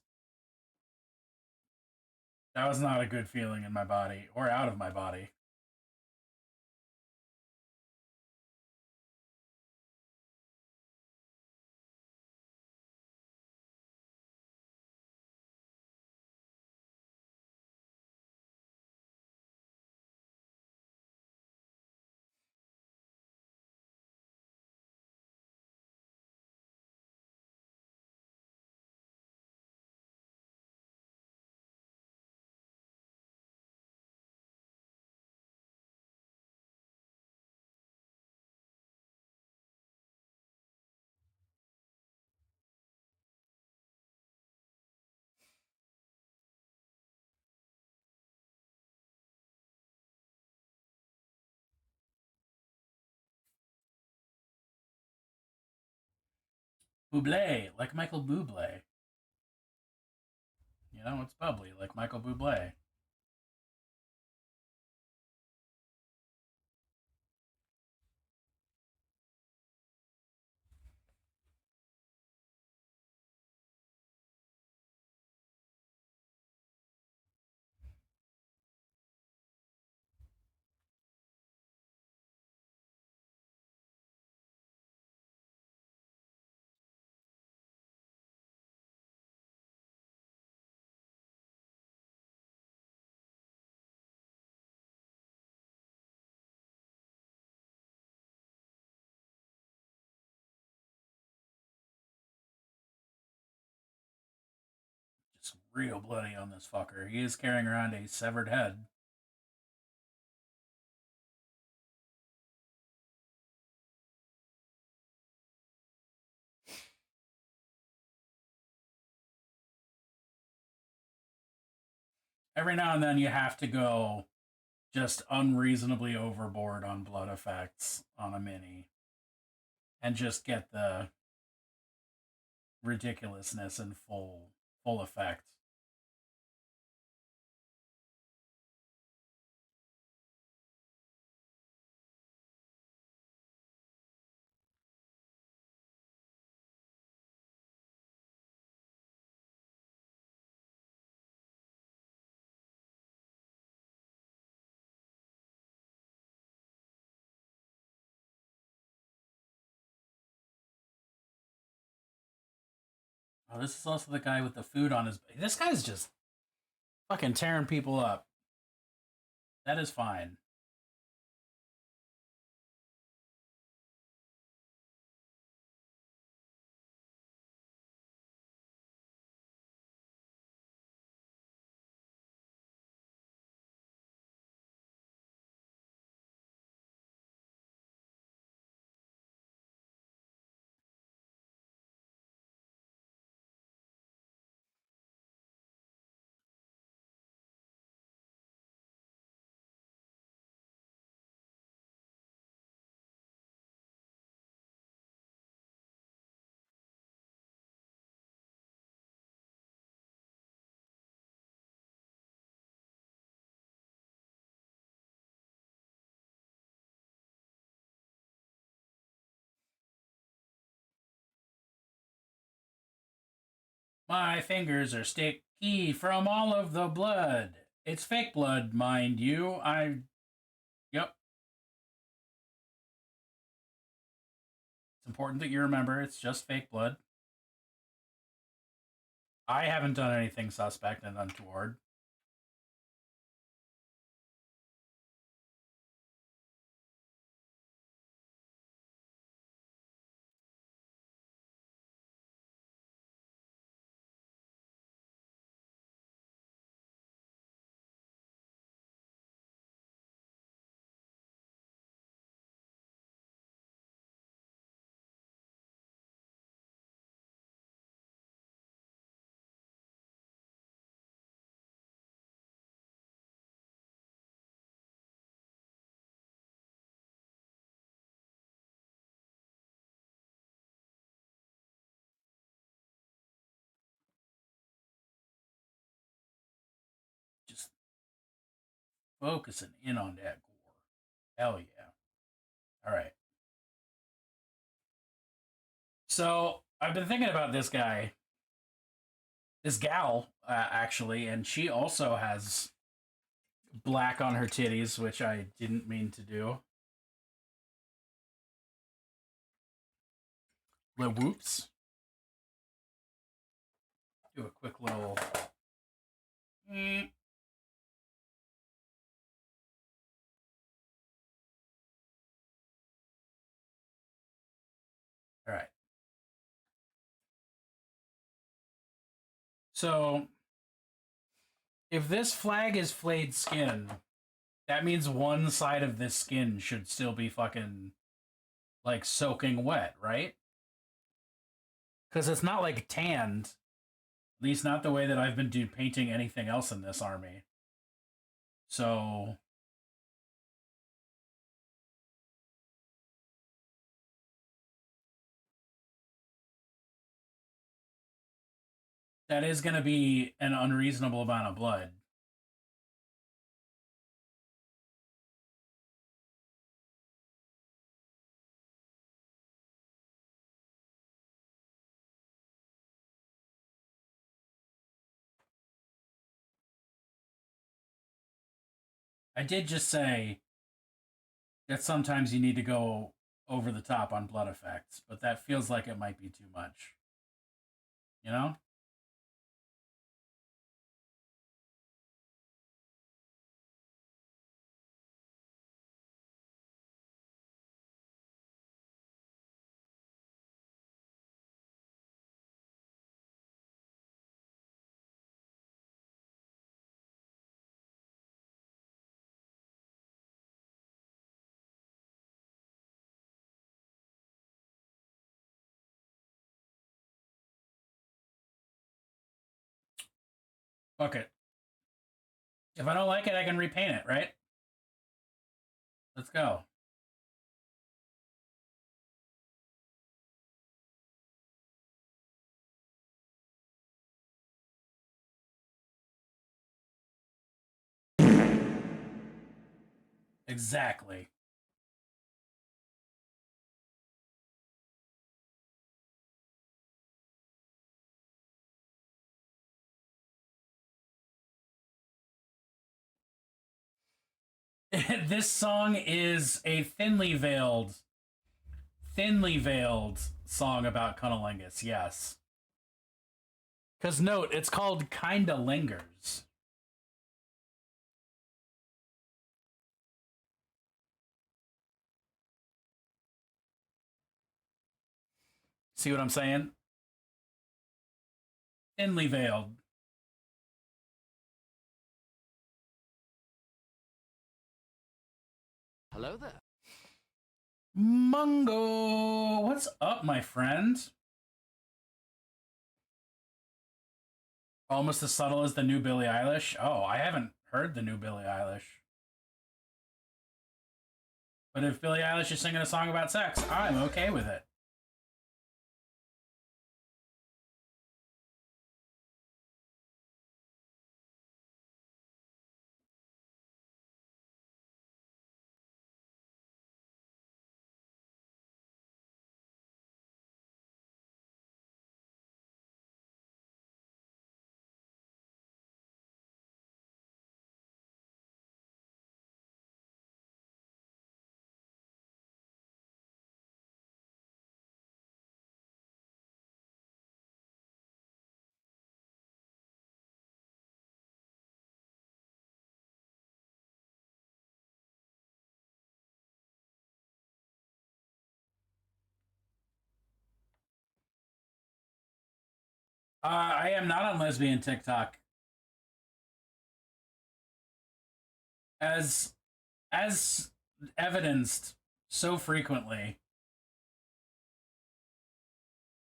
That was not a good feeling in my body or out of my body. Bublé, like Michael Bublé. You know, it's bubbly, like Michael Bublé. Just real bloody on this fucker. He is carrying around a severed head. Every now and then you have to go just unreasonably overboard on blood effects on a mini and just get the ridiculousness in full effect. Oh, this is also the guy with the food on his. This guy's just fucking tearing people up. That is fine. My fingers are sticky from all of the blood. It's fake blood, mind you. Yep. It's important that you remember it's just fake blood. I haven't done anything suspect and untoward. Just focusing in on that gore. Hell yeah. All right. So I've been thinking about this guy, this gal, actually, and she also has black on her titties, which I didn't mean to do. The whoops. Do a quick little. All right. So, if this flag is flayed skin, that means one side of this skin should still be fucking like soaking wet, right? Because it's not like tanned. At least not the way that I've been painting anything else in this army. So That is going to be an unreasonable amount of blood. I did just say that sometimes you need to go over the top on blood effects, but that feels like it might be too much. You know? Fuck it. If I don't like it, I can repaint it, right? Let's go. Exactly. This song is a thinly veiled song about cunnilingus, yes. Because note, it's called Kinda Lingers. See what I'm saying? Thinly veiled. Hello there. Mungo, what's up, my friend? Almost as subtle as the new Billie Eilish. Oh, I haven't heard the new Billie Eilish. But if Billie Eilish is singing a song about sex, I'm okay with it. I am not on lesbian TikTok. As evidenced so frequently,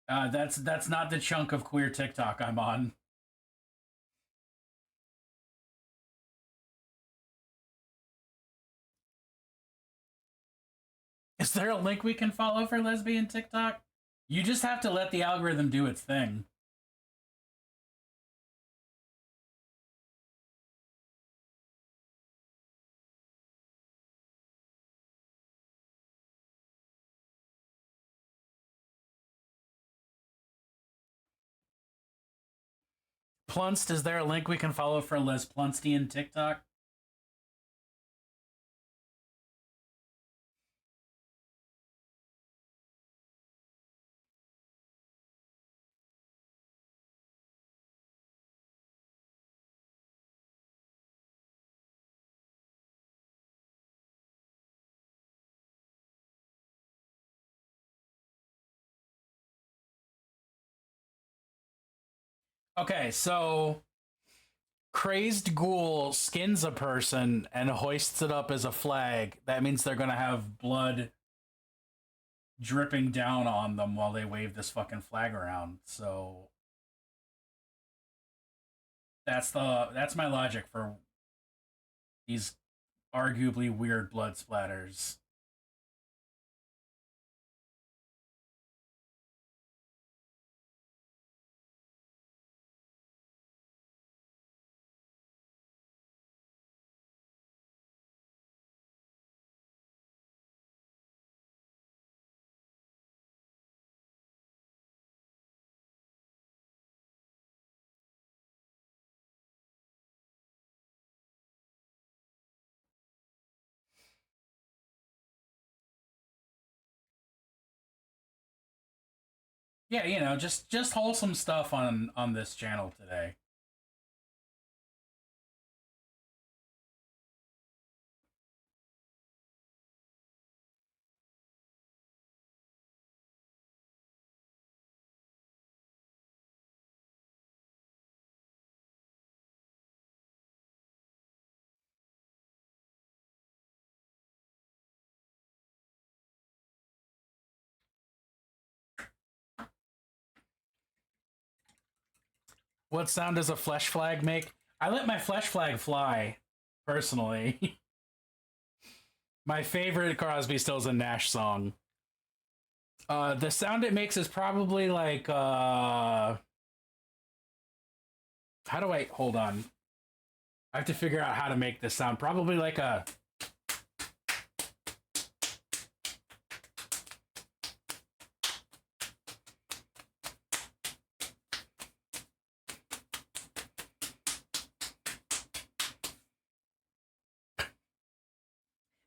that's not the chunk of queer TikTok I'm on. Is there a link we can follow for lesbian TikTok? You just have to let the algorithm do its thing. Plunst, is there a link we can follow for Les Plunstian TikTok? Okay, so crazed ghoul skins a person and hoists it up as a flag. That means they're gonna have blood dripping down on them while they wave this fucking flag around. So that's my logic for these arguably weird blood splatters. Yeah, you know, just wholesome stuff on this channel today. What sound does a flesh flag make? I let my flesh flag fly, personally. My favorite Crosby, Stills, and Nash song. The sound it makes is probably like, how do I, hold on. I have to figure out how to make this sound. Probably like a...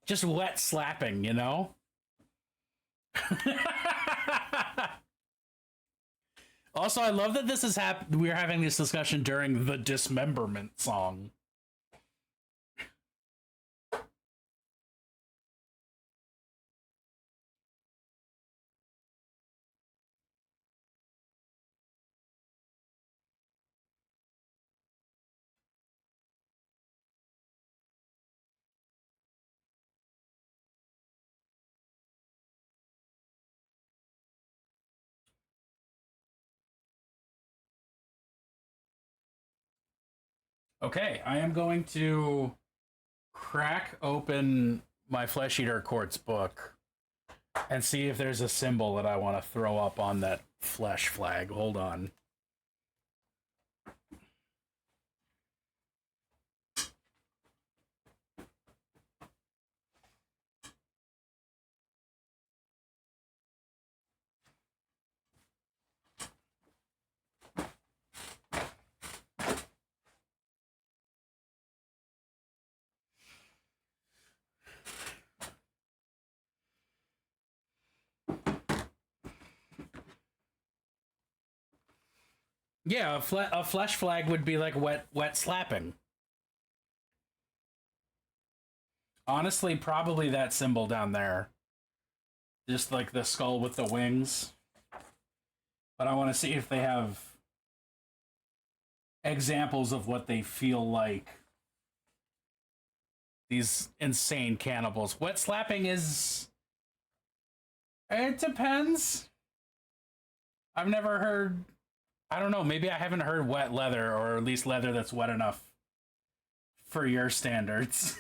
just wet slapping, you know? Also, I love that this is we're having this discussion during the dismemberment song. Okay, I am going to crack open my Flesh Eater Quartz book and see if there's a symbol that I want to throw up on that flesh flag. Hold on. Yeah, a flesh flag would be like wet slapping. Honestly, probably that symbol down there. Just like the skull with the wings. But I want to see if they have examples of what they feel like. These insane cannibals. Wet slapping is... it depends. I've never heard... I don't know, maybe I haven't heard wet leather, or at least leather that's wet enough for your standards.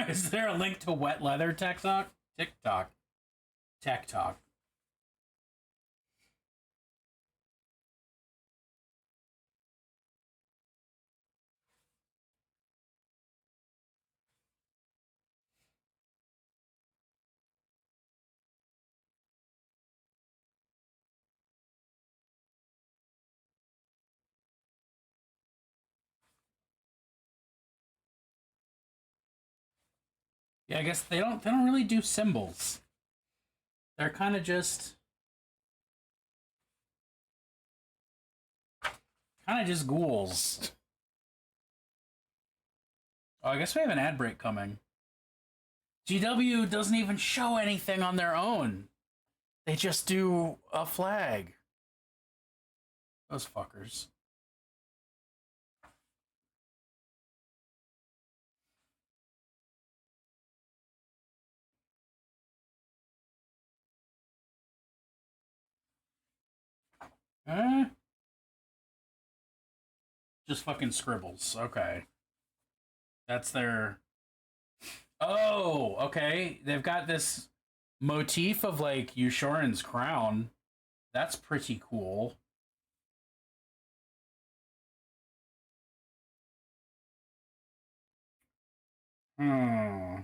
Is there a link to wet leather tech talk? TikTok. Tech talk. Yeah, I guess they don't really do symbols. They're kind of just ghouls. Oh, I guess we have an ad break coming. GW doesn't even show anything on their own. They just do a flag. Those fuckers. Just fucking scribbles. Okay. That's their... Oh, okay. They've got this motif of like Yushorin's crown. That's pretty cool. Hmm.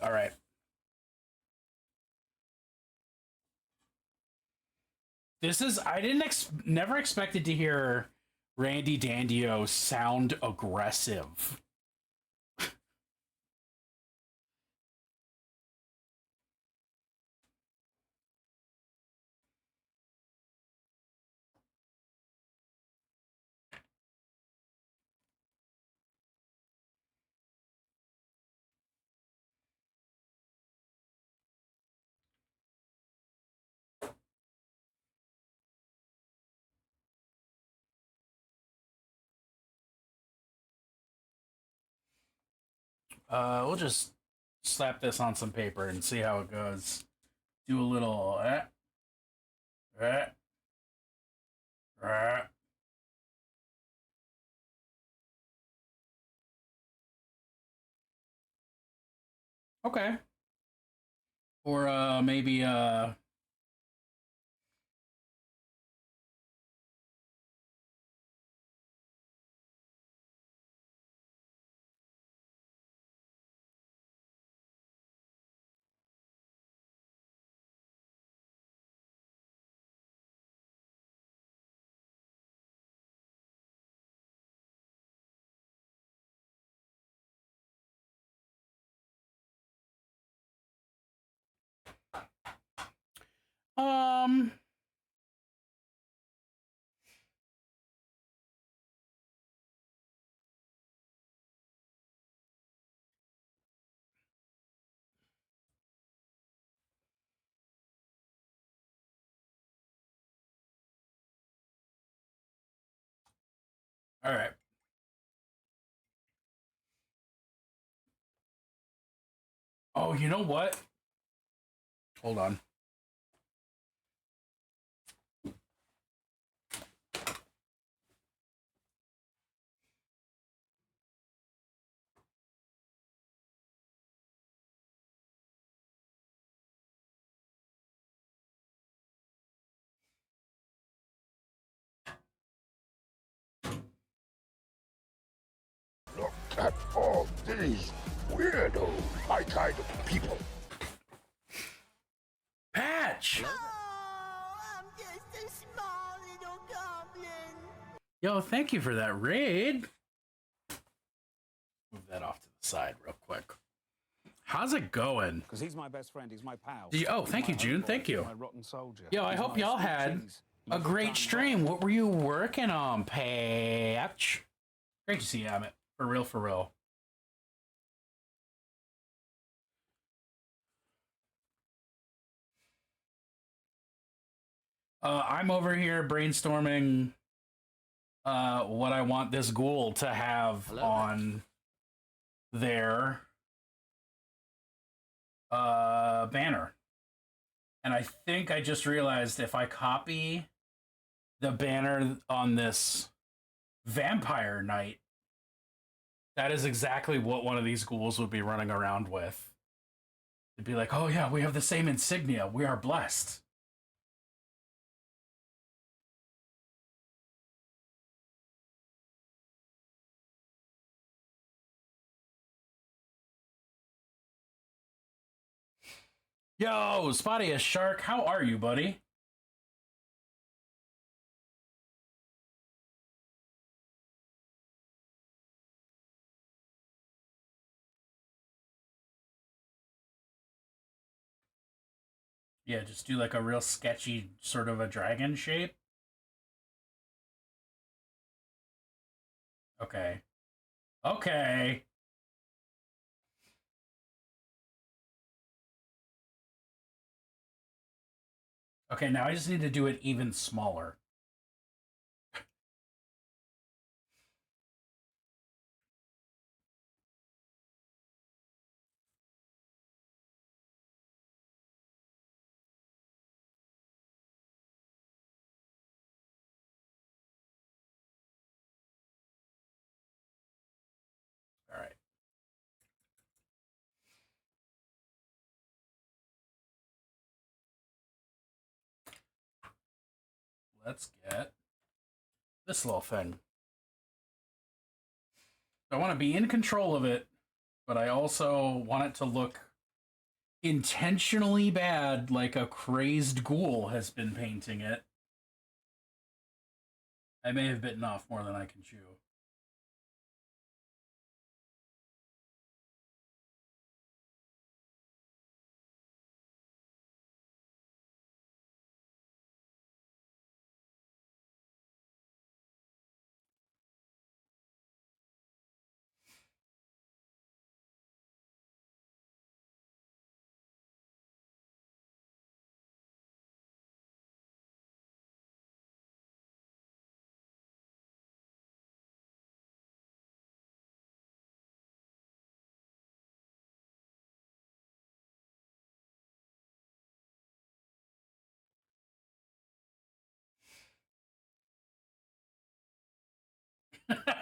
All right. This is I didn't never expected to hear Randy Dandio sound aggressive. We'll just slap this on some paper and see how it goes. Do a little eh, eh. Okay. Or maybe um all right. Oh, you know what? Hold on. Look at all these weirdos, my kind of people. Patch. I'm just a small little goblin. Yo, thank you for that raid. Move that off to the side real quick. How's it going? Because he's my best friend. He's my pal. Oh, thank you, June. Thank you. My rotten soldier. Yo, I He's hope my y'all sweet had cheese. a He's great time stream. bomb. What were you working on, Patch? Great to see you, Amit. For real, for real. I'm over here brainstorming what I want this ghoul to have on their banner. And I think I just realized if I copy the banner on this vampire knight, that is exactly what one of these ghouls would be running around with. It'd be like, oh yeah, we have the same insignia. We are blessed. Yo, Spotty Shark, how are you, buddy? Yeah, just do like a real sketchy sort of a dragon shape. Okay. Okay. Okay, now I just need to do it even smaller. let's get this little thing. I want to be in control of it, but I also want it to look intentionally bad, like a crazed ghoul has been painting it. I may have bitten off more than I can chew.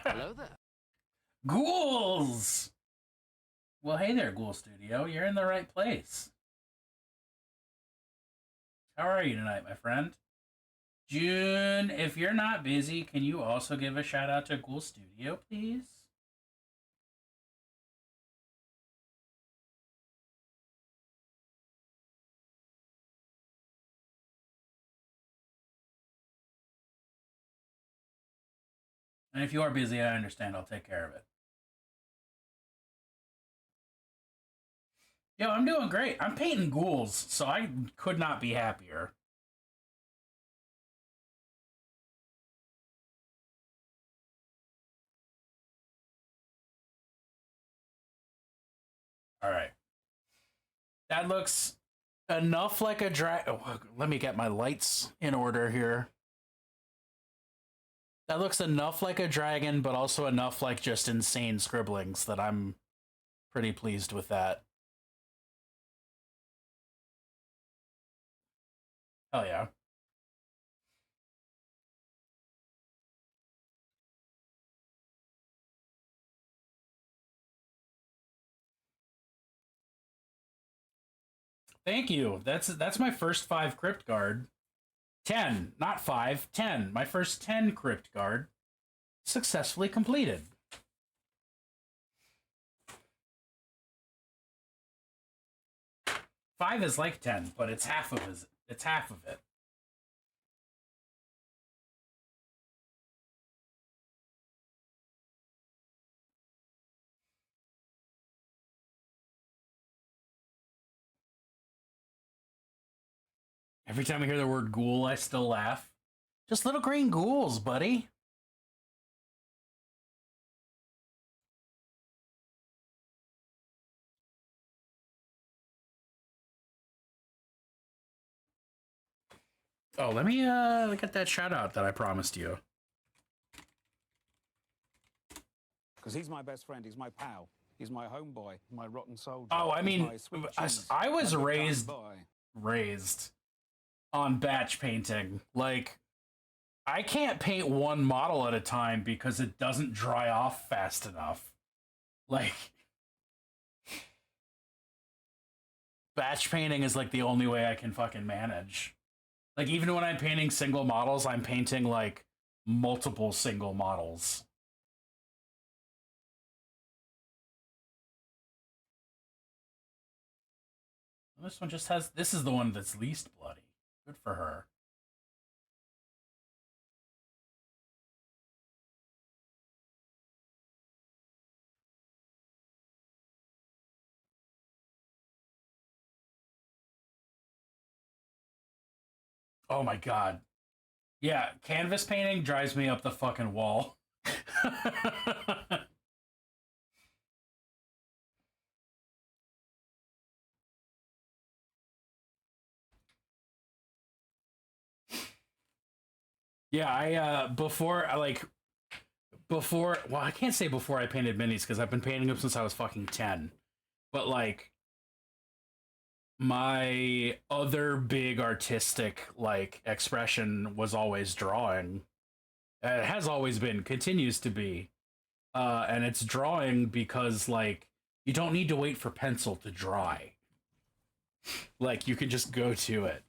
Hello there. Ghouls! Well, hey there, Ghoul Studio. You're in the right place. How are you tonight, my friend? June, if you're not busy, can you also give a shout out to Ghoul Studio, please? And if you are busy, I understand. I'll take care of it. Yo, I'm doing great. I'm painting ghouls, so I could not be happier. All right. That looks enough like a oh, let me get my lights in order here. That looks enough like a dragon, but also enough like just insane scribblings that I'm pretty pleased with that. Hell yeah. Thank you. That's my first 5 crypt guard. 10, not 5, 10. My first 10 crypt guard successfully completed. Five is like 10, but it's half of it. It's half of it. Every time I hear the word ghoul, I still laugh. Just little green ghouls, buddy. Oh, let me get that shout out that I promised you. Because he's my best friend, he's my pal, he's my homeboy, my rotten soldier. Oh, I mean, I was my raised on batch painting. Like, I can't paint one model at a time because it doesn't dry off fast enough. Like, batch painting is like the only way I can fucking manage. Like, even when I'm painting single models, I'm painting like multiple single models. This one just has, this is the one that's least bloody. Good for her. Oh my god. Yeah, canvas painting drives me up the fucking wall. Yeah, well, I can't say before I painted minis because I've been painting them since I was fucking 10. But like, my other big artistic like expression was always drawing. It has always been, continues to be. And it's drawing because like you don't need to wait for pencil to dry. Like you can just go to it.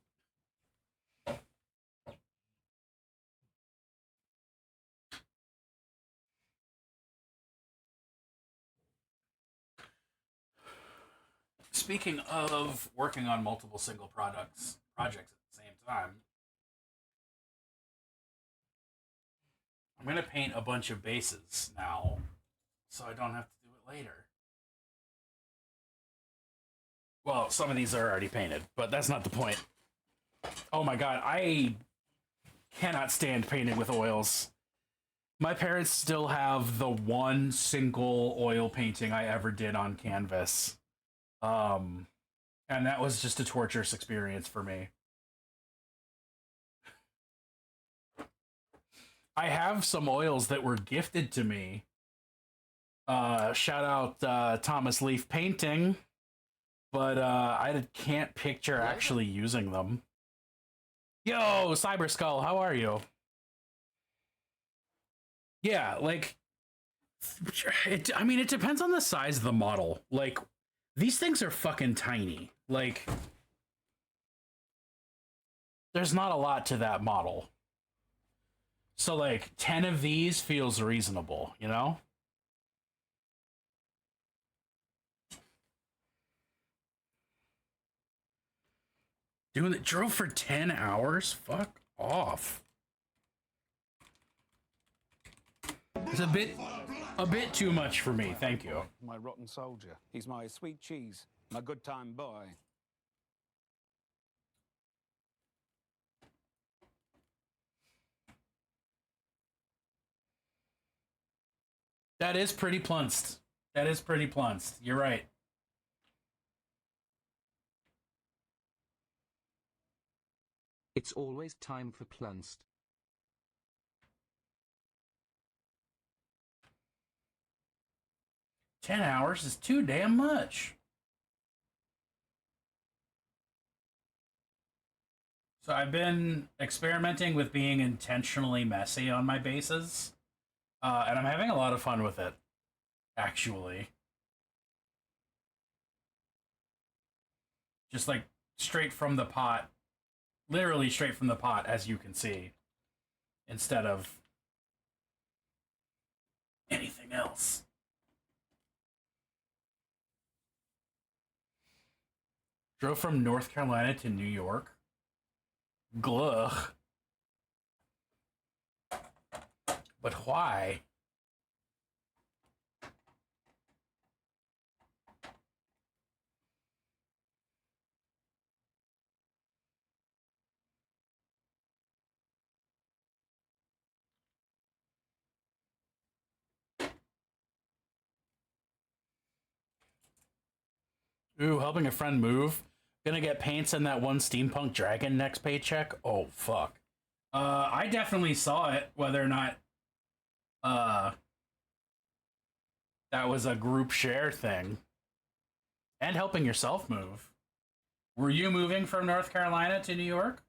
Speaking of working on multiple single projects at the same time, I'm gonna paint a bunch of bases now, so I don't have to do it later. Well, some of these are already painted, but that's not the point. Oh my god, I cannot stand painting with oils. My parents still have the one single oil painting I ever did on canvas. And that was just a torturous experience for me. I have some oils that were gifted to me. Shout out Thomas Leaf Painting, but I can't picture actually using them. Yo, Cyber Skull, how are you? Yeah, like, I mean, it depends on the size of the model. Like, these things are fucking tiny. Like, there's not a lot to that model. So, like, 10 of these feels reasonable, you know? Doing it, drove for 10 hours? Fuck off. It's a bit too much for me, thank you. My rotten soldier. He's my sweet cheese, my good time boy. That is pretty plunced. That is pretty plunced. You're right. It's always time for plunced. $10 hours is too damn much. So I've been experimenting with being intentionally messy on my bases, and I'm having a lot of fun with it, actually. Just like straight from the pot, literally straight from the pot, as you can see, instead of anything else. Drove from North Carolina to New York. Glugh. But why? Ooh, helping a friend move. Gonna get paints in that one steampunk dragon next paycheck. Oh fuck. I definitely saw it, whether or not that was a group share thing. And helping yourself move. Were you moving from North Carolina to New York?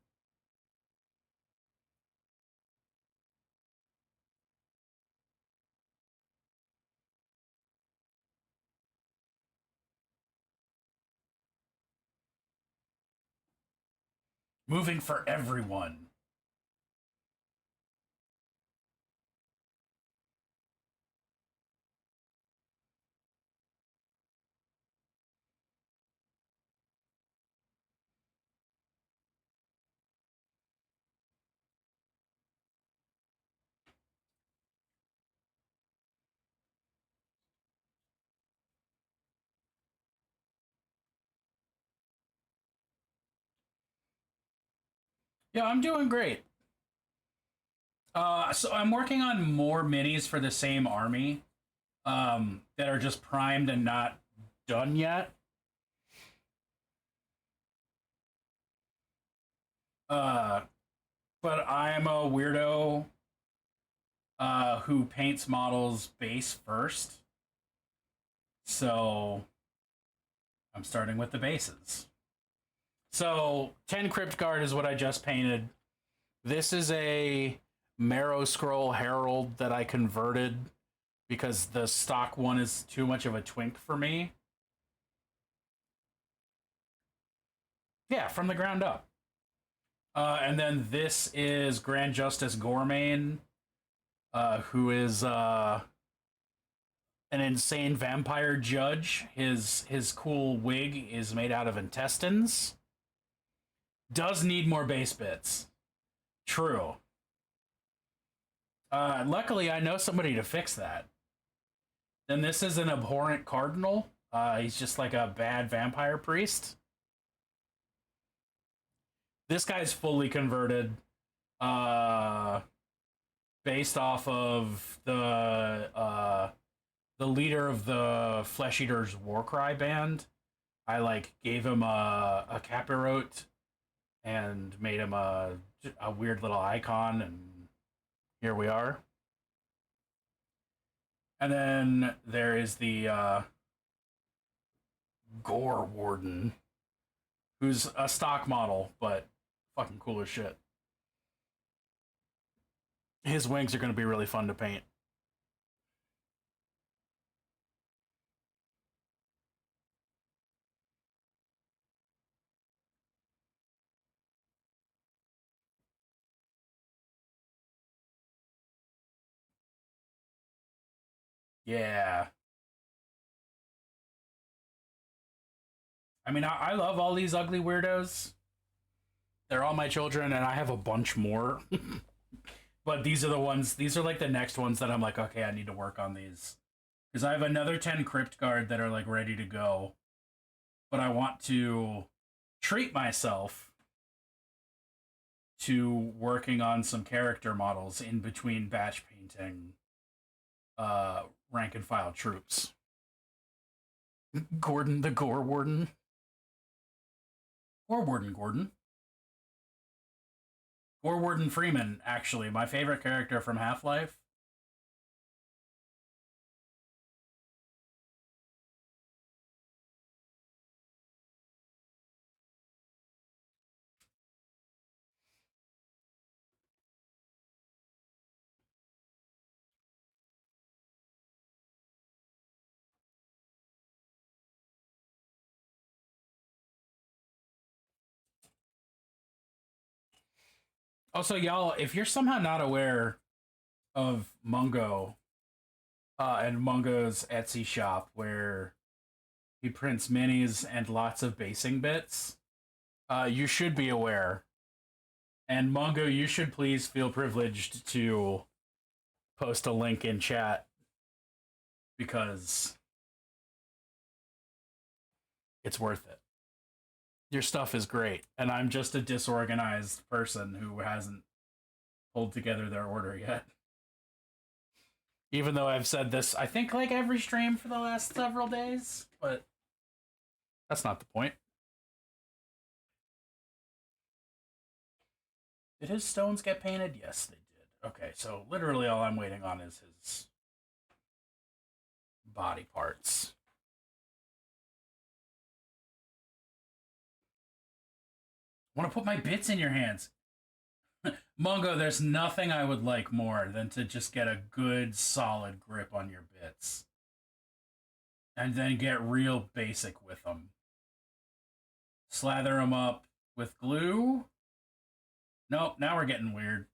Moving for everyone. Yeah, I'm doing great. So I'm working on more minis for the same army that are just primed and not done yet. But I'm a weirdo who paints models base first. So I'm starting with the bases. So 10 Crypt Guard is what I just painted. This is a Marrow Scroll Herald that I converted because the stock one is too much of a twink for me. Yeah, from the ground up. And then this is Grand Justice Gormain, who is an insane vampire judge. His cool wig is made out of intestines. Does need more base bits. True. Luckily, I know somebody to fix that. Then this is an abhorrent cardinal. He's just like a bad vampire priest. This guy's fully converted. Based off of the leader of the Flesh Eaters Warcry band. I like gave him a capirote and made him a weird little icon, and here we are. And then there is the Gore Warden, who's a stock model, but fucking cool as shit. His wings are going to be really fun to paint. Yeah. I mean, I love all these ugly weirdos. They're all my children, and I have a bunch more. But these are the ones, these are like the next ones that I'm like, okay, I need to work on these. Because I have another 10 Crypt Guard that are like ready to go. But I want to treat myself to working on some character models in between batch painting rank and file troops. Gordon the Gore Warden. Gore Warden Gordon. Gore Warden Freeman, actually, my favorite character from Half-Life. Also, y'all, if you're somehow not aware of Mungo and Mungo's Etsy shop, where he prints minis and lots of basing bits, you should be aware. And Mungo, you should please feel privileged to post a link in chat, because it's worth it. Your stuff is great, and I'm just a disorganized person who hasn't pulled together their order yet. Even though I've said this, I think, like every stream for the last several days, but that's not the point. Did his stones get painted? Yes, they did. Okay, so literally all I'm waiting on is his body parts. I want to put my bits in your hands. Mungo, there's nothing I would like more than to just get a good, solid grip on your bits. And then get real basic with them. Slather them up with glue. Nope, now we're getting weird.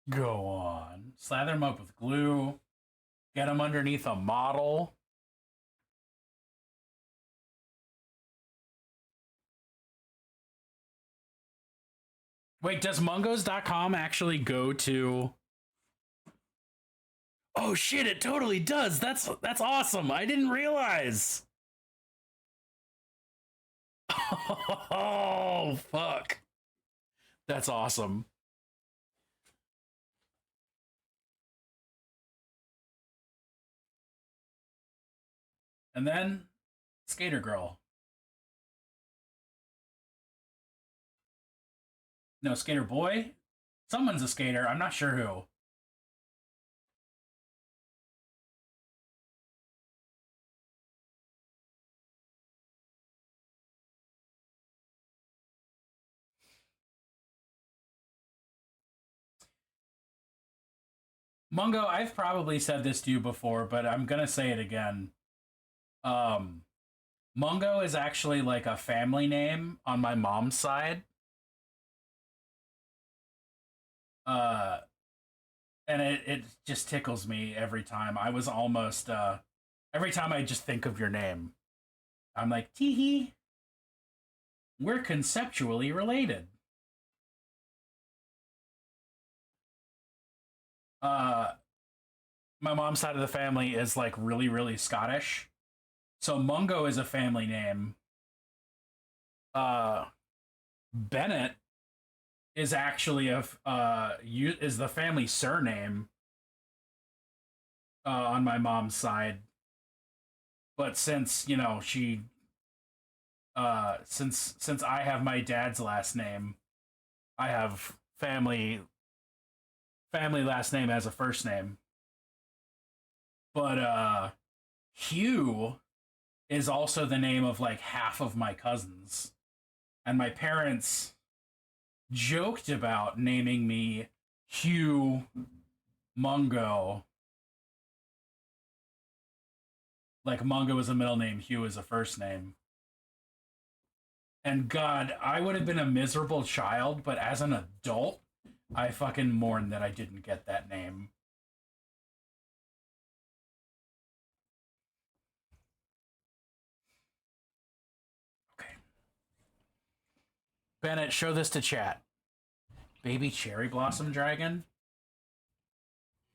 Go on. Slather them up with glue. Get them underneath a model. Wait, does mungos.com actually go to... Oh shit, it totally does. That's awesome. I didn't realize. Oh, fuck. That's awesome. And then Skater Girl. No, Skater Boy? Someone's a skater. I'm not sure who. Mungo, I've probably said this to you before, but I'm gonna say it again. Mungo is actually like a family name on my mom's side. And it just tickles me every time. I was almost every time I just think of your name, I'm like, tee we're conceptually related. My mom's side of the family is like really, really Scottish. So Mungo is a family name. Bennett is actually is the family surname on my mom's side. But since, you know, she since I have my dad's last name, I have family last name as a first name. But Hugh is also the name of like half of my cousins. And my parents joked about naming me Hugh Mungo. Like Mungo is a middle name, Hugh is a first name. And God, I would have been a miserable child, but as an adult, I fucking mourn that I didn't get that name. Okay. Bennett, show this to chat. Baby cherry blossom dragon?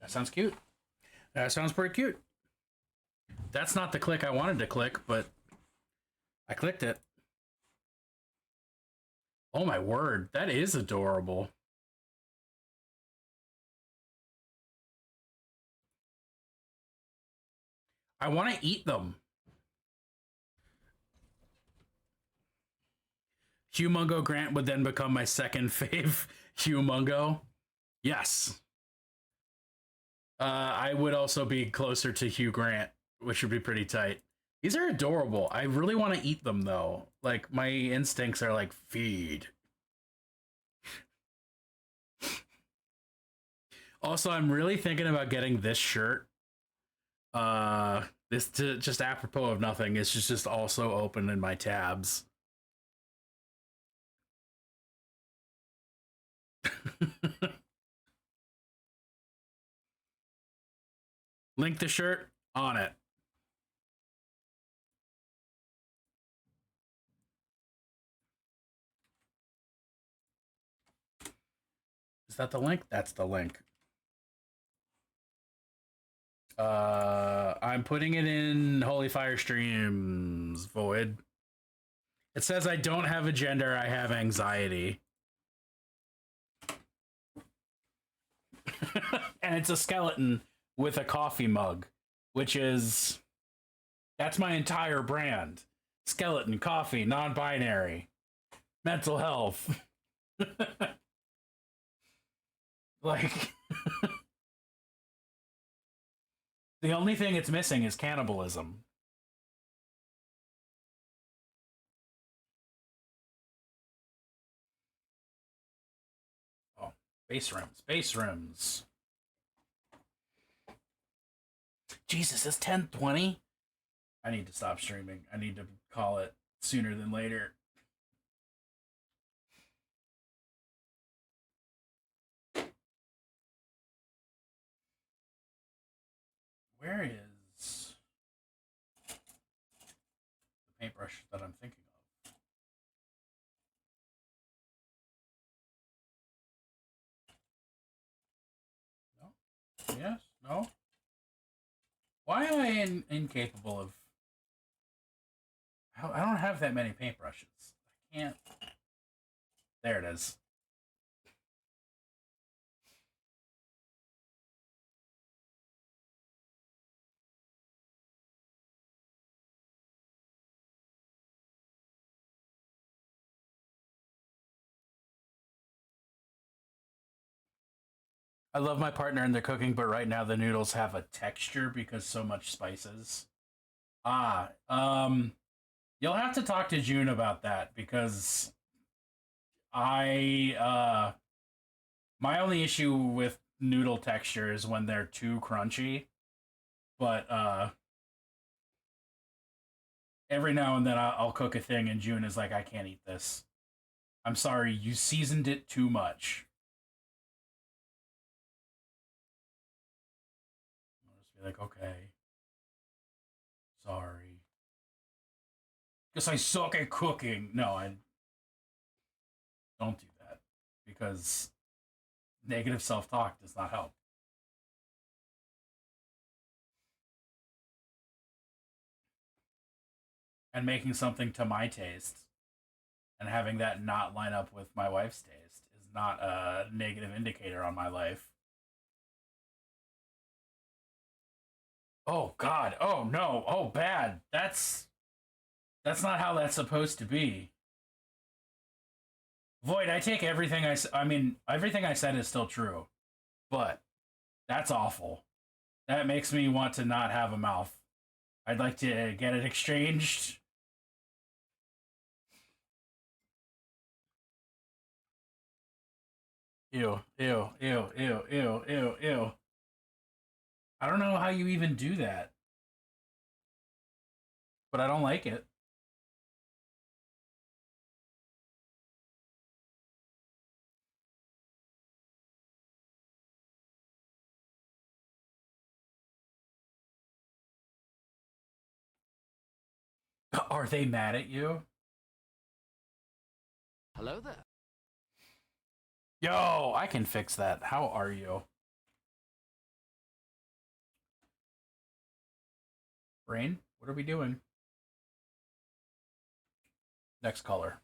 That sounds cute. That sounds pretty cute. That's not the click I wanted to click, but I clicked it. Oh my word, that is adorable. I want to eat them. Humungo Grant would then become my second fave Humungo. Yes. I would also be closer to Hugh Grant, which would be pretty tight. These are adorable. I really want to eat them, though. Like, my instincts are like, feed. Also, I'm really thinking about getting this shirt. This just apropos of nothing. It's just also open in my tabs. Link the shirt on it. Is that the link? That's the link. I'm putting it in Holy Fire Streams, Void. It says I don't have a gender, I have anxiety. And it's a skeleton with a coffee mug, which is... That's my entire brand. Skeleton, coffee, non-binary, mental health. Like... The only thing it's missing is cannibalism. Oh, base rims, base rims. Jesus, it's 10:20. I need to stop streaming. I need to call it sooner than later. Where is the paintbrush that I'm thinking of? No? Yes? No? Why am I incapable of... I don't have that many paintbrushes. I can't... There it is. I love my partner in the cooking, but right now the noodles have a texture because so much spices. You'll have to talk to June about that because my only issue with noodle textures when they're too crunchy, but every now and then I'll cook a thing and June is like, I can't eat this. I'm sorry, you seasoned it too much. I'll just be like, okay. Sorry. Guess I suck at cooking. No, I don't do that because negative self-talk does not help. And making something to my taste and having that not line up with my wife's taste is not a negative indicator on my life. Oh God! Oh no! Oh bad! That's not how that's supposed to be. Void, I take everything I mean, everything I said is still true, but that's awful. That makes me want to not have a mouth. I'd like to get it exchanged. Ew, ew, ew, ew, ew, ew, ew. I don't know how you even do that, but I don't like it. Are they mad at you? Hello there. Yo, I can fix that. How are you? Brain, what are we doing? Next color.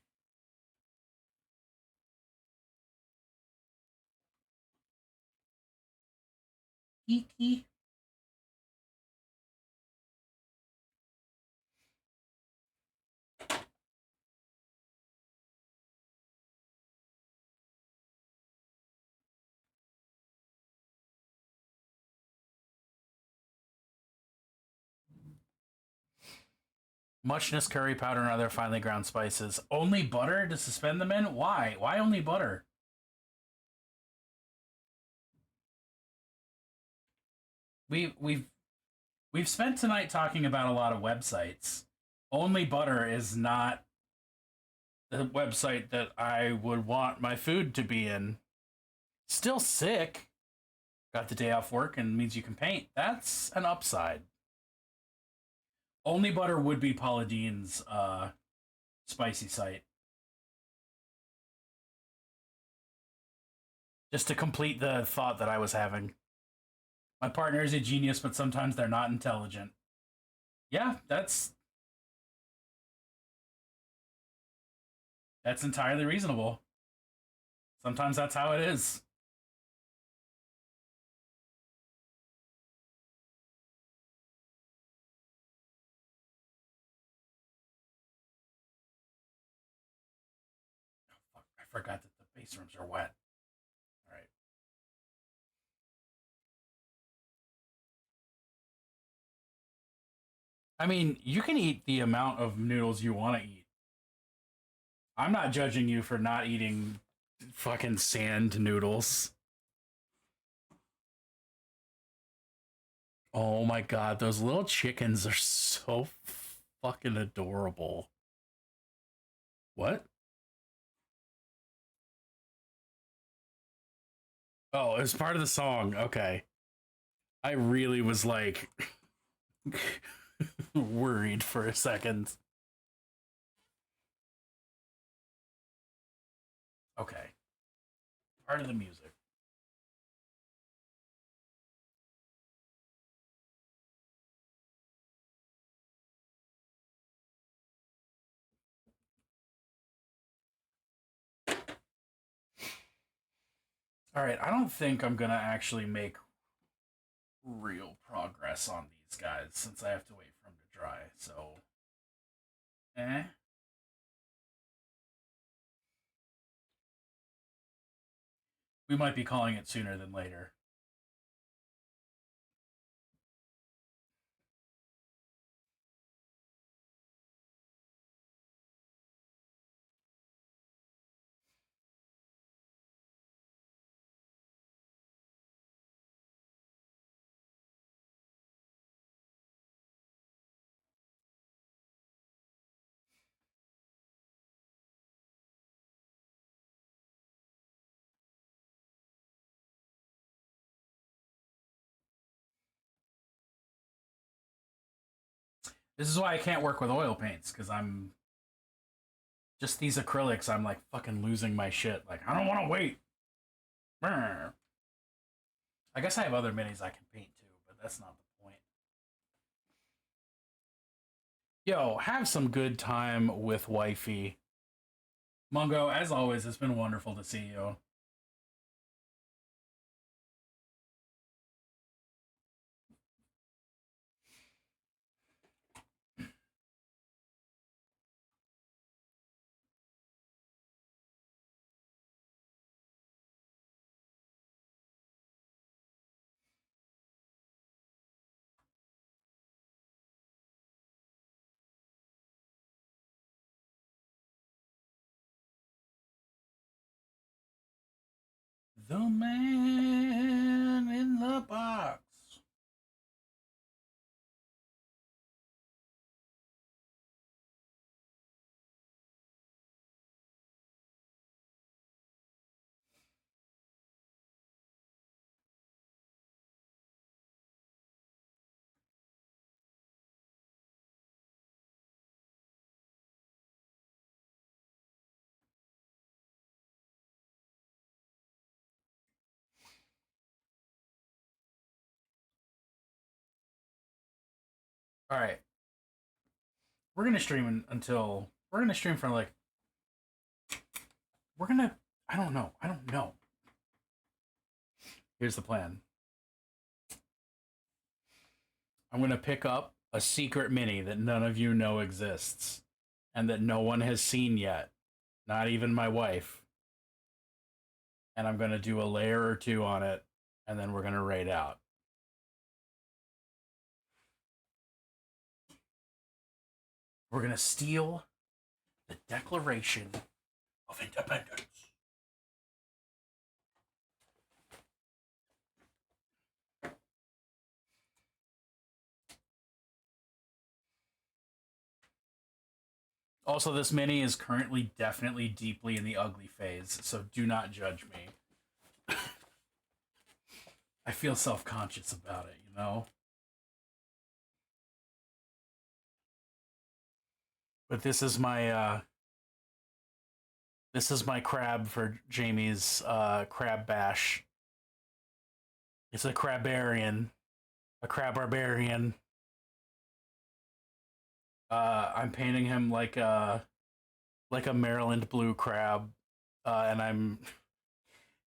Kiki. Muchness, curry powder, and other finely ground spices. Only butter to suspend them in? Why? Why only butter? We've spent tonight talking about a lot of websites. Only butter is not the website that I would want my food to be in. Still sick. Got the day off work and means you can paint. That's an upside. Only butter would be Paula Dean's spicy site. Just to complete the thought that I was having. My partner is a genius, but sometimes they're not intelligent. Yeah, that's entirely reasonable. Sometimes that's how it is. Oh, fuck, I forgot that the base rooms are wet. All right. I mean, you can eat the amount of noodles you want to eat. I'm not judging you for not eating fucking sand noodles. Oh my god, those little chickens are so fucking adorable. What? Oh, it was part of the song. Okay. I really was like worried for a second. Okay. Part of the music. All right, I don't think I'm going to actually make real progress on these guys since I have to wait for them to dry. So, we might be calling it sooner than later. This is why I can't work with oil paints, because I'm just these acrylics. I'm like fucking losing my shit. Like, I don't want to wait. Brr. I guess I have other minis I can paint too, but that's not the point. Yo, have some good time with wifey. Mungo, as always, it's been wonderful to see you. The man in the box. All right. We're going to stream until... We're going to stream for like... We're going to... I don't know. Here's the plan. I'm going to pick up a secret mini that none of you know exists and that no one has seen yet. Not even my wife. And I'm going to do a layer or two on it, and then we're going to raid out. We're going to steal the Declaration of Independence. Also, this mini is currently definitely deeply in the ugly phase, so do not judge me. I feel self-conscious about it, you know? But this is my crab for Jamie's crab bash. It's a crabarian. A crab barbarian. I'm painting him like a Maryland blue crab, and I'm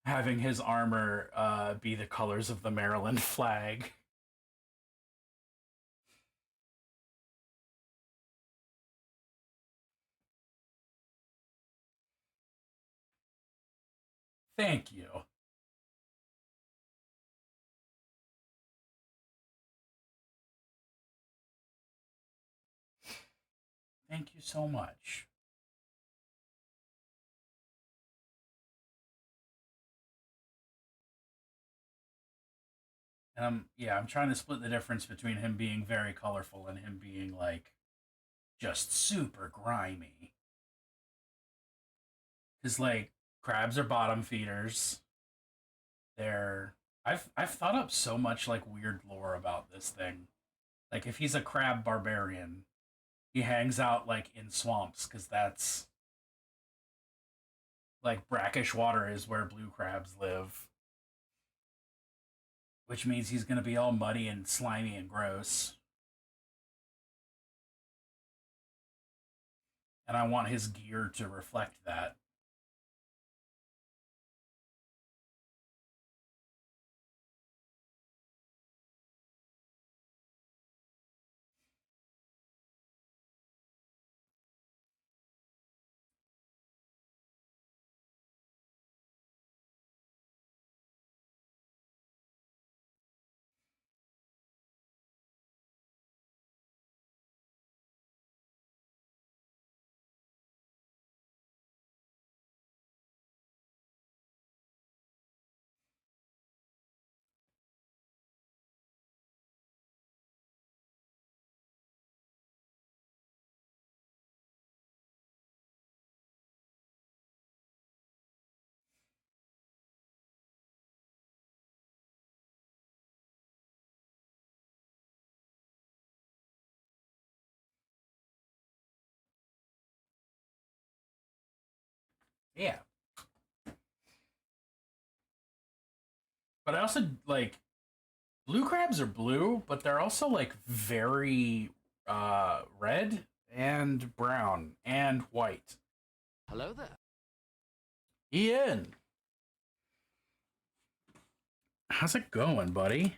having his armor be the colors of the Maryland flag. Thank you. Thank you so much. And I'm trying to split the difference between him being very colorful and him being like just super grimy. Cause like crabs are bottom feeders. I've thought up so much like weird lore about this thing. Like if he's a crab barbarian, he hangs out like in swamps because that's like brackish water is where blue crabs live. Which means he's gonna be all muddy and slimy and gross. And I want his gear to reflect that. Yeah. But I also like blue crabs are blue, but they're also like very red and brown and white. Hello there. Ian, how's it going, buddy?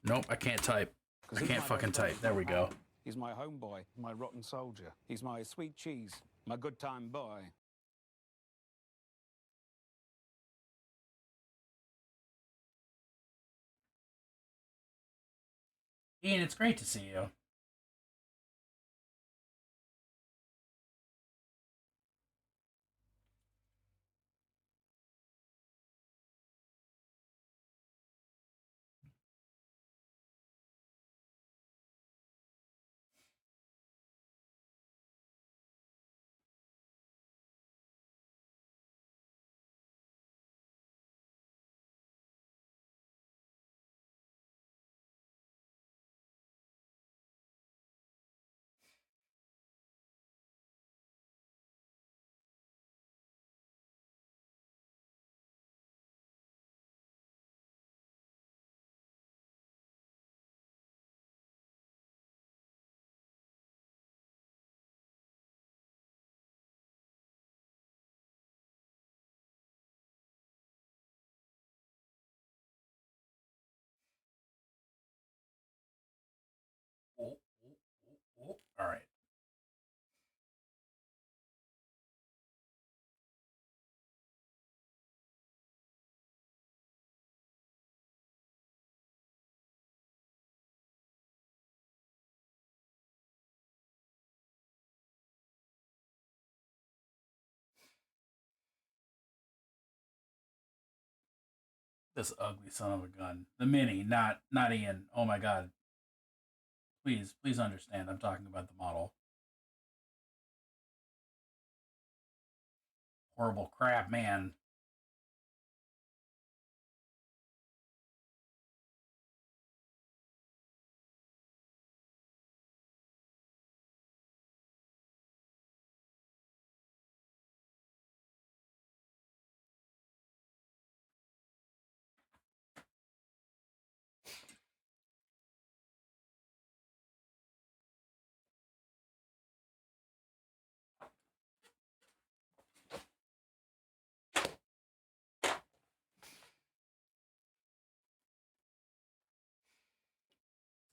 Nope, I can't type. 'Cause I he's can't my fucking best friend, type. There we my go. pal. He's my homeboy, my rotten soldier. He's my sweet cheese, my good time boy. Ian, it's great to see you. Oh, oh, oh, oh. All right. This ugly son of a gun. The mini, not Ian. Oh my god. Please understand. I'm talking about the model. Horrible crap, man.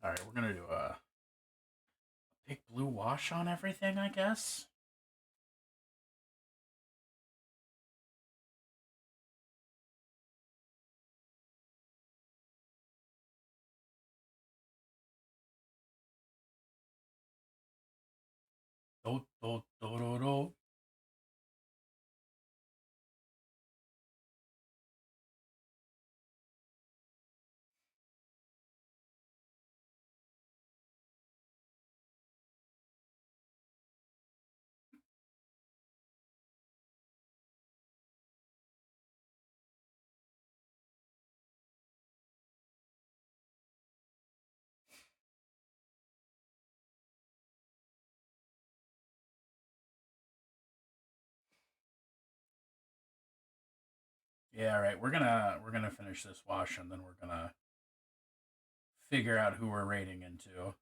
All right, we're gonna do a big blue wash on everything, I guess. Do, do, do, do, do. Yeah, all right. We're gonna finish this wash and then we're gonna figure out who we're rating into.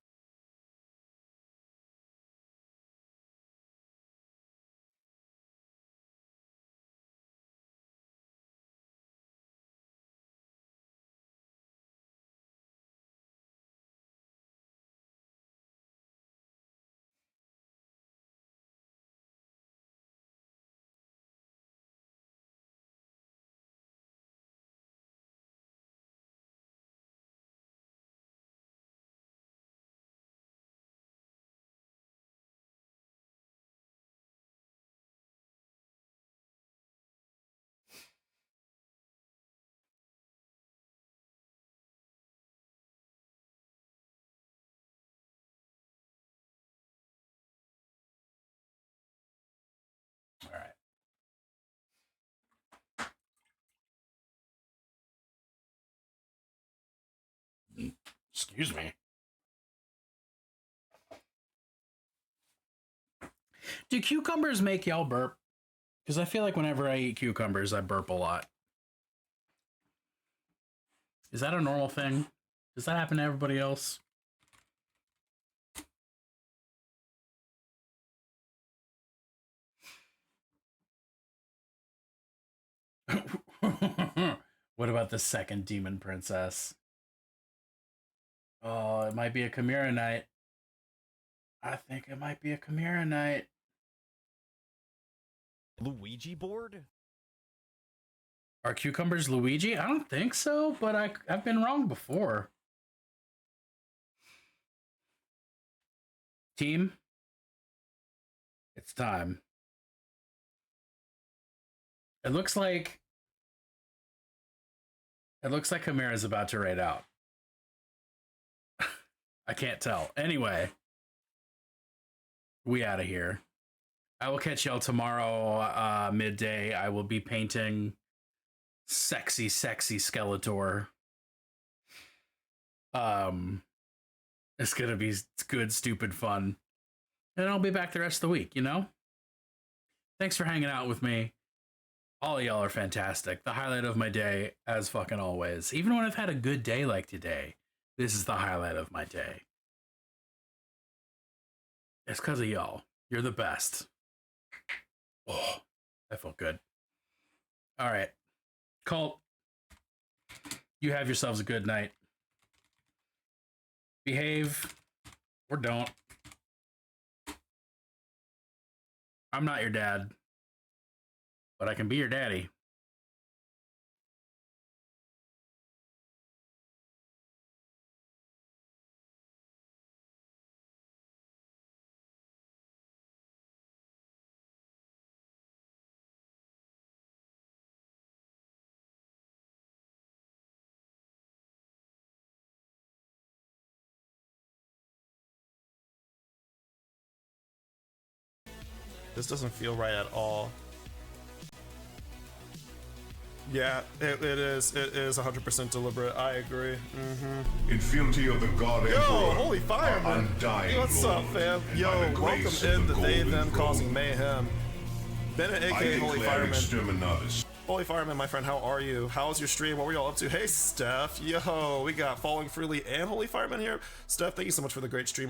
All right. Excuse me. Do cucumbers make y'all burp? Because I feel like whenever I eat cucumbers, I burp a lot. Is that a normal thing? Does that happen to everybody else? What about the second demon princess? Oh, it might be a Chimera night. I think it might be a Chimera night. Luigi board? Are cucumbers Luigi? I don't think so, but I've been wrong before. Team, it's time. It looks like Chimera's about to raid out. I can't tell. Anyway, we out of here. I will catch y'all tomorrow midday. I will be painting sexy Skeletor. It's gonna be good, stupid fun. And I'll be back the rest of the week, you know? Thanks for hanging out with me. All of y'all are fantastic. The highlight of my day, as fucking always. Even when I've had a good day like today, this is the highlight of my day. It's because of y'all. You're the best. Oh, that felt good. All right. Cult, you have yourselves a good night. Behave or don't. I'm not your dad, but I can be your daddy. This doesn't feel right at all. Yeah, it is 100% deliberate. I agree. Infinity of the God Yo, Emperor. holy fireman! Undying What's up, Lord, fam? and Yo, by the welcome grace in of the the They Golden Them Causing Throne, Mayhem. Bennett, I aka Holy declare Fireman. exterminatus. Holy Fireman, my friend, how are you? How's your stream? What were y'all up to? Hey, Steph. Yo, we got Falling Freely and Holy Fireman here. Steph, thank you so much for the great stream.